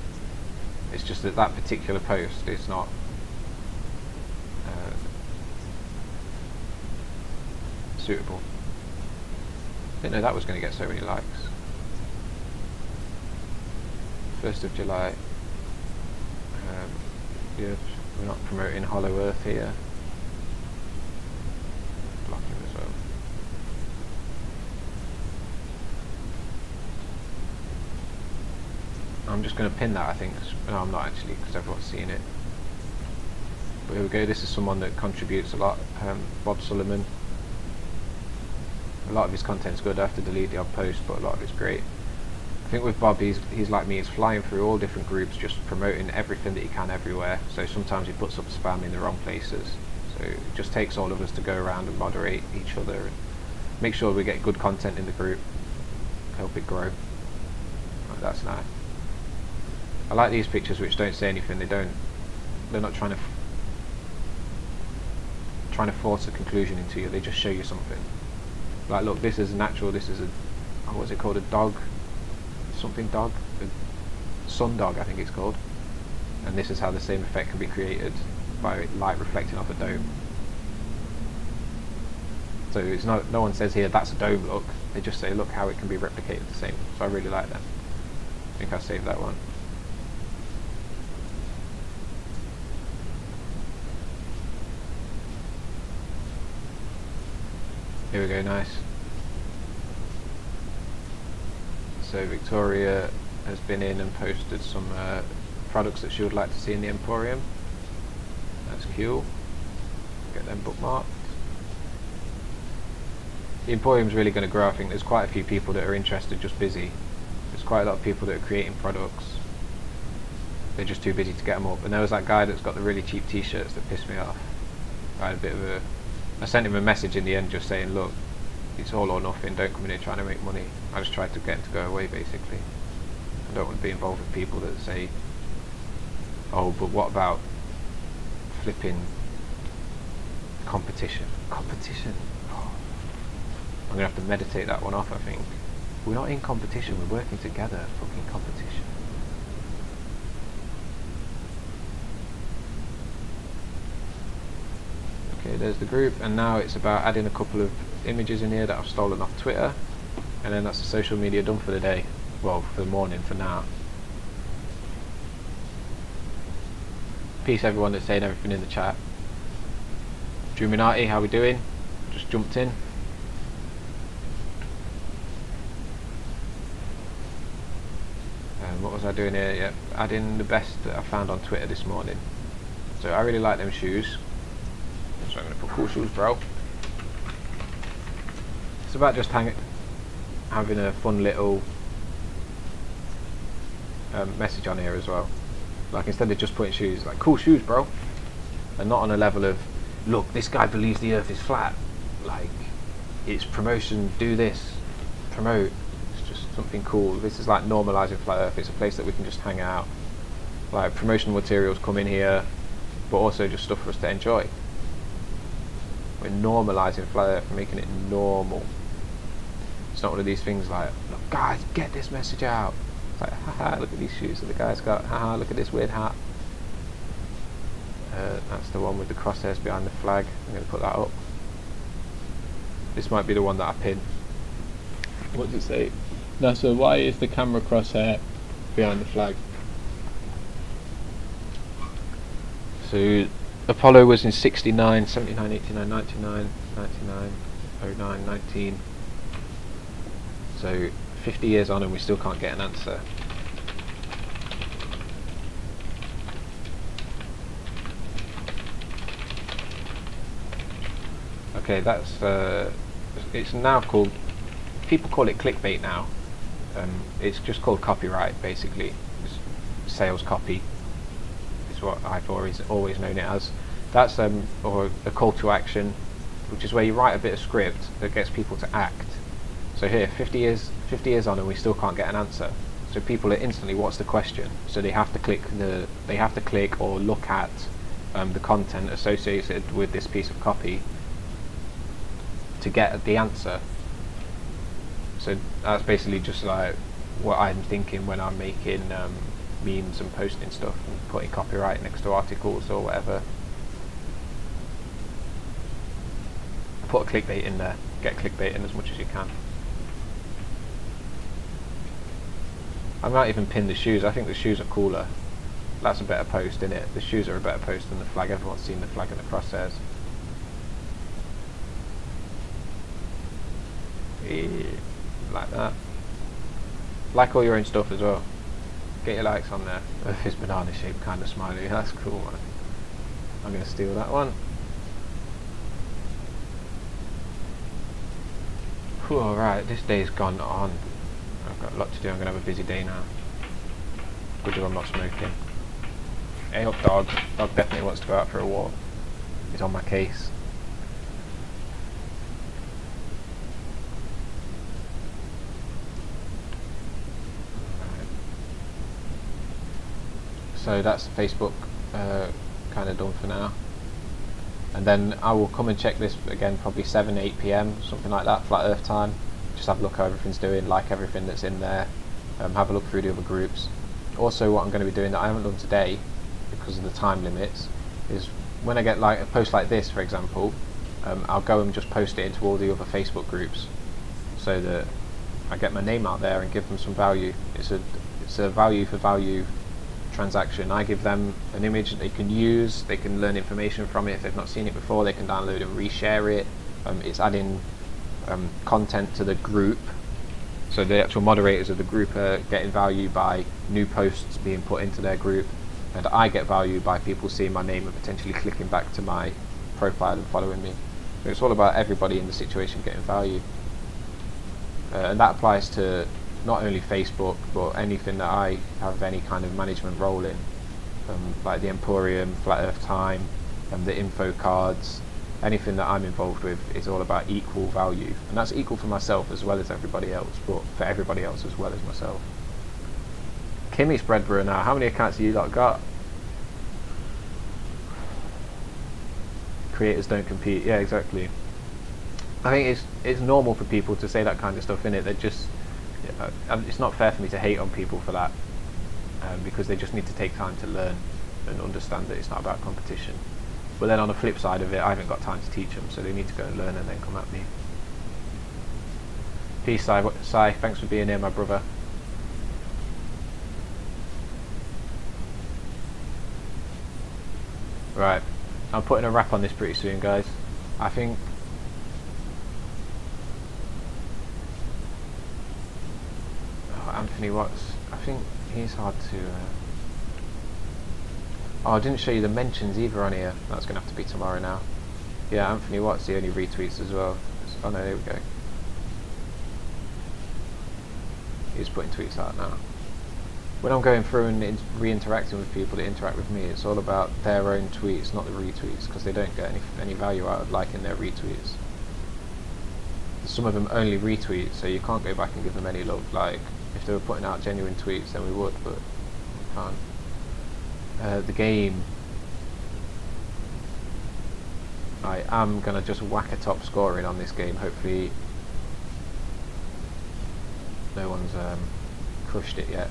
It's just that that particular post is not suitable. I didn't know that was going to get so many likes. 1st of July. Yeah, we're not promoting Hollow Earth here. Block him as well. I'm just going to pin that, I think. No, I'm not actually, because everyone's seen it. But here we go, this is someone that contributes a lot, Bob Sullivan. A lot of his content's good. I have to delete the odd post, but a lot of it's great. I think with Bob, he's like me, he's flying through all different groups, just promoting everything that he can everywhere. So sometimes he puts up spam in the wrong places. So it just takes all of us to go around and moderate each other and make sure we get good content in the group, help it grow. Right, that's nice. I like these pictures which don't say anything. They're not trying to force a conclusion into you. They just show you something. Like, look, this is natural. This is what's it called? A dog, something dog, a sun dog, I think it's called. And this is how the same effect can be created by light reflecting off a dome. So it's not, no one says here that's a dome look, they just say look how it can be replicated the same. So I really like that. I think I saved that one. Here we go, nice. So Victoria has been in and posted some products that she would like to see in the Emporium. That's cool. Get them bookmarked. The Emporium's really going to grow. I think there's quite a few people that are interested, just busy. There's quite a lot of people that are creating products. They're just too busy to get them up. And there was that guy that's got the really cheap t-shirts that pissed me off. I sent him a message in the end just saying, look, it's all or nothing, don't come in here trying to make money. I just tried to get him to go away, basically. I don't want to be involved with people that say, oh, but what about flipping competition? Competition? Oh. I'm going to have to meditate that one off, I think. We're not in competition, we're working together. Fucking competition. Okay, there's the group, and now it's about adding a couple of images in here that I've stolen off Twitter, and then that's the social media done for the day. Well, for the morning, for now. Peace everyone that's saying everything in the chat. Druminati, how we doing? Just jumped in. What was I doing here? Yep, adding the best that I found on Twitter this morning. So I really like them shoes. So I'm going to put cool shoes, bro. It's about just having a fun little message on here as well. Like instead of just putting shoes, like cool shoes, bro. And not on a level of, look, this guy believes the earth is flat. Like, it's promotion, do this, promote. It's just something cool. This is like normalising flat earth. It's a place that we can just hang out. Like promotional materials come in here, but also just stuff for us to enjoy. We're normalising flat earth, making it normal. It's not one of these things like, look guys, get this message out. It's like, haha, look at these shoes that the guy's got. Haha, look at this weird hat. That's the one with the crosshairs behind the flag. I'm going to put that up. This might be the one that I pin. What does it say? No, so why is the camera crosshair behind the flag? So Apollo was in 69, 79, 89, 99, 99, 09, 19. So 50 years on and we still can't get an answer. Okay, that's it's now called, people call it clickbait now. It's just called copyright, basically. It's sales copy is what I've always known it as. That's or a call to action, which is where you write a bit of script that gets people to act. So here, 50 years on and we still can't get an answer. So people are instantly, what's the question? So they have to click or look at the content associated with this piece of copy to get the answer. So that's basically just like what I'm thinking when I'm making memes and posting stuff and putting copyright next to articles or whatever. Put a clickbait in there, get clickbait in as much as you can. I might even pin the shoes. I think the shoes are cooler. That's a better post, isn't it? The shoes are a better post than the flag. Everyone's seen the flag and the crosshairs. Like that. Like all your own stuff as well. Get your likes on there. This banana shaped kind of smiley. That's cool, man. I'm going to steal that one. Alright, this day's gone on. I've got a lot to do. I'm going to have a busy day now. Good job I'm not smoking. Hey up, dog. Dog definitely wants to go out for a walk. He's on my case. So that's Facebook kind of done for now. And then I will come and check this again probably 7-8 PM, something like that, flat earth time. Just have a look how everything's doing, like everything that's in there, have a look through the other groups. Also what I'm going to be doing that I haven't done today because of the time limits is when I get like a post like this, for example, I'll go and just post it into all the other Facebook groups so that I get my name out there and give them some value. It's a value for value transaction. I give them an image that they can use, they can learn information from it. If they've not seen it before, they can download and reshare it. It's adding content to the group, so the actual moderators of the group are getting value by new posts being put into their group, and I get value by people seeing my name and potentially clicking back to my profile and following me. So it's all about everybody in the situation getting value, and that applies to not only Facebook but anything that I have any kind of management role in, like the Emporium, Flat Earth Time, the info cards. Anything that I'm involved with is all about equal value, and that's equal for myself as well as everybody else, but for everybody else as well as myself. Kimmy's Breadbrewer now. How many accounts have you lot got? Creators don't compete. Yeah, exactly. I think it's normal for people to say that kind of stuff, innit? They're just, it's not fair for me to hate on people for that, because they just need to take time to learn and understand that it's not about competition. But then on the flip side of it, I haven't got time to teach them, so they need to go and learn and then come at me. Peace, Si. Thanks for being here, my brother. Right, I'm putting a wrap on this pretty soon, guys. I think Anthony Watts, I think he's hard to oh, I didn't show you the mentions either on here. That's going to have to be tomorrow now. Yeah, Anthony Watts, he only retweets as well. Oh no, there we go. He's putting tweets out now. When I'm going through and re-interacting with people that interact with me, it's all about their own tweets, not the retweets, because they don't get any value out of liking their retweets. Some of them only retweet, so you can't go back and give them any love. Like, if they were putting out genuine tweets, then we would, but we can't. The game, I am going to just whack a top scoring on this game. Hopefully no one's crushed it yet.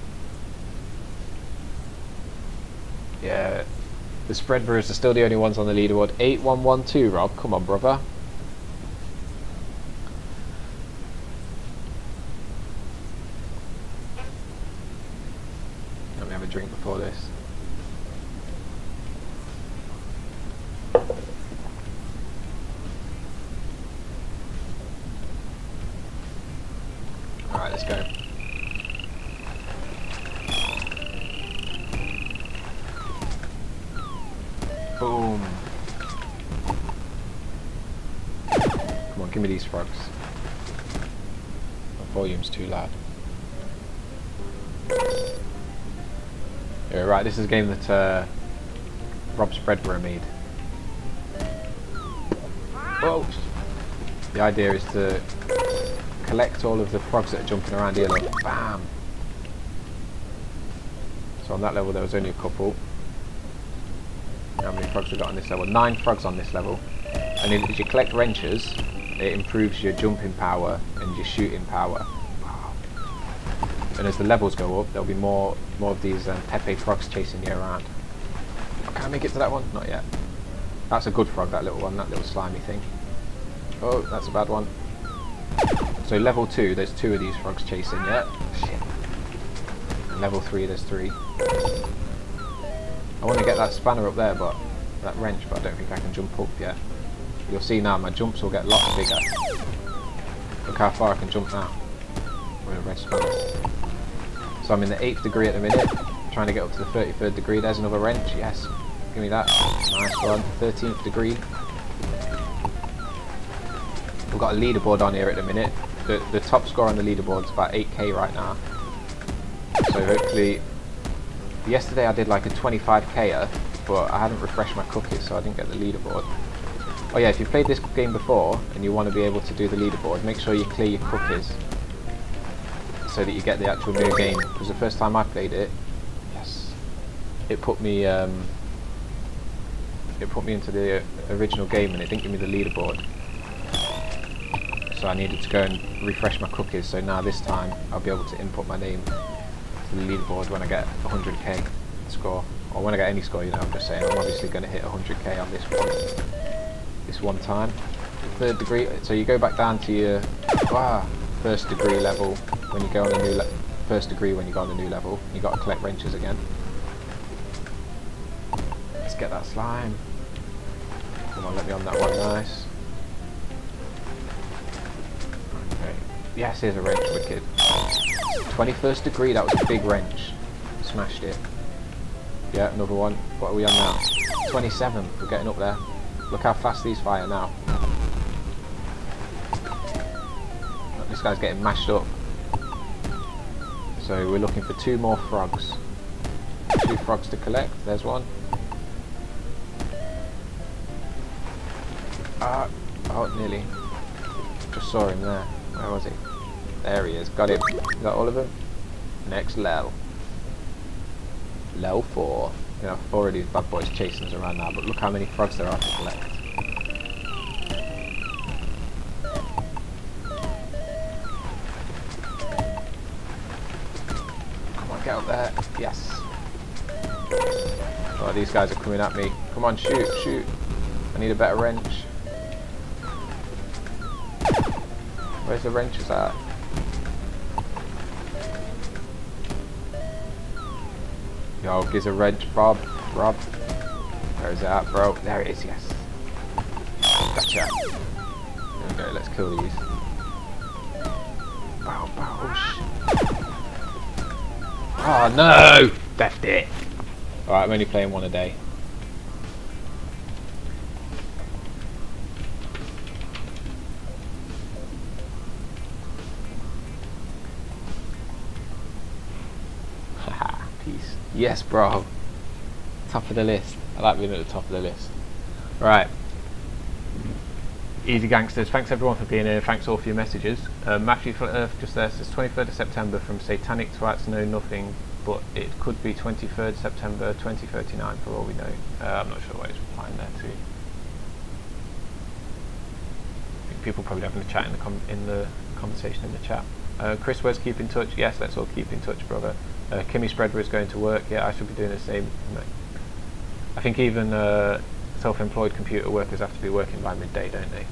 Yeah, the Spreadbrewers are still the only ones on the leaderboard. 8112, Rob, come on brother. Let me have a drink before this. Alright, let's go. Boom. Come on, give me these frogs. My volume's too loud. Yeah, right, this is a game that Rob Spreadbrewer made. Whoa! The idea is to collect all of the frogs that are jumping around here, like bam! So on that level there was only a couple. How many frogs we got on this level? 9 frogs on this level. And as you collect wrenches, it improves your jumping power and your shooting power. Wow. And as the levels go up, there'll be more of these Pepe frogs chasing you around. Oh, can I make it to that one? Not yet. That's a good frog, that little one, that little slimy thing. Oh, that's a bad one. So level 2, there's 2 of these frogs chasing, yeah. Shit. And level 3, there's 3. I want to get that spanner up there, but that wrench, but I don't think I can jump up yet. You'll see now, my jumps will get lots bigger. Look how far I can jump now with a red spanner. So I'm in the 8th degree at the minute, trying to get up to the 33rd degree. There's another wrench, yes. Give me that. Nice one. 13th degree. We've got a leaderboard on here at the minute. The top score on the leaderboard is about 8k right now. So hopefully, yesterday I did like a 25k-er, but I hadn't refreshed my cookies, so I didn't get the leaderboard. Oh yeah, if you've played this game before and you want to be able to do the leaderboard, make sure you clear your cookies so that you get the actual new game. Because the first time I played it, yes, it put me into the original game and it didn't give me the leaderboard. So I needed to go and refresh my cookies, so now this time I'll be able to input my name to the leaderboard when I get 100k score, or when I get any score, you know. I'm just saying I'm obviously going to hit 100k on this one time. third degree. So you go back down to your first degree level when you go on a new first degree when you go on a new level. You got to collect wrenches again. Let's get that slime. Come on, let me on that one. Nice. Okay. Yes, here's a wrench. Wicked. 21st degree. That was a big wrench. Smashed it. Yeah, another one. What are we on now? 27. We're getting up there. Look how fast these fire now. Look, this guy's getting mashed up. So we're looking for 2 more frogs. 2 frogs to collect. There's one. Oh, nearly. Just saw him there. Where was he? There he is. Got him. Got all of them. Next level. Level 4. You know, 4 of these bad boys chasing us around now, but look how many frogs there are to collect. Come on, get up there. Yes. Oh, these guys are coming at me. Come on, shoot, shoot. I need a better wrench. Where's the wrenches at? Yo, gives a wrench, Rob. Where is that, bro? There it is, yes. Gotcha. There we go, let's kill these. Bow, bow, oh no! Left it! Alright, I'm only playing 1 a day. Peace. Yes, bro. Top of the list. I like being at the top of the list. Right. Easy gangsters. Thanks everyone for being here. Thanks all for your messages. Matthew Flat Earth just there says 23rd of September from Satanic Twats Know Nothing, but it could be 23rd September 2039 for all we know. I'm not sure what he's replying there to. I think people probably having a chat in the conversation in the chat. Chris Wes, keep in touch. Yes, let's all keep in touch, brother. Kimmy Spreadwer is going to work. Yeah, I should be doing the same. I think even self-employed computer workers have to be working by midday, don't they?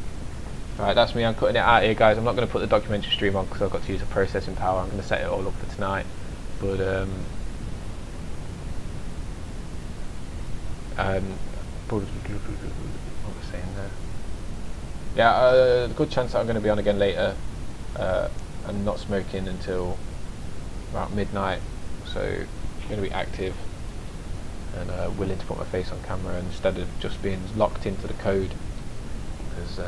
Alright, that's me. I'm cutting it out here, guys. I'm not going to put the documentary stream on because I've got to use a processing power. I'm going to set it all up for tonight. But what was I saying there? Yeah, good chance that I'm going to be on again later. I'm not smoking until about midnight, so I'm going to be active and willing to put my face on camera instead of just being locked into the code. Because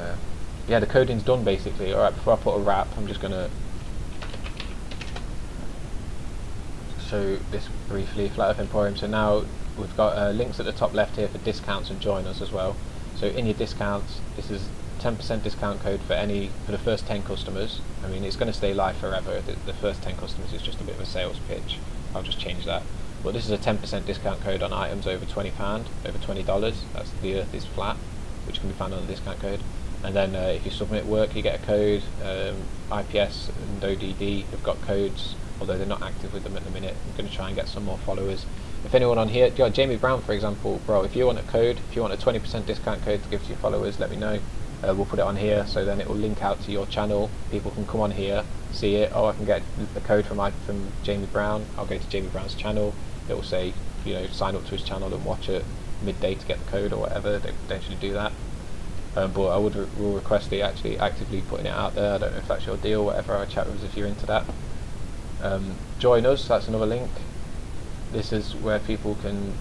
yeah, the coding's done basically. Alright, before I put a wrap, I'm just going to show this briefly. Flat Earth Emporium. So now we've got links at the top left here for discounts and join us as well. So in your discounts, this is 10% discount code for the first 10 customers. I mean, it's going to stay live forever. The first 10 customers is just a bit of a sales pitch. I'll just change that. But this is a 10% discount code on items over £20, over $20. That's the Earth is Flat, which can be found on the discount code. And then if you submit work, you get a code. IPS and ODD have got codes, although they're not active with them at the minute. I'm going to try and get some more followers. If anyone on here, Jamie Brown for example, bro, if you want a code, if you want a 20% discount code to give to your followers, let me know. We'll put it on here, so then it will link out to your channel. People can come on here, see it. Oh, I can get the code from Jamie Brown. I'll go to Jamie Brown's channel. It will say, you know, sign up to his channel and watch it midday to get the code or whatever. They potentially do that. But I will request the actually actively putting it out there. I don't know if that's your deal. Whatever. I'll chat with us if you're into that. Join us. That's another link. This is where people can,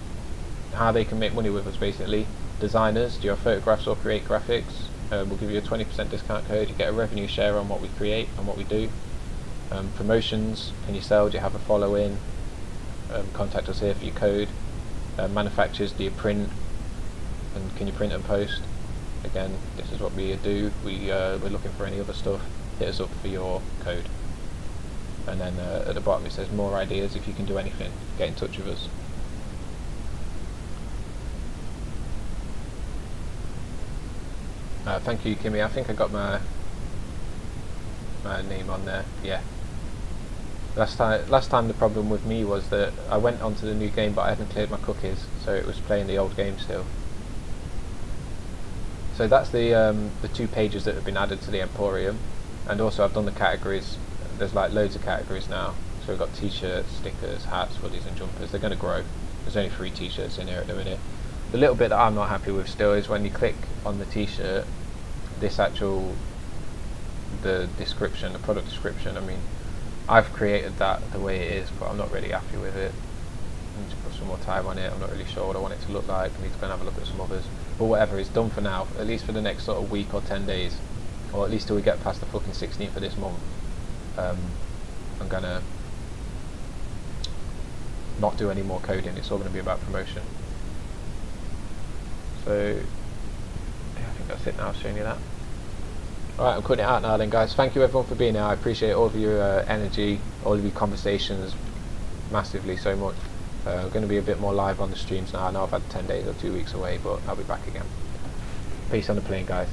how they can make money with us basically. Designers, do your photographs or create graphics. We'll give you a 20% discount code. You get a revenue share on what we create and what we do. Promotions, can you sell? Do you have a following? Contact us here for your code. Manufacturers, do you print? And can you print and post? Again, this is what we do. We're looking for any other stuff. Hit us up for your code. And then at the bottom it says more ideas. If you can do anything, get in touch with us. Thank you, Kimmy. I think I got my name on there. Yeah. Last time the problem with me was that I went onto the new game, but I hadn't cleared my cookies, so it was playing the old game still. So that's the 2 pages that have been added to the Emporium, and also I've done the categories. There's like loads of categories now. So we've got t-shirts, stickers, hats, hoodies and jumpers. They're going to grow. There's only 3 t-shirts in here at the minute. The little bit that I'm not happy with still is when you click on the t-shirt, this actual, the description, the product description, I mean, I've created that the way it is, but I'm not really happy with it. I need to put some more time on it. I'm not really sure what I want it to look like. I need to go and have a look at some others. But whatever, it's done for now, at least for the next sort of week or 10 days, or at least till we get past the fucking 16th of this month. I'm gonna not do any more coding. It's all going to be about promotion. So yeah, I think that's it now. I've shown you that. Alright, I'm cutting it out now then, guys. Thank you everyone for being here. I appreciate all of your energy, all of your conversations massively, so much. I'm going to be a bit more live on the streams now. I know I've had 10 days or 2 weeks away, but I'll be back again. Peace on the plane, guys.